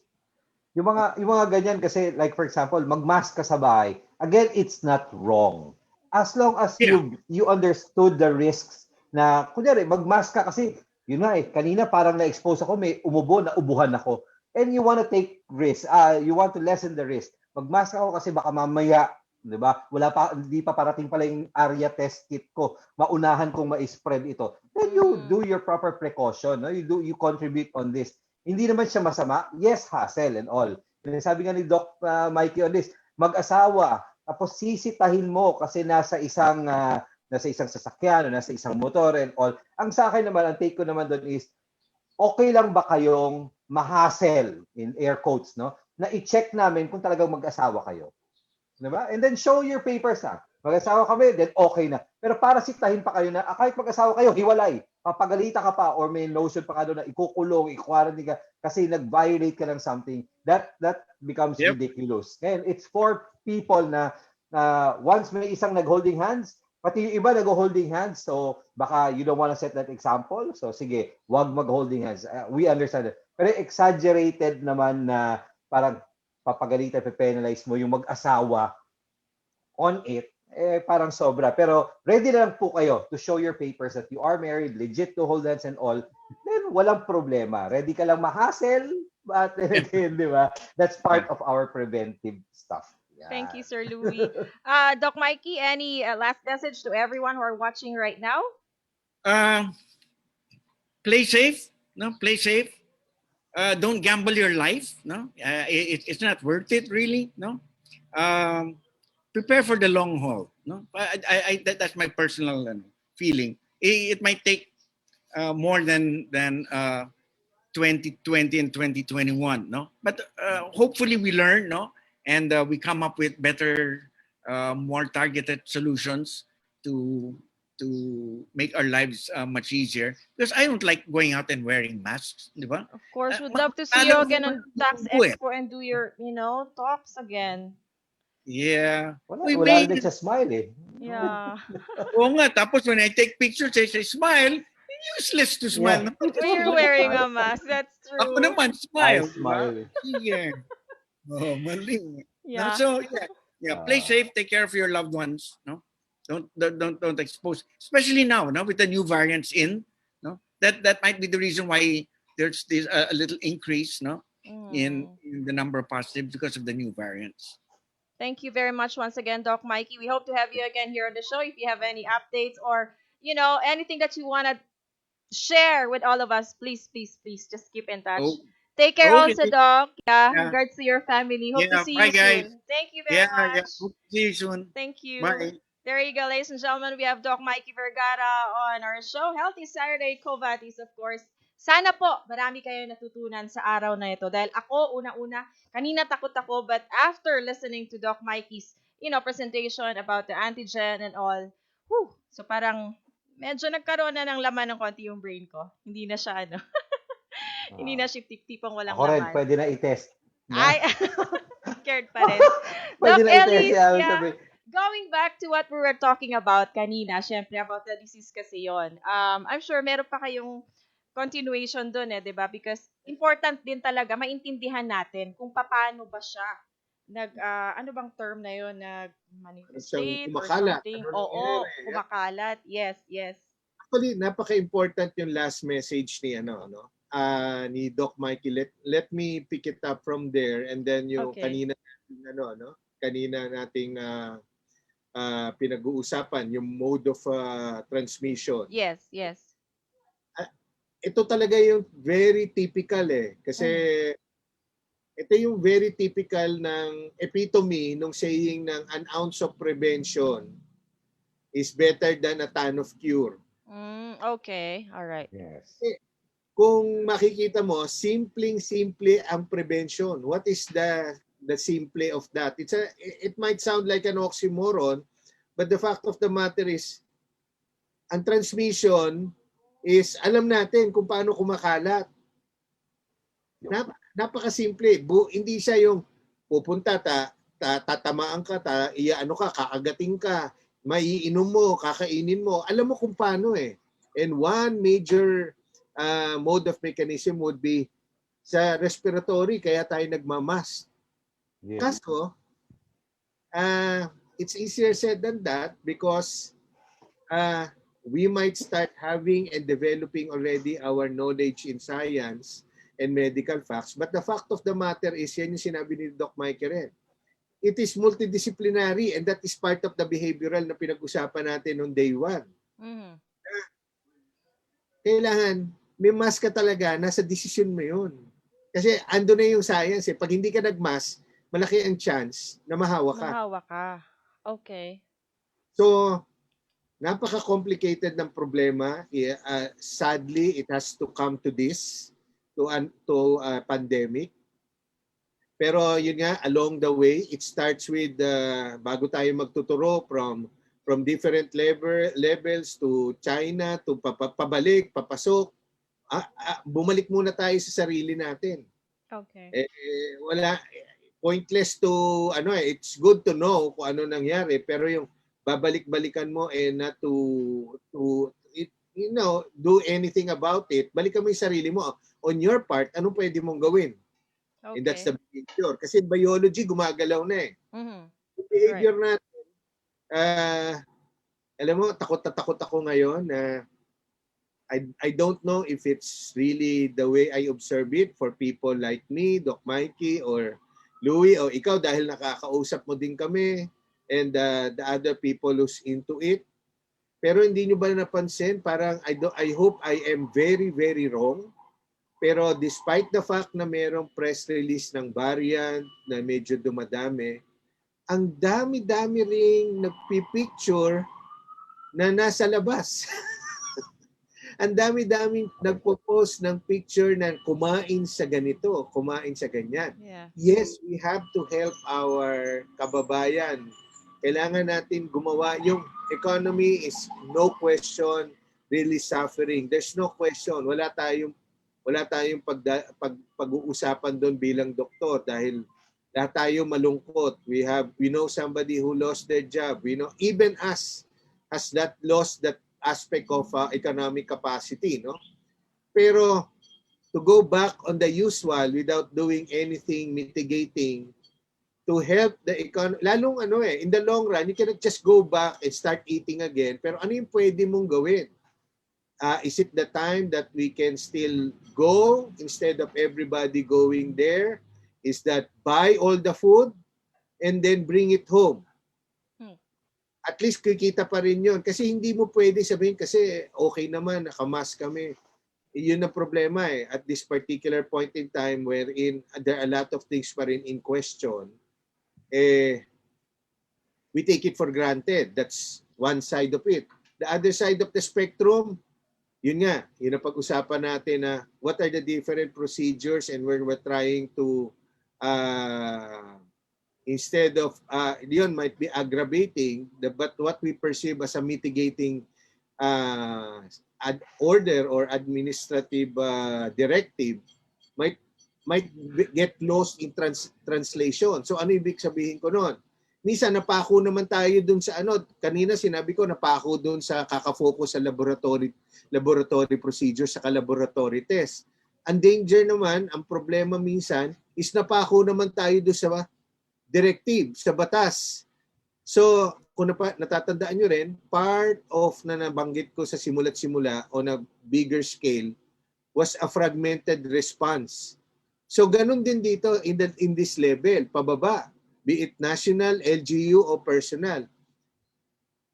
Yung mga ganyan kasi like for example, magmask ka sa bahay. Again, it's not wrong. As long as Yeah. you understood the risks na kunyari magmask ka kasi yun nga kanina parang na-expose ako, may umubo, naubuhan ako. And you want to take risk. You want to lessen the risk. Magmask ako kasi baka mamaya, 'di ba? Hindi pa parating pala yung area test kit ko. Maunahan kong ma-spread ito. Then you do your proper precaution, no? You contribute on this. Hindi naman siya masama. Yes, hassle and all. Sabi nga ni Doc Mikey on this, mag-asawa, tapos sisitahin mo kasi nasa isang sasakyan o nasa isang motor and all. Ang sa akin naman, ang take ko naman doon is, okay lang ba kayong ma-hassle, in air quotes, no? Na i-check namin kung talagang mag-asawa kayo. Diba? And then show your papers na. Mag-asawa kami, then okay na. Pero para sitahin pa kayo na, kahit mag-asawa kayo, hiwalay. Papagalita ka pa or may notion pa ka doon na ikukulong, i-quarantine ka kasi nag-violate ka ng something, that becomes Yep. ridiculous. And it's for people na once may isang nag-holding hands, pati yung iba nag-holding hands, so baka you don't want to set that example. So sige, wag mag-holding hands. We understand it. Pero exaggerated naman na parang papagalitan, pe-penalize mo yung mag-asawa on it, parang sobra. Pero ready na lang po kayo to show your papers that you are married, legit to hold hands and all, then walang problema. Ready ka lang ma-hassle, but again, di ba? That's part of our preventive stuff. Yeah. Thank you, Sir Louis. Doc Mikey, any last message to everyone who are watching right now? Play safe, play safe. Don't gamble your life, it's not worth it really, prepare for the long haul, that's my personal feeling. It might take more than 2020 and 2021, but hopefully we learn, and we come up with better, more targeted solutions to make our lives much easier, because I don't like going out and wearing masks, di ba? Of course, would love to see you again on Tax Expo and do your, talks again. Yeah. Wala rin nagsasmile eh. Yeah. Oo nga, tapos when I take pictures, I say, smile. Useless to smile. Yeah. When you're wearing a mask, that's true. Ako naman, I smile. smile. Sige. Oh, mali. Yeah. So, yeah, play safe, take care of your loved ones, Don't expose, especially now, with the new variants in, that might be the reason why there's this a little increase, in the number of positives because of the new variants. Thank you very much once again, Doc Mikey. We hope to have you again here on the show. If you have any updates or, anything that you want to share with all of us, please just keep in touch. Oh, Take care also, Okay. Doc. Yeah, Yeah. regards to your family. Hope to Yeah. see Bye, you guys. soon. Thank you very Yeah. Yeah. much. Hope to see you soon. Thank you. Bye. There you go, ladies and gentlemen. We have Doc Mikey Vergara on our show, Healthy Saturday, Covatis, of course. Sana po, marami kayo natutunan sa araw na ito. Dahil ako, una-una, kanina takot ako, but after listening to Doc Mikey's, presentation about the antigen and all, so parang medyo nagkaroon na ng laman ng konti yung brain ko. Hindi na siya, hindi na siya tipong walang Ako rin, laman. pwede na i-test. Ay, scared pa rin. Pwede Doc na i-test. Elis, Yeah, yeah. Going back to what we were talking about kanina, syempre about the disease kasi yon. I'm sure meron pa kayong continuation doon di ba? Because important din talaga maintindihan natin kung paano ba siya ano bang term na yon, Siyang nag-manifestate or kumakalat. something. Ano Oo, nangyayari? kumakalat. Yes, yes. Actually, napaka-important yung last message ni ni Doc Mikey. Let me pick it up from there, and then yung Okay. kanina nating pinag-uusapan yung mode of transmission. Yes, yes. Ito talaga yung very typical kasi ito yung very typical ng epitome nung saying ng an ounce of prevention is better than a ton of cure. Okay, all right. Yes. Kung makikita mo, simpleng-simple ang prevention. What is the simple of that? It might sound like an oxymoron, but the fact of the matter is, ang transmission is, alam natin kung paano kumakalat. Napakasimple. Hindi siya yung pupunta, tatamaan ka, kakagating ka, maiinom mo, kakainin mo. Alam mo kung paano And one major mode of mechanism would be sa respiratory, kaya tayo nagmamask. Yes. Kaso, it's easier said than that because we might start having and developing already our knowledge in science and medical facts. But the fact of the matter is, yan yung sinabi ni Doc Maghirand. It is multidisciplinary and that is part of the behavioral na pinag-usapan natin on day 1. Kailangan, may mask ka talaga, nasa decision mo yun. Kasi ando na yung science Pag hindi ka nag-mask, malaki ang chance na mahawa ka. Mahawa ka. Okay. So, napaka-complicated ng problema. Sadly, it has to come to this, to pandemic. Pero yun nga, along the way, it starts with, bago tayo magtuturo from different levels to China, to pabalik, papasok, bumalik muna tayo sa sarili natin. Okay. Wala, pointless to, it's good to know kung ano nangyari, pero yung babalik-balikan mo not to do anything about it, balikan mo yung sarili mo. On your part, ano pwede mong gawin? Okay. And that's the behavior. Kasi biology, gumagalaw na Yung behavior natin, alam mo, takot na takot ako ngayon na I don't know if it's really the way I observe it for people like me, Doc Mikey, or Louie, o ikaw dahil nakakausap mo din kami, and the other people who's into it. Pero hindi nyo ba napansin? Parang I hope I am very, very wrong. Pero despite the fact na merong press release ng variant na medyo dumadami, ang dami-dami ring nagpipicture na nasa labas. Ang dami-daming nagpo-post ng picture na kumain sa ganito, kumain sa ganyan. Yeah. Yes, we have to help our kababayan. Kailangan natin gumawa. Yung economy is no question really suffering. There's no question. Wala tayong pag-uusapan doon bilang doktor dahil lahat tayo malungkot. We know somebody who lost their job. We know even us has lost that aspect of economic capacity, no? Pero to go back on the usual without doing anything mitigating to help the economy, lalong in the long run, you cannot just go back and start eating again. Pero ano yung pwede mong gawin? Is it the time that we can still go instead of everybody going there? Is that buy all the food and then bring it home? At least kikita pa rin yun. Kasi hindi mo pwede sabihin kasi okay naman, nakamask kami. yun ang problema eh. At this particular point in time wherein there are a lot of things pa rin in question, we take it for granted. That's one side of it. The other side of the spectrum, yun nga, yun ang pag-usapan natin na what are the different procedures and where we're trying to, instead of, yun might be aggravating, but what we perceive as a mitigating order or administrative directive might get lost in translation. So ano ibig sabihin ko noon? Minsan napako naman tayo dun sa kanina sinabi ko napako dun sa kakafocus sa laboratory procedure sa laboratory test. Ang danger naman, ang problema minsan is napako naman tayo dun sa directive, sa batas. So, kung natatandaan nyo rin, part of na nabanggit ko sa simula't simula on a bigger scale was a fragmented response. So, ganun din dito in this level, pababa, be it national, LGU, o personal.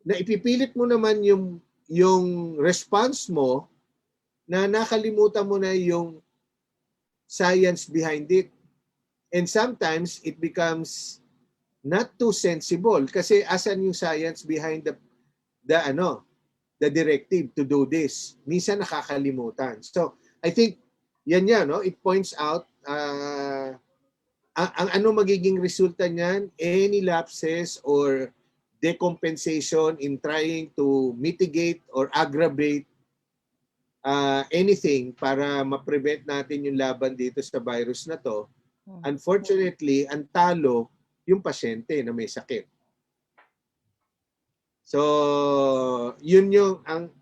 Na ipipilit mo naman yung response mo na nakalimutan mo na yung science behind it. And sometimes, it becomes not too sensible kasi asan yung science behind the directive to do this. Minsan nakakalimutan. So, I think yan, no? It points out ang ano magiging resulta niyan, any lapses or decompensation in trying to mitigate or aggravate anything para ma-prevent natin yung laban dito sa virus na to. Unfortunately, ang talo yung pasyente na may sakit. So, yun yung ang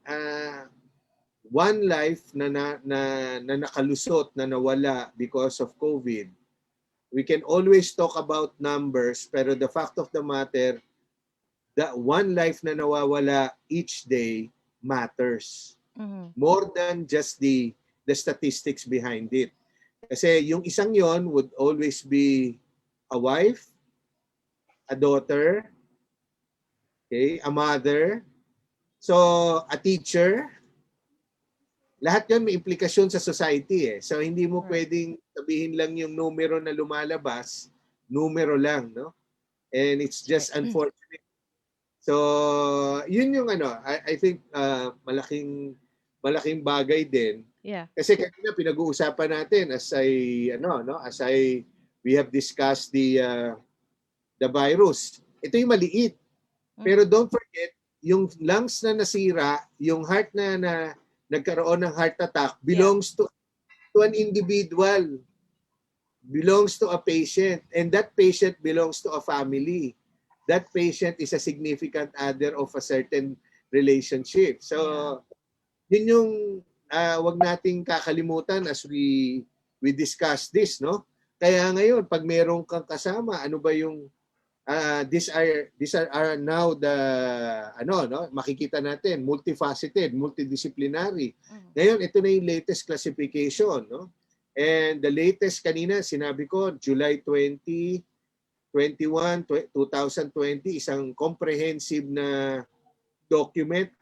one life na nakalusot, na nawala because of COVID. We can always talk about numbers, pero the fact of the matter, that one life na nawawala each day matters. More than just the statistics behind it. Kasi yung isang yon would always be a wife, a daughter, okay, a mother, so a teacher. Lahat yon may implikasyon sa society eh. So hindi mo pwedeng sabihin lang yung numero na lumalabas, numero lang, no? And it's just unfortunate. So yun yung I think malaking bagay din. Yeah. Kasi kanina pinag-uusapan natin as we have discussed the virus. Ito yung maliit. Pero don't forget, yung lungs na nasira, yung heart na nagkaroon ng heart attack belongs to an individual. Belongs to a patient. And that patient belongs to a family. That patient is a significant other of a certain relationship. So, yun yung wag nating kakalimutan as we discuss this, no? Kaya ngayon, pag merong kang kasama, ano ba yung these are now the makikita natin multifaceted, multidisciplinary. Ngayon, ito na yung latest classification, no? And the latest kanina sinabi ko July 2021, 2020, isang comprehensive na document.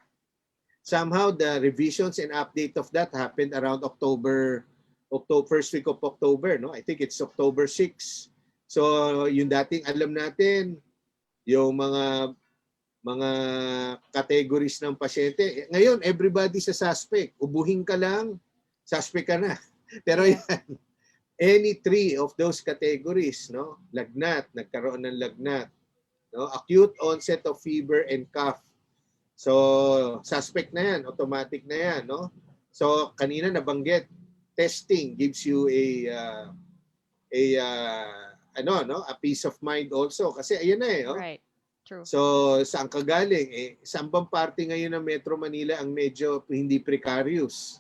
Somehow the revisions and update of that happened around first week of October, no? I think it's October 6. So yung dating alam natin, yung mga categories ng pasyente, ngayon everybody sa suspect. Ubuhin ka lang, suspect ka na. Pero yan, any three of those categories, no? Lagnat, nagkaroon ng lagnat, no? Acute onset of fever and cough. So, suspect na yan, automatic na yan, no? So, kanina nabanggit, testing gives you a peace of mind also kasi ayan na eh, oh. Right. True. So, saan ka galing? Saan bang parte ngayon ng Metro Manila ang medyo hindi precarious?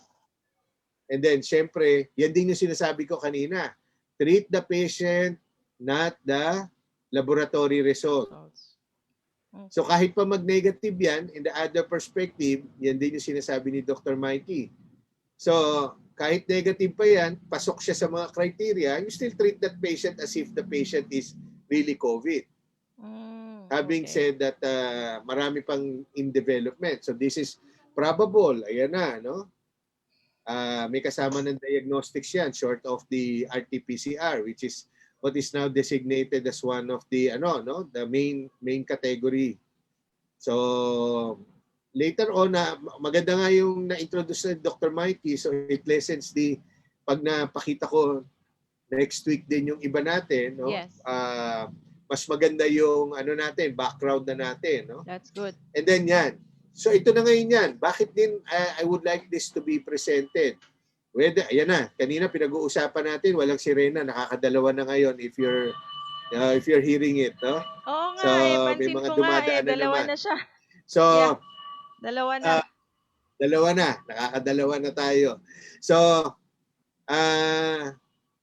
And then, syempre, yan din yung sinasabi ko kanina. Treat the patient, not the laboratory results. So kahit pa mag-negative yan, in the other perspective, yan din yung sinasabi ni Dr. Mikey. So kahit negative pa yan, pasok siya sa mga criteria, you still treat that patient as if the patient is really COVID. Having said that marami pang in development. So this is probable, ayan na, no? may kasama ng diagnostics yan short of the RT-PCR, which is what is now designated as one of the the main category. So later on, maganda nga yung na-introduce ni Dr. Mikey, so it lessens the pag napakita ko next week din yung iba natin, no? Yes. Mas maganda yung natin, background na natin, no? That's good. And then yan. So ito na ngayon yan. Bakit din I would like this to be presented? Whether, ayan na, kanina pinag-uusapan natin, walang sirena, nakakadalawa na ngayon if you're hearing it, no? Oo nga, So, may pansin mga ko nga dumadaan na dalawa naman. na siya. So, Yeah. Dalawa na. Dalawa na, nakakadalawa na tayo. So,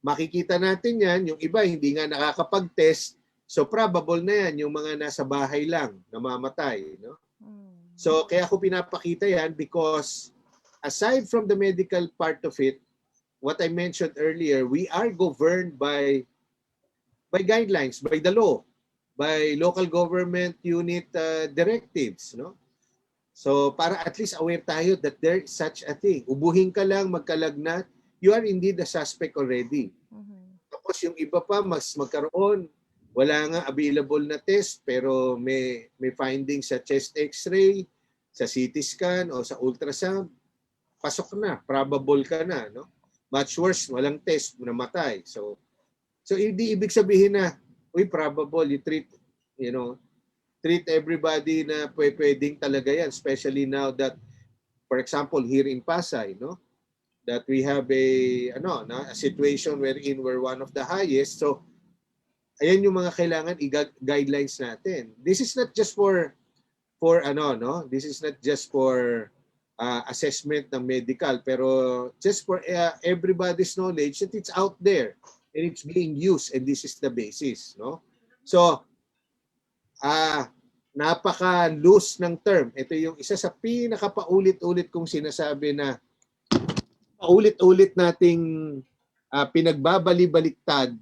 makikita natin yan, yung iba hindi nga nakakapag-test, so probable na yan, yung mga nasa bahay lang, namamatay, no? So, kaya ako pinapakita yan because aside from the medical part of it, what I mentioned earlier, we are governed by guidelines, by the law, by local government unit directives, no? So, para at least aware tayo that there is such a thing. Ubuhin ka lang, magkalagnat, you are indeed a suspect already. Tapos yung iba pa, mas magkaroon, wala nga available na test, pero may findings sa chest x-ray, sa CT scan, o sa ultrasound, pasok na, probable ka na, no? Much worse, walang test, namatay. So hindi ibig sabihin na, probable, you treat everybody na pwedeng talaga yan, especially now that, for example, here in Pasay, no? That we have a situation wherein we're one of the highest. So, ayan yung mga kailangan guidelines natin. This is not just for This is not just for assessment ng medical, pero just for everybody's knowledge that it's out there and it's being used, and this is the basis, no? So, napaka-loose ng term. Ito yung isa sa pinaka-paulit-ulit kong sinasabi na paulit-ulit nating pinagbabali-baliktad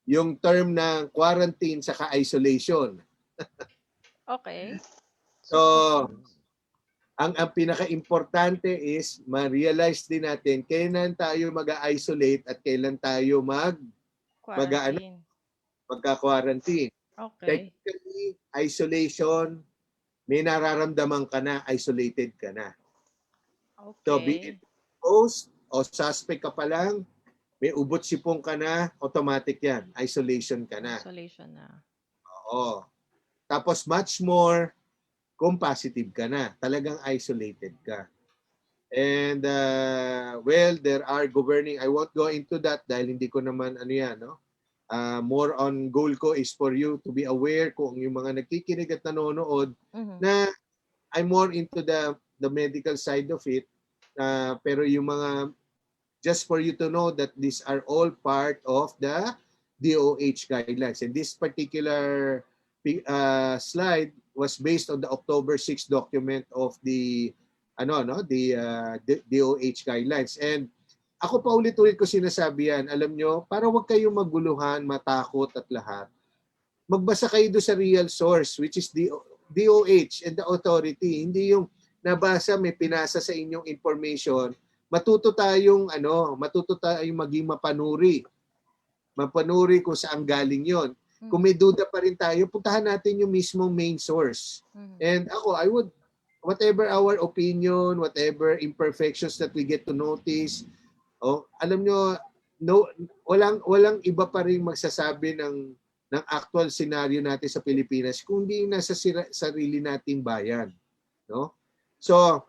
yung term ng quarantine saka isolation. Okay. So, ang pinaka-importante is ma-realize din natin kailan tayo mag-isolate at kailan tayo magka-quarantine. Okay. Technically, isolation, may nararamdaman ka na, isolated ka na. Okay. So, be it exposed o suspect ka pa lang, may ubot sipong ka na, automatic yan. Isolation ka na. Isolation na. Oo. Tapos much more kung positive ka na. Talagang isolated ka. And, there are governing, I won't go into that dahil hindi ko naman no? More on goal ko is for you to be aware kung yung mga nagkikinig at nanonood na I'm more into the medical side of it. Pero yung mga, just for you to know that these are all part of the DOH guidelines. And this particular slide was based on the October 6 document of the DOH guidelines. And ako pa ulit-ulit ko sinasabi yan, alam nyo, para wag kayong maguluhan, matakot at lahat. Magbasa kayo doon sa real source, which is the DOH and the authority. Hindi yung nabasa, may pinasa sa inyong information. Matuto tayong maging mapanuri. Mapanuri kung saan galing yon. Kung may duda pa rin tayo, puntahan natin yung mismong main source. And ako, I would, whatever our opinion, whatever imperfections that we get to notice, alam nyo, walang iba pa rin magsasabi ng actual scenario natin sa Pilipinas kung hindi nasa sarili nating bayan, no? So,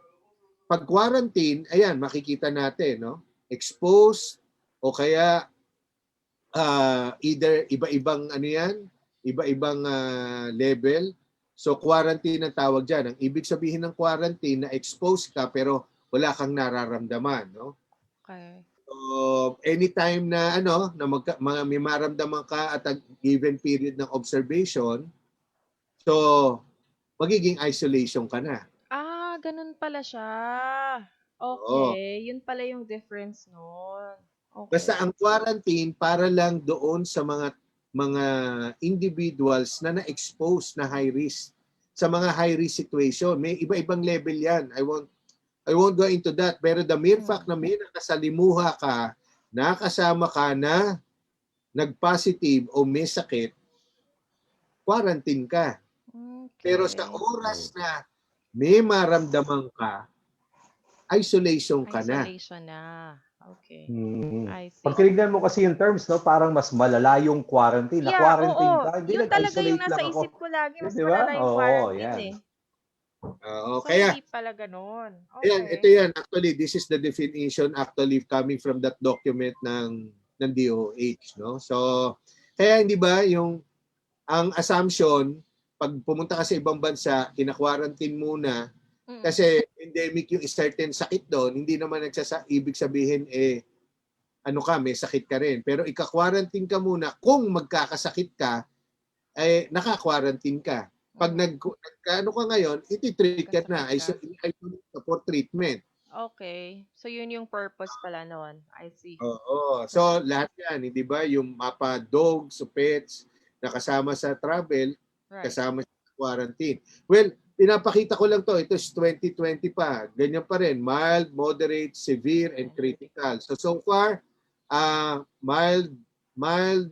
pag quarantine, ayan, makikita natin, no? Exposed o kaya either iba-ibang iba-ibang level. So, quarantine ang tawag diyan. Ang ibig sabihin ng quarantine na exposed ka pero wala kang nararamdaman, no? Okay. So, anytime na may maramdaman ka at a given period ng observation, so magiging isolation ka na. Ganun pala siya. Okay, yun pala yung difference noon. Okay. Basta ang quarantine para lang doon sa mga individuals na na-expose na high risk. Sa mga high risk situation, may iba-ibang level 'yan. I won't go into that. Pero the mere fact na may nakasalimuha ka, nakasama ka na nag-positive o may sakit, quarantine ka. Pero sa Okay. oras na may maramdaman ka, isolation ka na. Isolation na. Okay. Mm. I Pag see. tinignan mo kasi yung terms, no, parang mas malala yung quarantine. Yeah, Na-quarantine oo. ka, hindi Yun talaga yung nag-isolate nasa lang ako. isip ko lagi. Mas Di ba? malala yung Oo, quarantine yan. eh. Oo, So, kaya hindi pala ganun. ayan, ito Okay. yan. Actually, this is the definition actually coming from that document ng DOH, no? So, kaya hindi ba yung ang assumption pag pumunta ka sa ibang bansa, kina-quarantine muna kasi endemic yung certain sakit doon, hindi naman ibig sabihin ano ka, may sakit ka rin. Pero ika-quarantine ka muna kung magkakasakit ka, naka-quarantine ka. Pag nagkaano ka ngayon, iti-treat ka na, Nagkasakit ka. isolate ka for treatment. Okay. So, yun yung purpose pala noon. I see. Oo. So, lahat yan, hindi ba? Yung mapa dogs, pets, na kasama sa travel, Right. kasama sa quarantine. Well, pinapakita ko lang to. Ito is 2020 pa. Ganyan pa rin. Mild, moderate, severe, and critical. So far, mild,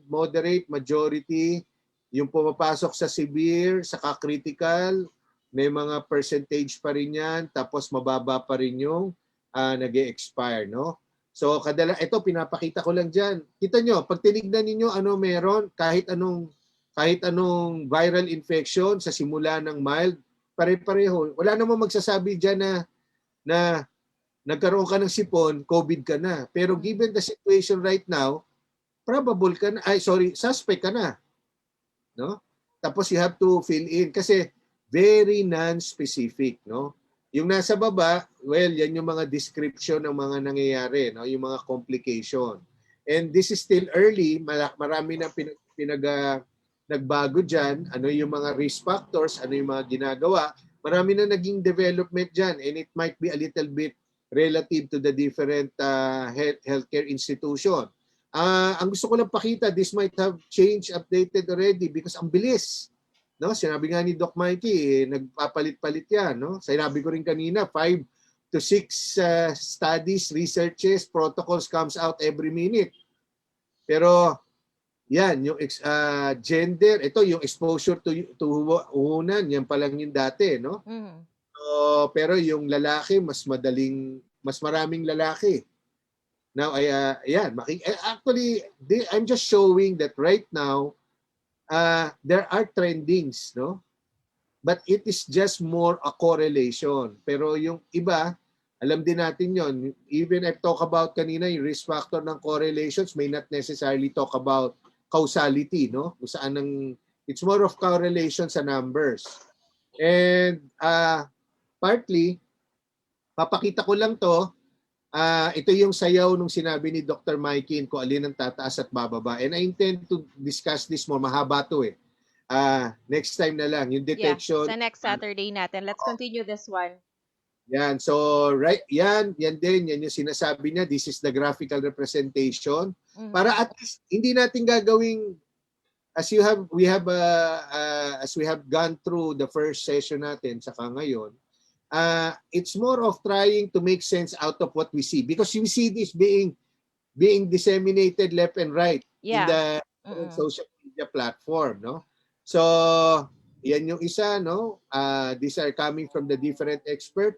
moderate, majority. Yung pumapasok sa severe, saka critical, may mga percentage pa rin yan. Tapos mababa pa rin yung nag-e-expire, no? So, ito pinapakita ko lang diyan. Kita nyo, pag tinignan niyo ano meron, kahit anong viral infection sa simula ng mild, pare-pareho. Wala namang magsasabi diyan na nagkaroon ka ng sipon, COVID ka na. Pero given the situation right now, probable ka na, suspect ka na. No? Tapos you have to fill in kasi very non-specific, no? Yung nasa baba, well, yan yung mga description ng mga nangyayari, no? Yung mga complication. And this is still early, marami na nagbago dyan, ano yung mga risk factors, ano yung mga ginagawa, marami na naging development dyan, and it might be a little bit relative to the different healthcare institution. Ang gusto ko lang pakita, this might have changed, updated already because ang bilis. No, sinabi nga ni Doc Mikey, nagpapalit-palit 'yan, no? Sinabi ko rin kanina, 5 to 6 studies, researches, protocols comes out every minute. Pero yan, yung gender, ito yung exposure to uhunan, yan pa lang yung dati, no? So, pero yung lalaki, mas maraming lalaki. Now, actually, I'm just showing that right now, there are trendings, no? But it is just more a correlation. Pero yung iba, alam din natin yon. Even I talk about kanina, yung risk factor ng correlations may not necessarily talk about causality, no? Kung saan it's more of correlation sa numbers. And partly, papakita ko lang to, ito yung sayaw nung sinabi ni Dr. Mikey kung alin ang tataas at bababa. And I intend to discuss this more. Mahaba to eh. Next time na lang. Yung detection. Yeah, sa next Saturday natin. Let's continue this one. Yan. So, right, yan din. Yan yung sinasabi niya. This is the graphical representation. Para at least, hindi natin gagawing, as we have gone through the first session natin, saka ngayon, it's more of trying to make sense out of what we see because you see this being disseminated left and right in the social media platform, no? So yan yung isa, no? These are coming from the different expert.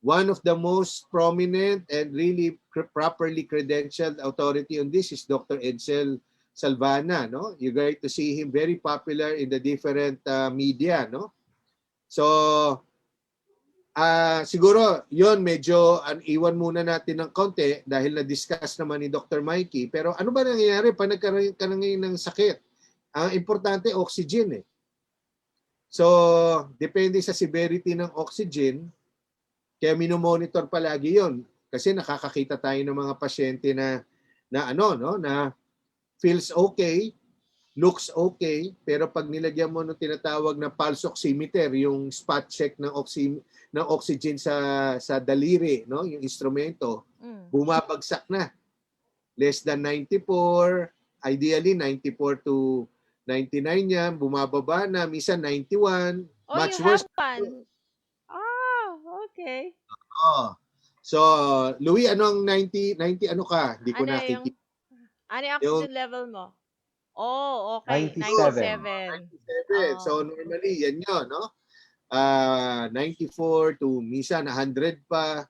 One of the most prominent and really properly credentialed authority on this is Dr. Edsel Salvana, no? You're going to see him very popular in the different media, no? So siguro, yon medyo iwan muna natin ng konti dahil na-discuss naman ni Dr. Mikey. Pero ano ba nangyayari pag nagkaroon ka ngayon ng sakit? Ang importante, oxygen eh. So, depende sa severity ng oxygen, kaya minomonitor palagi yon. Kasi nakakakita tayo ng mga pasyente na feels okay, looks okay, pero pag nilagyan mo ng tinatawag na pulse oximeter, yung spot check ng oxygen sa daliri, no, yung instrumento, bumabagsak na. Less than 94, ideally 94 to 99 yan, bumababa na, minsan 91, Oh, much you worse. have one. Oh, okay. Oh. So, Louis, ano ang 90 ano ka? Hindi ko Ano yung, nakikita. ano yung Yung oxygen level mo? Oh, okay. 97. 97. 97. So, Oh, normally, yan yun, no? 94 to minsan 100 pa,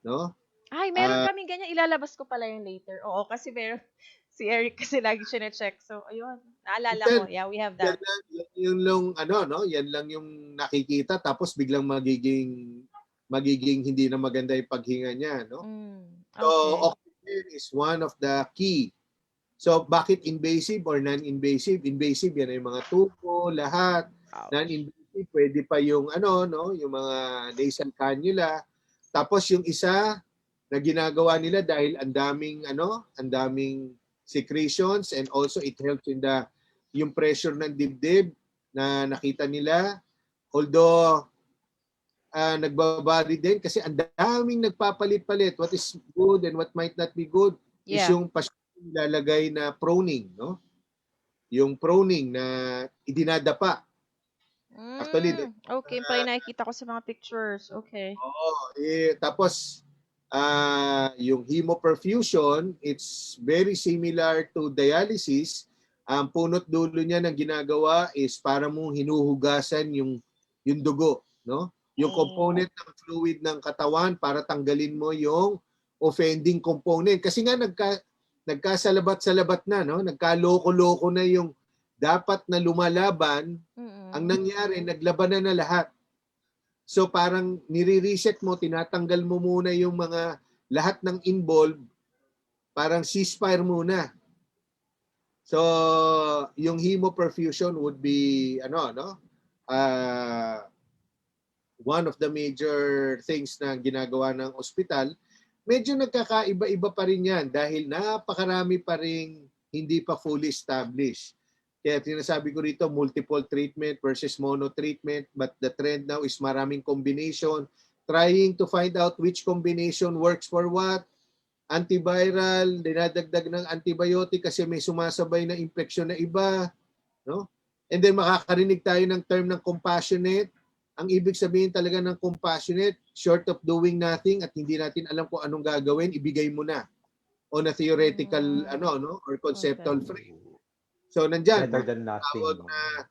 no? ay, meron Ah, kaming ganyan. Ilalabas ko pala yung later. Oo, kasi meron, si Eric kasi lagi siya na-check. So, ayun. Naalala ko. minsan, Yeah, we have yan that. lang, yan lang, ano, no? Yan lang yung nakikita, tapos biglang magiging hindi na maganda yung paghinga niya, no? So, Okay. oxygen is one of the key. So, bakit invasive or non-invasive? Invasive, yan ay mga tubo, lahat. Ouch. Non-invasive, pwede pa yung ano, no? Yung mga nasal cannula. Tapos yung isa na ginagawa nila dahil ang daming secretions, and also it helps in yung pressure ng dibdib na nakita nila. Although nagbabari din kasi ang daming nagpapalit-palit what is good and what might not be good is Yeah. yung pasyente lalagay na proning, no? Yung proning na idinadapa. Actually, Okay, pala yung nakikita ko sa mga pictures. Okay. tapos yung hemoperfusion, it's very similar to dialysis. Ang punot dulo niya ng ginagawa is para mong hinuhugasan yung dugo, no? Yung component ng fluid ng katawan para tanggalin mo yung offending component. Kasi nga nagkasalabat-salabat na, no? Nagkaloko-loko na yung dapat na lumalaban. Ang nangyari, naglabanan na lahat. So parang nire-reset mo, tinatanggal mo muna yung mga lahat ng involved, parang ceasefire muna. So yung hemoperfusion would be one of the major things na ginagawa ng ospital. Medyo nagkakaiba-iba pa rin yan dahil napakarami pa rin hindi pa fully established. Kaya sinasabi ko rito, multiple treatment versus mono treatment, but the trend now is maraming combination, trying to find out which combination works for what. Antiviral, dinadagdag ng antibiotic kasi may sumasabay na infection na iba, no? And then makakarinig tayo ng term ng compassionate. Ang ibig sabihin talaga ng compassionate, short of doing nothing at hindi natin alam kung anong gagawin, ibigay mo na on a theoretical or conceptual frame. So nandyan, Better than nothing. tawag na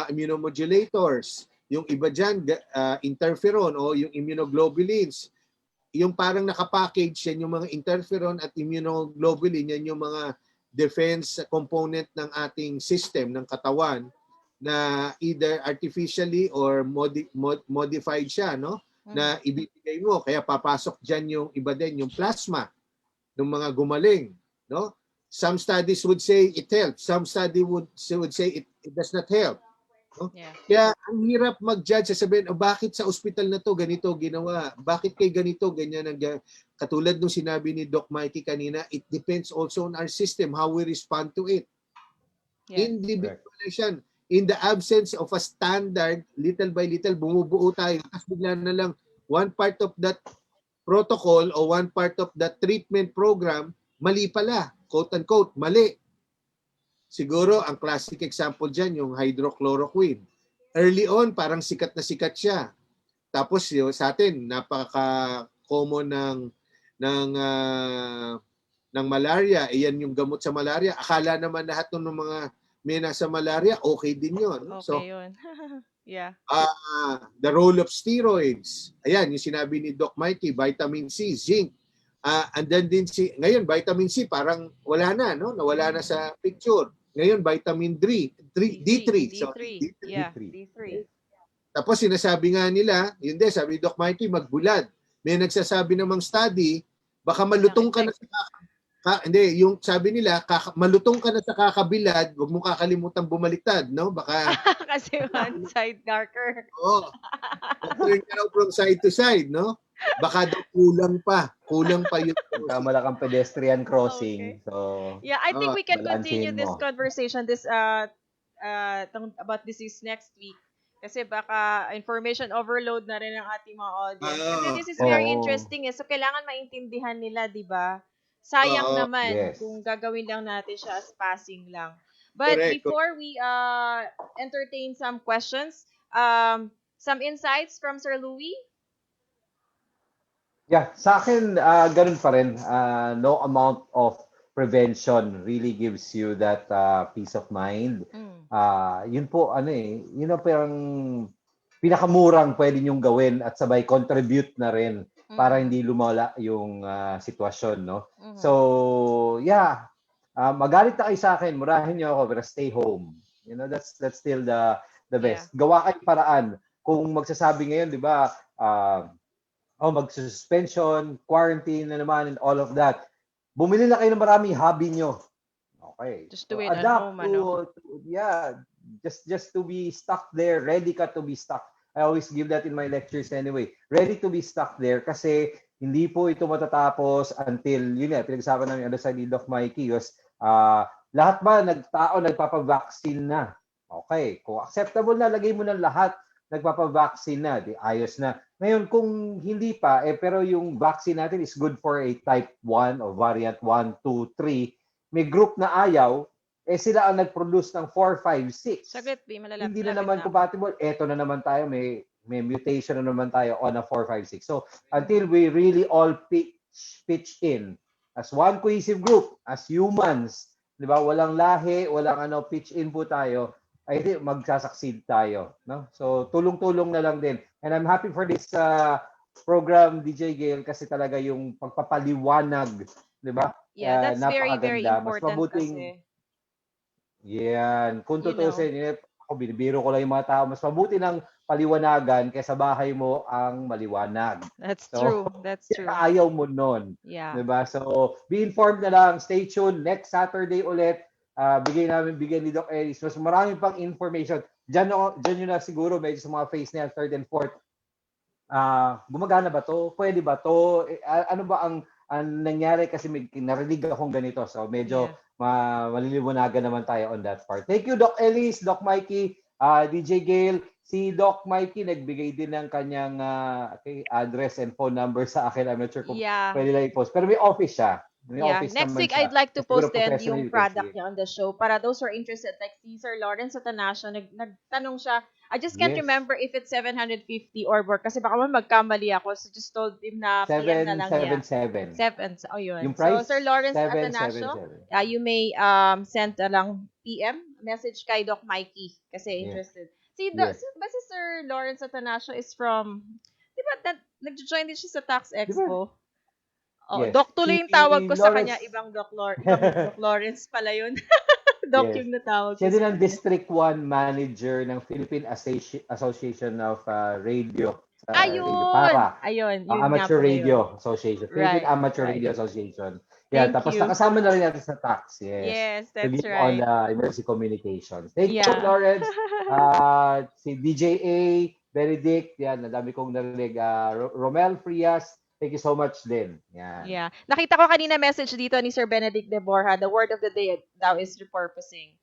immunomodulators. Yung iba dyan, interferon o yung immunoglobulins. Yung parang nakapackage yan, yung mga interferon at immunoglobulin, yan yung mga defense component ng ating system, ng katawan, na either artificially or modified siya, no? Na ibibigay mo. Kaya papasok dyan yung iba din, yung plasma ng mga gumaling, no? Some studies would say it helps. Some study would say it does not help. No? Yeah. Kaya ang hirap mag-judge, sabihin, bakit sa ospital na to ganito ginawa? Bakit kay ganito, ganyan? Katulad nung sinabi ni Doc Mikey kanina, it depends also on our system, how we respond to it. Yes. Individualization. In the absence of a standard, little by little, bumubuo tayo. Tapos bigla na lang, one part of that protocol o one part of that treatment program, mali pala. Quote-unquote, mali. Siguro, ang classic example dyan, yung hydrochloroquine. Early on, parang sikat na sikat siya. Tapos sa atin, napaka-common ng malaria. Iyan yung gamot sa malaria. Akala naman lahat ng mga may nasa malaria, okay din yun. Okay So, yun. Yeah. the role of steroids. Ayan, yung sinabi ni Doc Mikey, vitamin C, zinc. And then din ngayon vitamin C parang wala na, no? Nawala na sa picture. Ngayon vitamin D3. So, D3. Yeah, D3. Tapos sinasabi nga nila, yun din, sabi ni Doc Mikey, magbulad. May nagsasabi namang study, baka malutong ka na sa hindi, yung sabi nila, malutong ka na sa kakabilad, huwag mo kakalimutan bumaliktad, no? Baka Kasi one side darker. turn ka raw from side to side, no? Baka daw kulang pa yung Tama lang ang pedestrian crossing. Okay. So, Yeah, I think we can continue balansin this mo. conversation about disease next week. Kasi baka information overload na rin ang ating mga audience. Kasi this is very interesting. So kailangan maintindihan nila, 'di ba? Sayang naman kung gagawin lang natin siya as passing lang. But Correct. before we entertain some questions, some insights from Sir Louis? Yeah, sa akin, ganun pa rin. No amount of prevention really gives you that peace of mind. Mm. Yun po, ano yun ang parang pinakamurang pwede niyong gawin at sabay contribute na rin para Mm. hindi lumala yung sitwasyon, no? Mm. So, yeah, magalit na kayo sa akin, murahin niyo ako, pero stay home. You know, that's still the Yeah. best. Gawa kayong paraan. Kung magsasabi ngayon, di ba, mag-suspension, quarantine na naman, and all of that. Bumili na kayo ng maraming hobby nyo. Okay. Just do So it at home, adapt ano? yeah, just to be stuck there, ready ka to be stuck. I always give that in my lectures anyway. Ready to be stuck there kasi hindi po ito matatapos until, yun nga, pinag-usapan namin ano sa ni Doc Mikey, was, lahat ba tao nagpapavaccine na? Okay. Kung acceptable na, lagay mo na lahat nagpapavaccine na, di ayos na. Ngayon, kung hindi pa, pero yung vaccine natin is good for a type 1 o variant 1, 2, 3, may group na ayaw, sila ang nag-produce ng 4, 5, 6. Saglit, B. Hindi na Malapit naman na ako. compatible. Eto na naman tayo, may mutation na naman tayo on a 4, 5, 6. So, until we really all pitch in as one cohesive group, as humans, di ba? Walang lahi, walang pitch in po tayo, I think magsasucceed tayo, no? So tulong-tulong na lang din. And I'm happy for this program, DJ Gail, kasi talaga yung pagpapaliwanag, 'di ba? Yeah, that's very, very Napakaganda. Mas important mabuting kasi. yan. Kung You know. tutusin, ako binibiro ko lang yung mga tao, mas mabuti ng paliwanagan kaysa bahay mo ang maliwanag. That's So, true. That's true. ayaw mo nun. Yeah. Diba? So, be informed na lang. Stay tuned. Next Saturday ulit, bigyan ni Doc Elis. Mas marami pang information. Diyan nyo na siguro, medyo sa mga phase na 3rd and 4th. Gumagana ba to? Pwede ba to? Ano ba ang nangyari kasi may narinig akong ganito. So, medyo maliliwanagan naman tayo on that part. Thank you, Doc Elis, Doc Mikey, DJ Gail. Si Doc Mikey nagbigay din ng kanyang address and phone number sa akin. I'm not sure kung pwede lang i-post. Pero may office siya. May office Next naman week, siya. I'd like to Siguro post din professionally, yung product niya on the show. Para those who are interested, like si Sir Lawrence sa Tanasio, nagtanong siya. I just can't remember if it's 750 or more. Kasi baka magkamali ako. So just told him na PM na lang niya. 777. Oh, yun. Yung price, so Sir Lawrence at 777. Tanasio, you may send lang PM message kay Doc Mikey kasi interested. Si Sir Lawrence at Tanasio is from, di ba, nag-join din siya sa Tax Expo? Oh, Yes. Doc tuloy yung tawag ko sa kanya. Lawrence. Ibang Doc Lawrence pala yun. Doc Yes. yung natawag ko. Siya din ang District 1 Manager ng Philippine Association of Radio. Ayun. Yun Amateur nga Radio yun. Association. Philippine Amateur Radio Association. Yeah, Thank tapos you. nakasama na rin natin sa tax. Yes, that's to give right. on emergency communications. Thank you, Yeah. Lawrence. Si DJA, Benedict, yan, nadami kong narinig. Romel Frias, thank you so much din. Yan. Yeah. Nakita ko kanina message dito ni Sir Benedict de Borja, the word of the day daw is repurposing.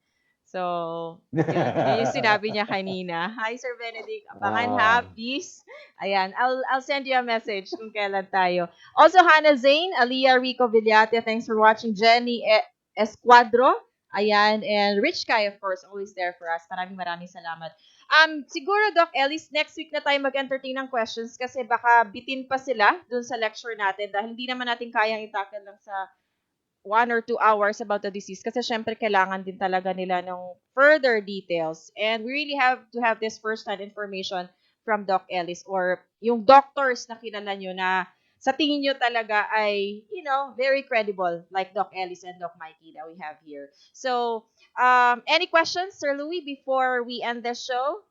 So, yun yung sinabi niya kanina. Hi, Sir Benedict. Abangan ha, please. Ayan, I'll send you a message kung kailan tayo. Also, Hannah Zane, Aliyah Rico Villate, thanks for watching. Jenny Esquadro, ayan, and Rich Kai, of course, always there for us. Maraming salamat. Siguro, Doc Elis, next week na tayo mag-entertain ng questions kasi baka bitin pa sila dun sa lecture natin dahil hindi naman natin kayang itackle lang sa 1 or 2 hours about the disease kasi syempre kailangan din talaga nila ng further details. And we really have to have this first-hand information from Doc Elis or yung doctors na kilala nyo na sa tingin nyo talaga ay, very credible like Doc Elis and Doc Mikey that we have here. So, any questions, Sir Louie, before we end the show?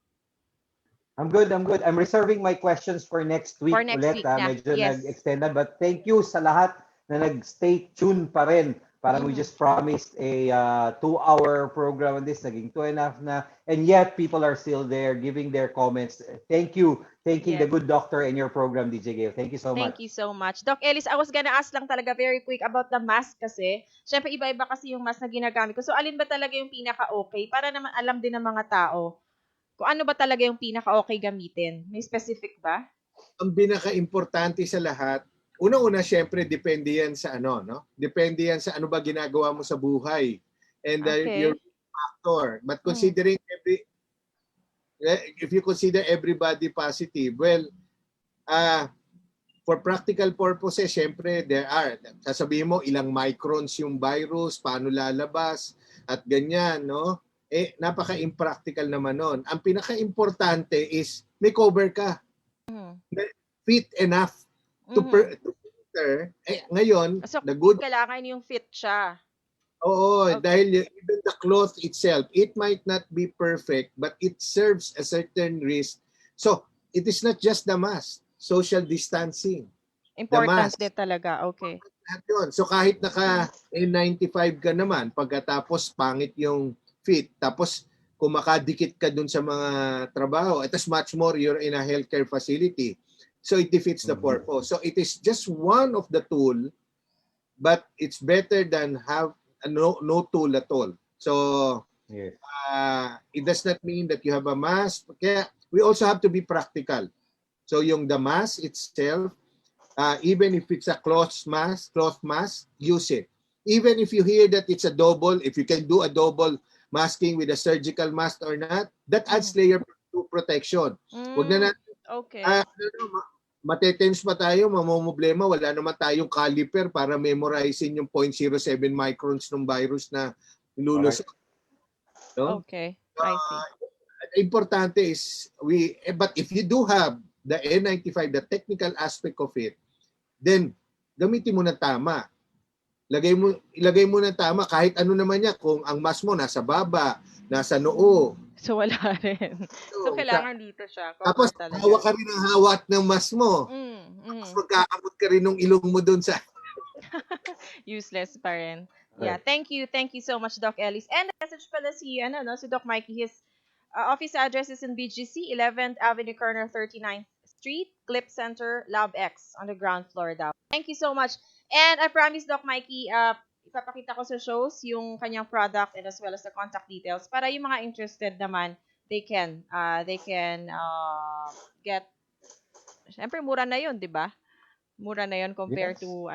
I'm good. I'm reserving my questions for next week For next ulit. week na. Medyo Yes. nag-extend na. But thank you sa lahat na nag-stay tuned pa rin. Parang we just promised a 2-hour program on this. Naging 2.5 na. And yet, people are still there giving their comments. Thank you. Thanking the good doctor in your program, DJ Gail. Thank you so much. Thank you so much. Doc Elis, I was gonna ask lang talaga very quick about the mask kasi. Siyempre, iba-iba kasi yung mask na ginagamit ko. So, alin ba talaga yung pinaka-okay? Para naman alam din ng mga tao kung ano ba talaga yung pinaka-okay gamitin. May specific ba? Ang pinaka-importante sa lahat, unang-una, syempre, depende yan sa ano, no? Depende yan sa ano ba ginagawa mo sa buhay. And your factor. But considering if you consider everybody positive, well, for practical purposes, syempre, sasabihin mo, ilang microns yung virus, paano lalabas, at ganyan, no? Napaka-impractical naman nun. Ang pinaka-importante is, may cover ka. Fit enough to filter. Ngayon, So, the good kailangan yung fit siya. Oo, Okay. dahil even the cloth itself, it might not be perfect, but it serves a certain risk. So, it is not just the mask, social distancing. Important mask. din talaga. Okay. Lahat yun. So, kahit naka N95 ka naman, pagkatapos pangit yung fit, tapos kung makadikit ka dun sa mga trabaho, it is much more you're in a healthcare facility. So, it defeats the purpose. So, it is just one of the tool, but it's better than have no tool at all. So, Yes. it does not mean that you have a mask. Kaya we also have to be practical. So yung the mask itself, even if it's a cloth mask, use it. Even if you hear that it's a double, if you can do a double masking with a surgical mask or not, that adds layer to protection. Huwag na natin, Okay. matetense pa tayo, mamomblema, wala naman tayong caliper para memorizein yung 0.07 microns ng virus na nilulusot. No? Okay, I see. Importante is, but if you do have the N95, the technical aspect of it, then gamitin mo na tama. Ilagay mo na tama kahit ano naman niya, kung ang mask mo nasa baba, nasa noo. So, wala rin. So, kailangan dito siya. Tapos, hawak ka rin ang hawak ng mask mo. Tapos, magkakamot ka rin ng ilong mo dun sa... Useless pa rin. Yeah, thank you so much, Doc Elis. And message pala si Doc Mikey. His office address is in BGC, 11th Avenue, corner 39th Street, Clip Center, Lab X, on the ground floor daw. Thank you so much. And I promise, Doc Mikey, ipapakita ko sa shows yung kanyang product and as well as the contact details para yung mga interested naman, they can get, syempre mura na yun, di ba? Mura na yun compared to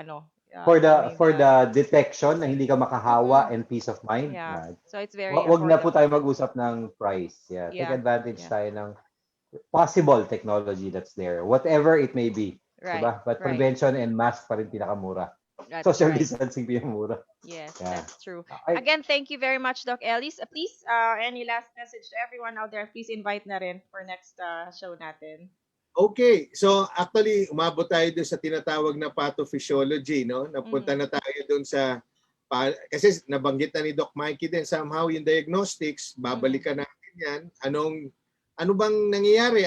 for the detection na hindi ka makahawa and peace of mind. Yeah. So it's very Wag na po affordable. tayo mag-usap ng price. Yeah. Take advantage tayo ng possible technology that's there. Whatever it may be. Right. Diba? But right. prevention and mask pa rin pinakamura. That's Social right. distancing pinamura. Yes, Yeah. that's true. Again, thank you very much, Doc Elis. Please, any last message to everyone out there? Please invite na rin for next show natin. Okay, so actually umabot tayo doon sa tinatawag na pathophysiology, no? Napunta na tayo doon sa kasi nabanggit na ni Doc Mikey din somehow yung diagnostics, babalikan natin 'yan. Ano bang nangyayari?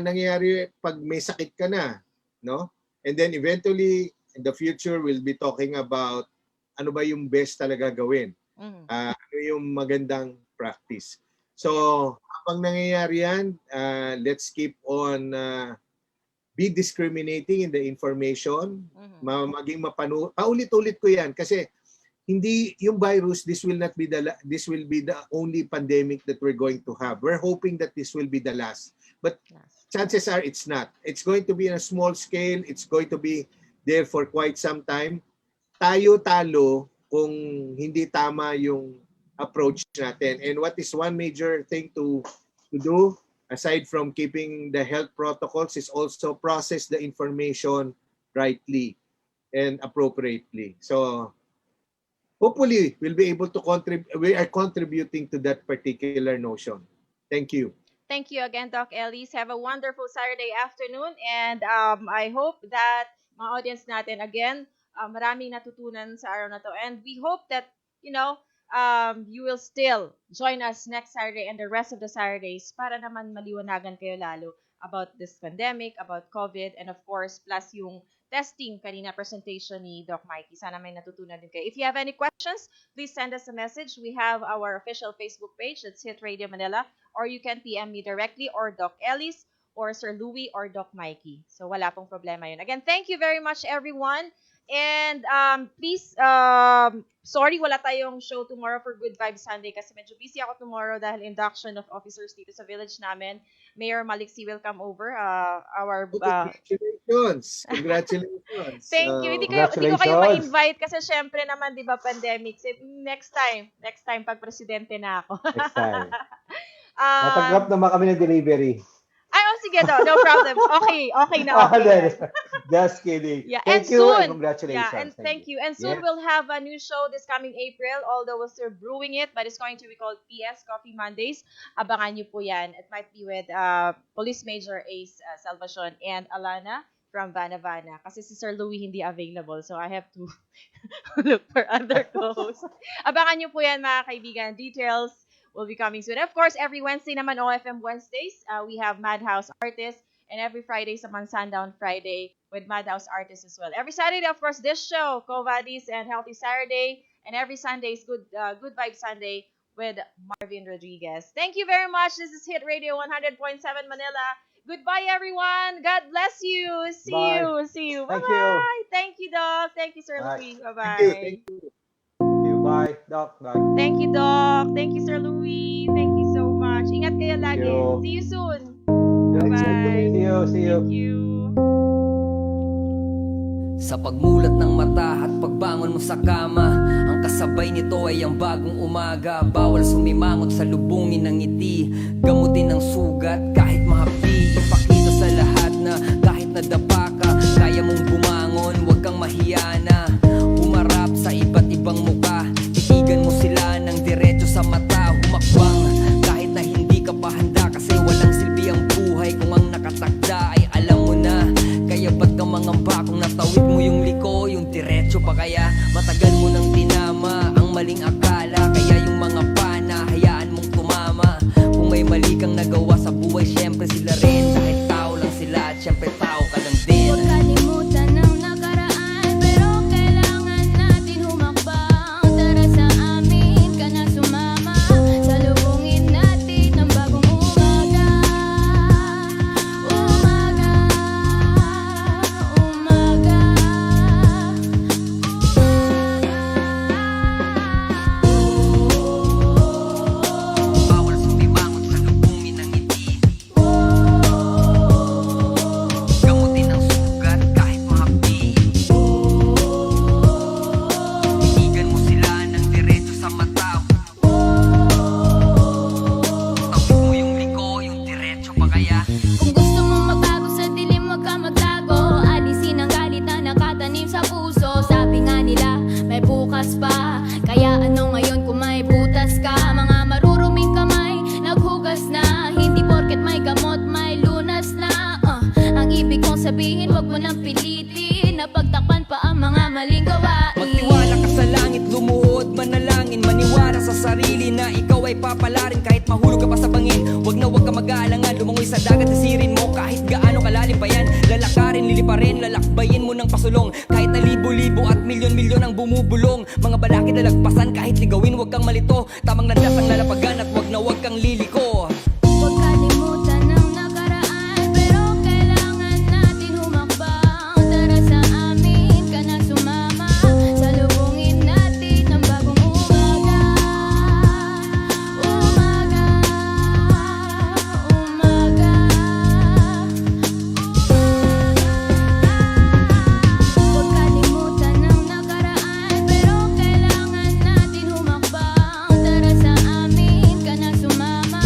Nangyayari pag may sakit ka na, no? And then eventually in the future we'll be talking about ano ba yung best talaga gawin. Ano yung magandang practice. So, habang nangyayari yan, let's keep on be discriminating in the information. Maging paulit-ulit ko yan kasi hindi yung virus, this will be the only pandemic that we're going to have. We're hoping that this will be the last. But chances are it's not. It's going to be on a small scale. It's going to be there for quite some time. Tayo talo kung hindi tama yung approach natin. And what is one major thing to do aside from keeping the health protocols is also process the information rightly and appropriately. So hopefully we'll be able to we are contributing to that particular notion. Thank you. Thank you again, Doc Elis. Have a wonderful Saturday afternoon and I hope that mga audience natin again maraming natutunan sa araw na to and we hope that you will still join us next Saturday and the rest of the Saturdays para naman maliwanagan kayo lalo about this pandemic, about COVID, and of course, plus yung testing kanina presentation ni Doc Mikey. Sana may natutunan din kayo. If you have any questions, please send us a message. We have our official Facebook page. That's Hit Radio Manila. Or you can PM me directly or Doc Elis or Sir Louie or Doc Mikey. So wala pong problema yun. Again, thank you very much everyone. And please, sorry wala tayong show tomorrow for Good Vibes Sunday kasi medyo busy ako tomorrow dahil induction of officers dito sa village namin. Mayor Maliksi will come over. Congratulations! Thank you. Hindi ko kayo ma-invite kasi syempre naman, di ba, pandemic. Next time, pag presidente na ako. Next time. Natagrap naman kami ng delivery. Ay, oh, sige daw. No problem. Okay. Okay na. Okay. Just kidding. Yeah, and Thank you and soon. congratulations. Yeah, and thank you. And soon Yes. we'll have a new show this coming April, although we're still brewing it, but it's going to be called PS Coffee Mondays. Abangan niyo po yan. It might be with Police Major Ace Salvacion and Alana from Vana Vana. Kasi si Sir Louie hindi available, so I have to look for other co-hosts. Abangan niyo po yan, mga kaibigan. Details will be coming soon. Of course, every Wednesday naman, OFM Wednesdays, we have Madhouse Artists. And every Friday sa Sundown Friday with Madhouse Artists as well. Every Saturday, of course, this show, Covadis and Healthy Saturday. And every Sunday is Good Vibe Sunday with Marvin Rodriguez. Thank you very much. This is Hit Radio 100.7 Manila. Goodbye, everyone. God bless you. See Bye. you. See you. Thank Bye-bye. Thank you, Doc. Thank you, Sir Bye. Louie. Bye-bye. Thank you. Bye, Doc. Bye. Thank you, Doc. Thank you, Sir Louie. Thank you so much. Ingat kayo lagi. you. See you soon. Bye. See you. Thank you. Sa pagmulat ng mata at pagbangon mo sa kama, ang kasabay nito ay ang bagong umaga. Bawal sumimangot sa lubungin ng ngiti, gamutin ng sugat kahit mahapdi. Ipakita sa lahat na kahit nadapa ka, kaya mong bumangon, huwag kang mahiyana. Humarap sa iba't ibang muka, titigan mo sila ng diretso sa mata. Humakbang kahit na hindi ka pa handa, kasi walang silbi ang buhay kung ang nakatakda ay alam mo na. Kaya ba't ka mangamba kung natawid mo yung liko, yung diretso pa kaya? Matagal mo nang tinama ang maling akala, kaya yung mga pana hayaan mong tumama. Kung may mali kang nagawa sa buhay, syempre sila rin. Dahil tao lang sila at syempre tao ka lang din. Huwag kalimutan ng nakaraan, pero kailangan natin humakbang. Tara sa amin ka na sumama, salubungin natin ang bagong umaga. Umaga, umaga. Bawal sumimangot sa lubungin ng ngiti, gamutin ng sugat kahit mahapdi. Titigan mo sila ng diretso sa mata. Tawid mo yung liko, yung diretso pa kaya? Kung gusto mong magbago sa dilim, huwag ka magtago. Alisin ang galit na nakatanim sa puso. Sabi nga nila, may bukas pa. Kaya ano ngayon kung may butas ka? Mga maruruming kamay, naghugas na. Hindi porket may gamot, may lunas na. Ang ibig kong sabihin, huwag mo nang pilitin. Napagtakpan pa ang mga maling gawain. Magtiwala ka sa langit, lumuhod, manalangin. Maniwala sa sarili na ikaw ay papalarin kahit mahulog ka pa sa bangin. Huwag na huwag ka mag-aalangan, lumangoy sa dagat, isirin mo kahit gaano kalalim pa yan. Lalakarin, liliparin, lalakbayin mo ng pasulong. Kahit na libo-libo at milyon-milyon ang bumubulong. Mga balakid na lagpasan kahit ligawin, huwag kang malito. Tamang landas ang lalapagan at huwag na huwag kang liliko. Huwag kalimutan ng nakaraan, pero kailangan natin humakbang. Tara sa amin ka na sumama, salubungin natin ang bagong umaga. Umaga, umaga. Huwag kalimutan ng nakaraan, pero kailangan natin humakbang. Tara sa amin ka na sumama,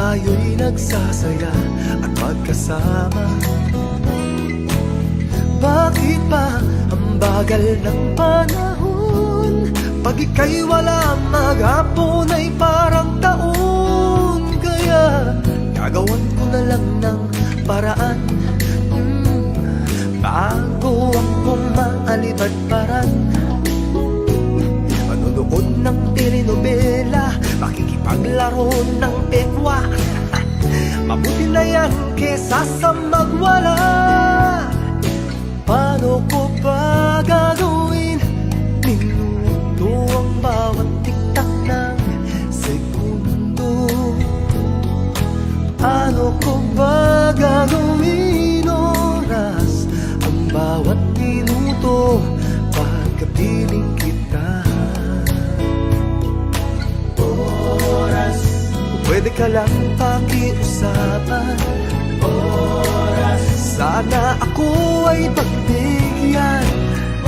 tayo'y nagsasaya at magkasama. Bakit ba ang bagal ng panahon? Pag ika'y wala, maghapon ay parang taon. Kaya gagawan ko na lang ng paraan bago ako maalibadparan. Manonood ng telenovela, makikipaglaro ng bekwa. Mabuti na yan kesa sa magwala. Paano ko ba gagawin? Minuto ang bawat tiktak ng segundo. Paano ko ba gagawin oras ang bawat minuto pagkapiling kita? Oras, pwede ka lang pakiusapan. Oras, sana ako ay pagbigyan.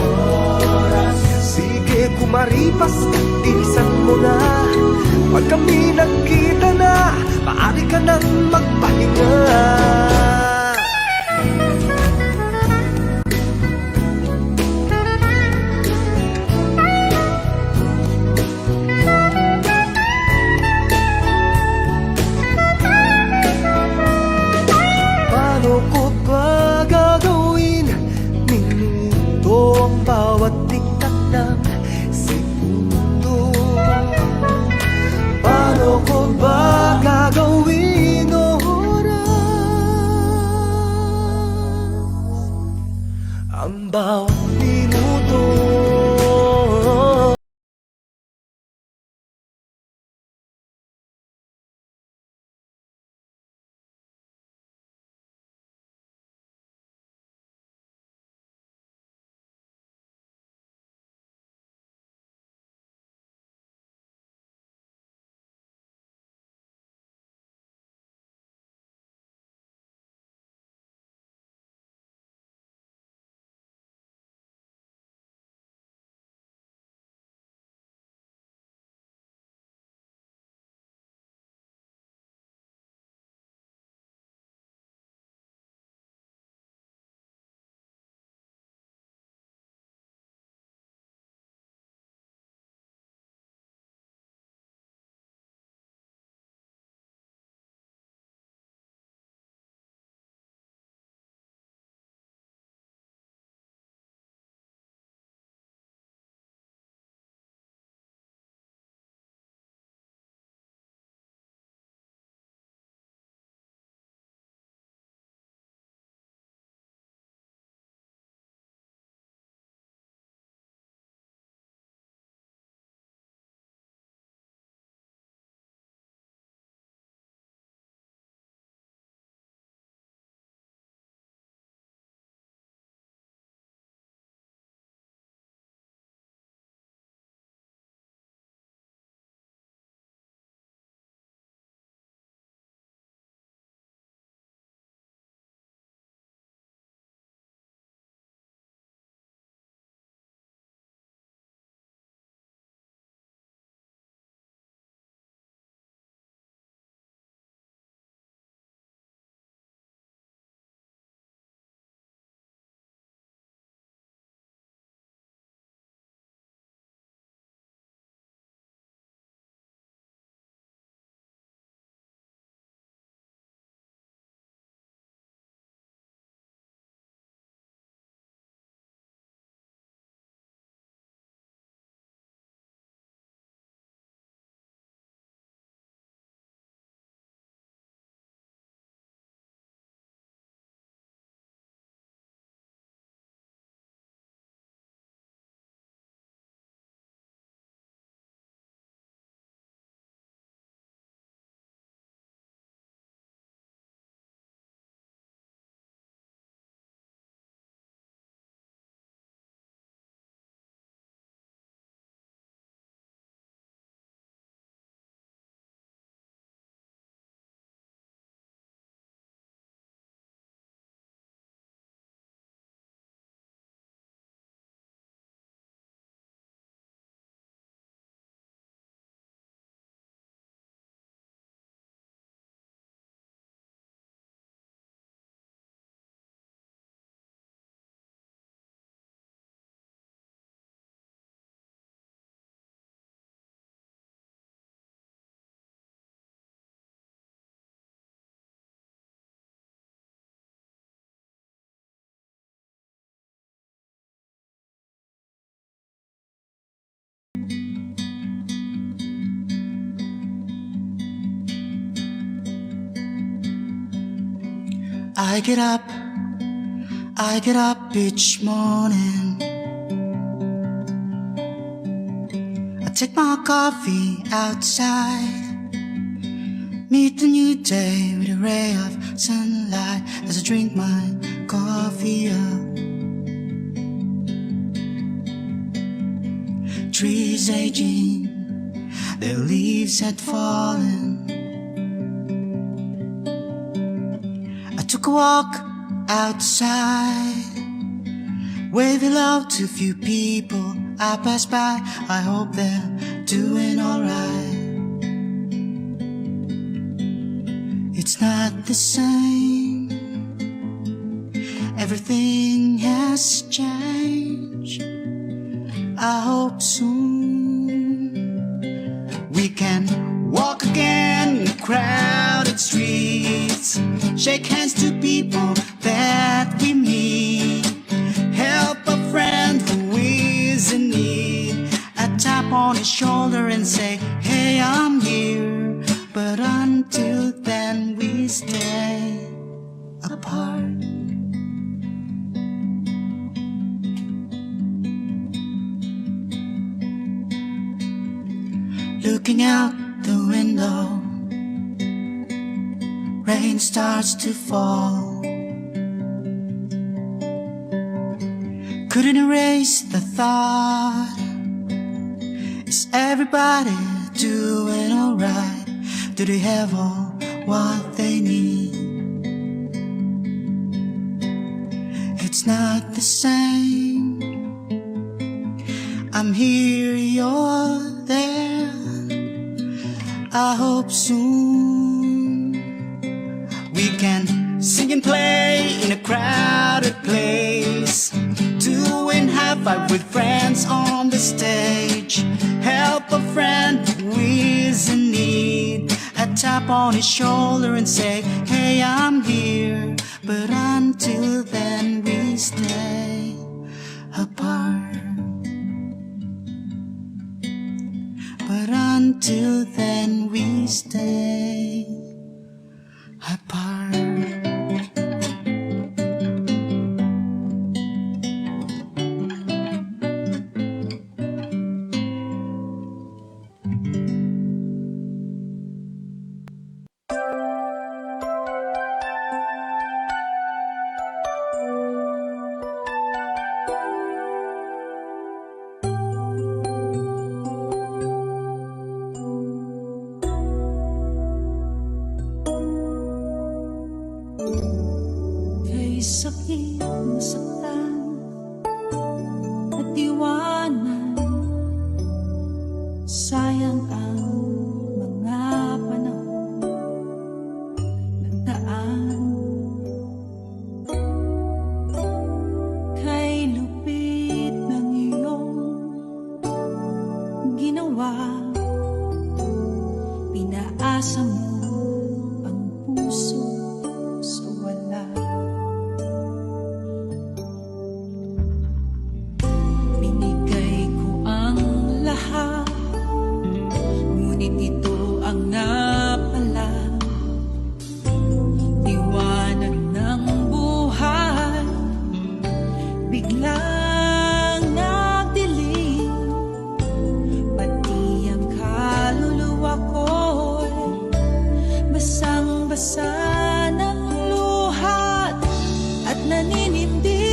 Oras, sige kumaripas, tinisan mo na. Pag kami nagkita na, maaari ka nang magpahinga. Paano ko ba gagawin? Minuto ang bawat tiktak ng segundo. Paano ko ba gagawin oras ang bawat I get up each morning. I take my coffee outside, meet the new day with a ray of sunlight as I drink my coffee up. Trees aging, their leaves had fallen. I took a walk outside, wave hello to a few people I passed by. I hope they're doing alright. It's not the same, everything has changed. I hope soon we can walk again in crowded streets, shake hands to people that we meet, help a friend who is in need. I tap on his shoulder and say, hey, I'm here. But until then we stay apart. Looking out the window, rain starts to fall. Couldn't erase the thought, is everybody doing alright? Do they have all what they need? It's not the same, I'm here, you're there. I hope soon we can sing and play in a crowded place, doing high five with friends on the stage, help a friend who is in need. I tap on his shoulder and say, hey, I'm here. But until then we stay apart. But until then we stay apart. Kay sakit masaktan at iwanan, sayang ang mga panahon nagdaan. Kay lupit ng iyong ginawa, pinaasa mo ang puso sa wala. Binigay ko ang lahat, ngunit ito ang napala. Liwanag ng buhay biglang nagdilim, pati ang kaluluwa ko'y basang-basa ng luha at naninindig.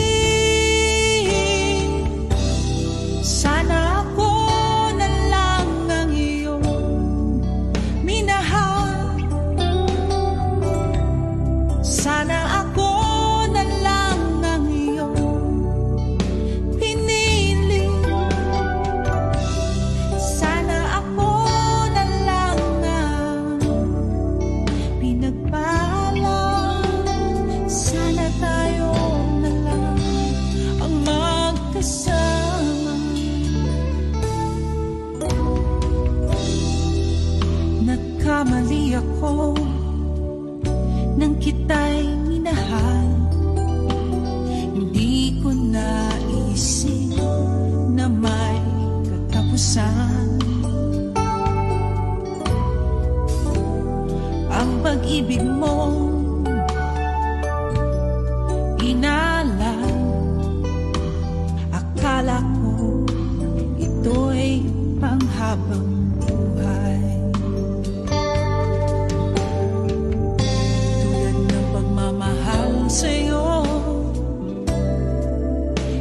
Sana ako na lang ang iyong minahal, sana ako na lang ang iyong pinili, sana ako na lang ang pinagpala, sana tayo na lang ang magkasama. Nagkamali ako nang kita'y minahal, hindi ko naisip na may katapusan. Ang pag-ibig mo habang buhay. Tulad ng pagmamahal sa'yo,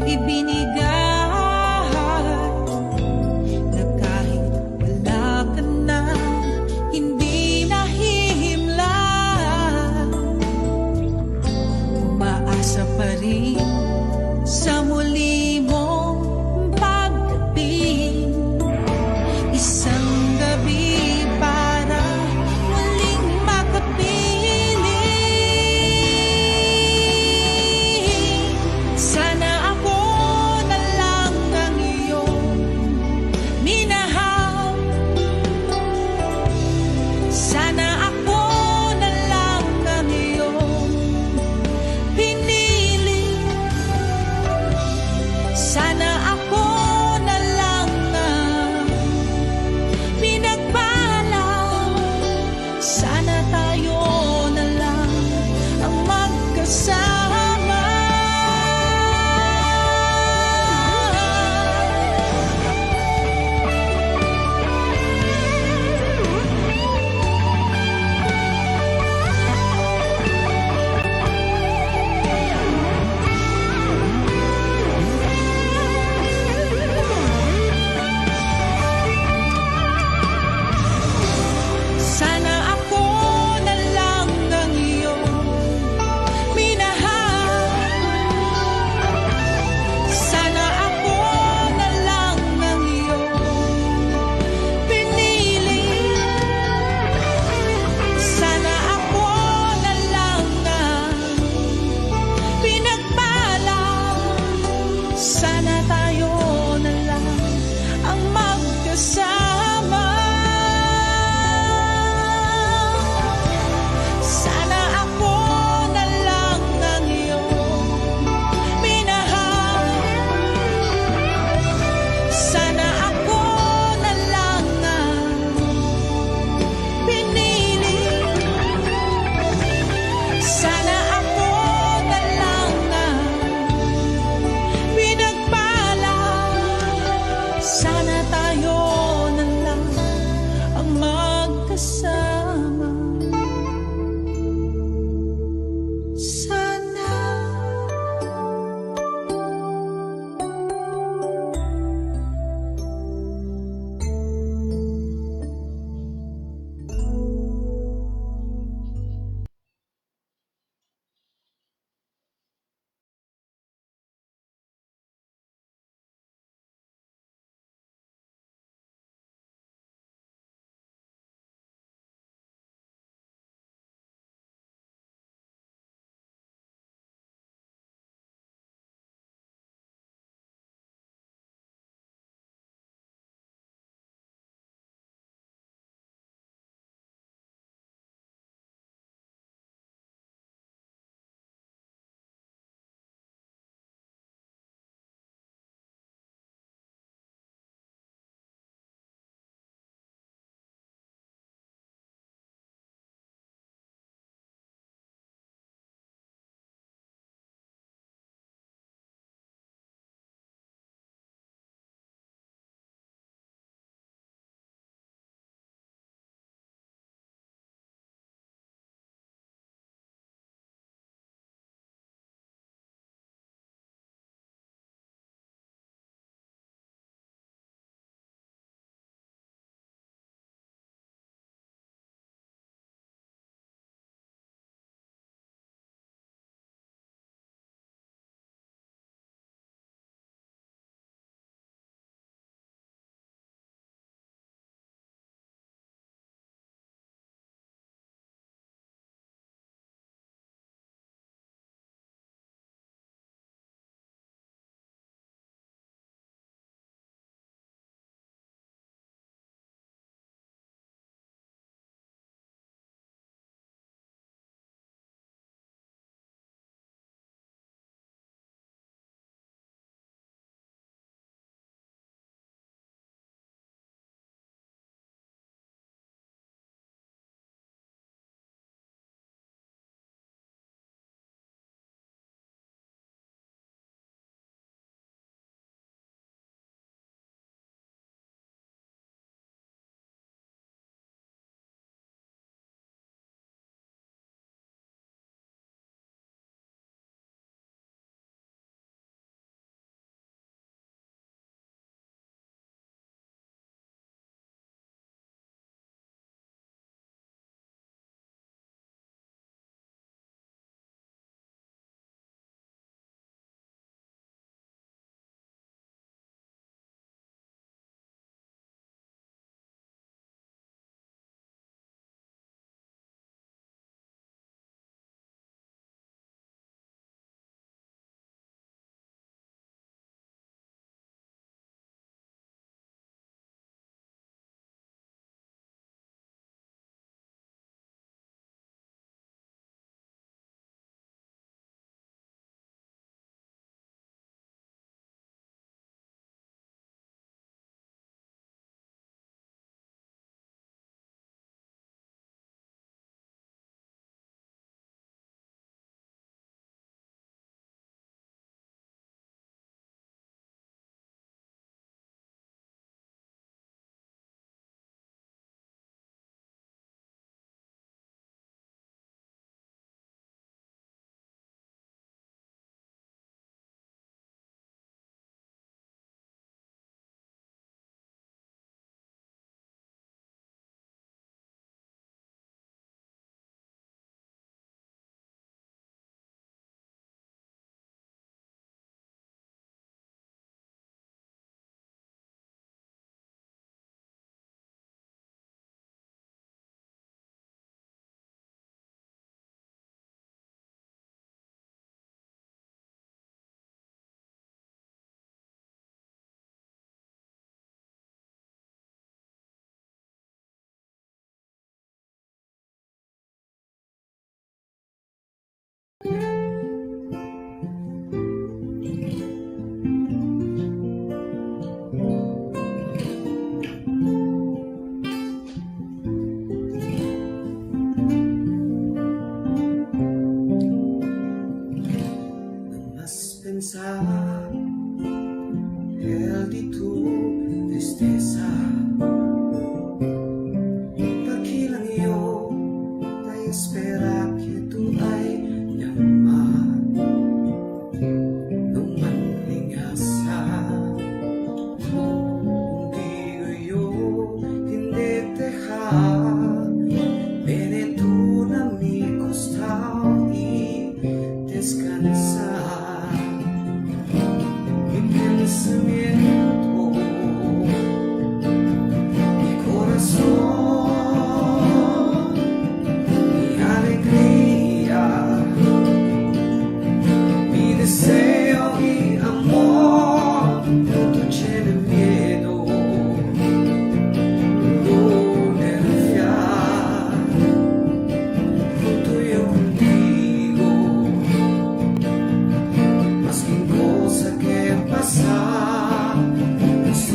ibinigay na kahit wala ka na, hindi nahihimlay. Umaasa pa rin sa muli mong pagdating. Isang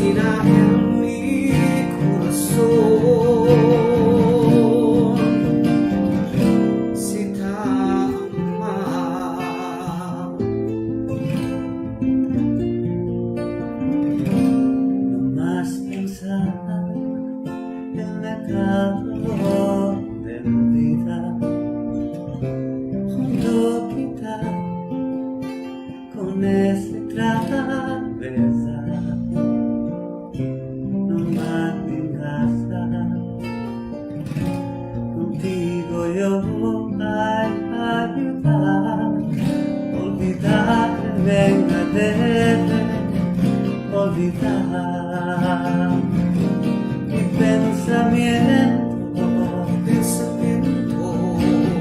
Sina en mi corazón si tama. No más pensar en la calor de mi vida, junto quita con ese travesa. No más venganza, contigo yo hay ayudar. Olvidar, venga, debe olvidar. Mi pensamiento,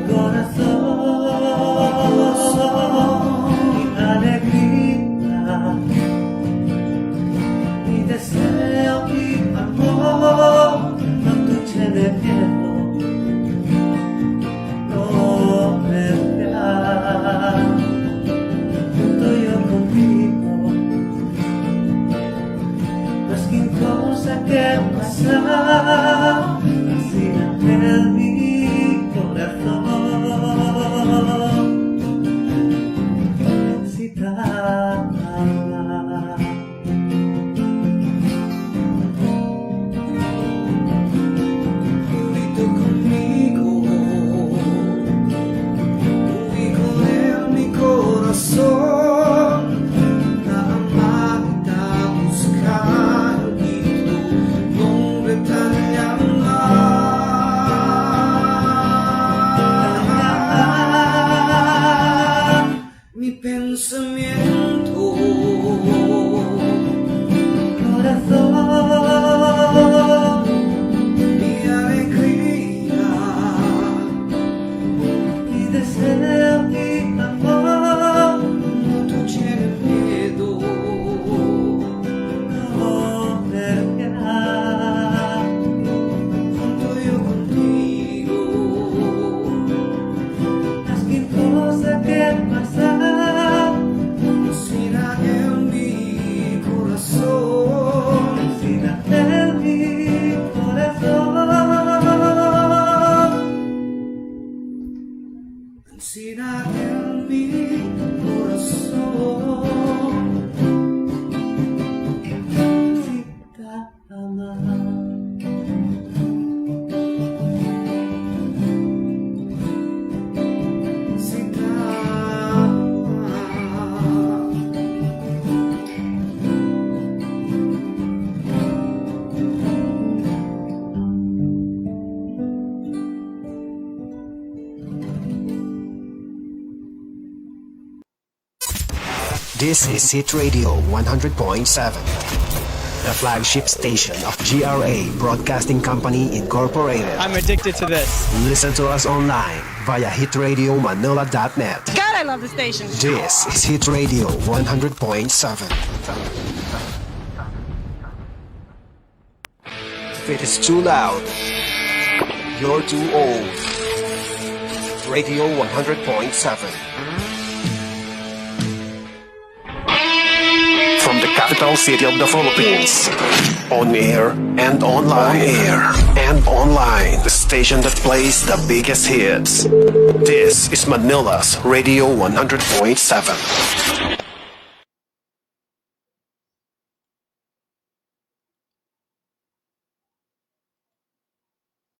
corazón, mi alegría, mi deseo y amor, no tuche de miedo, no pelear, junto yo contigo, cualquier cosa que pasa, así en mi corazón, si tama. Tú conmigo, tú con él mi corazón, la amada buscar y tu nombre tan llamar. Mi pensamiento, corazón, mi alegría, mi deseo y amor, no tuche de miedo, no pelear, junto yo contigo, cualquier cosa que pasa, será en mi corazón, será en mi corazón, será en mi corazón, si te ama. Si te ama. This is Hit Radio 100.7, the flagship station of GRA Broadcasting Company Incorporated. I'm addicted to this. Listen to us online via hitradiomanila.net. God, I love the station. This is Hit Radio 100.7. If it is too loud, you're too old. Radio 100.7. From the capital city of the Philippines. On air and online. On air and online. The station that plays the biggest hits. This is Manila's Radio 100.7.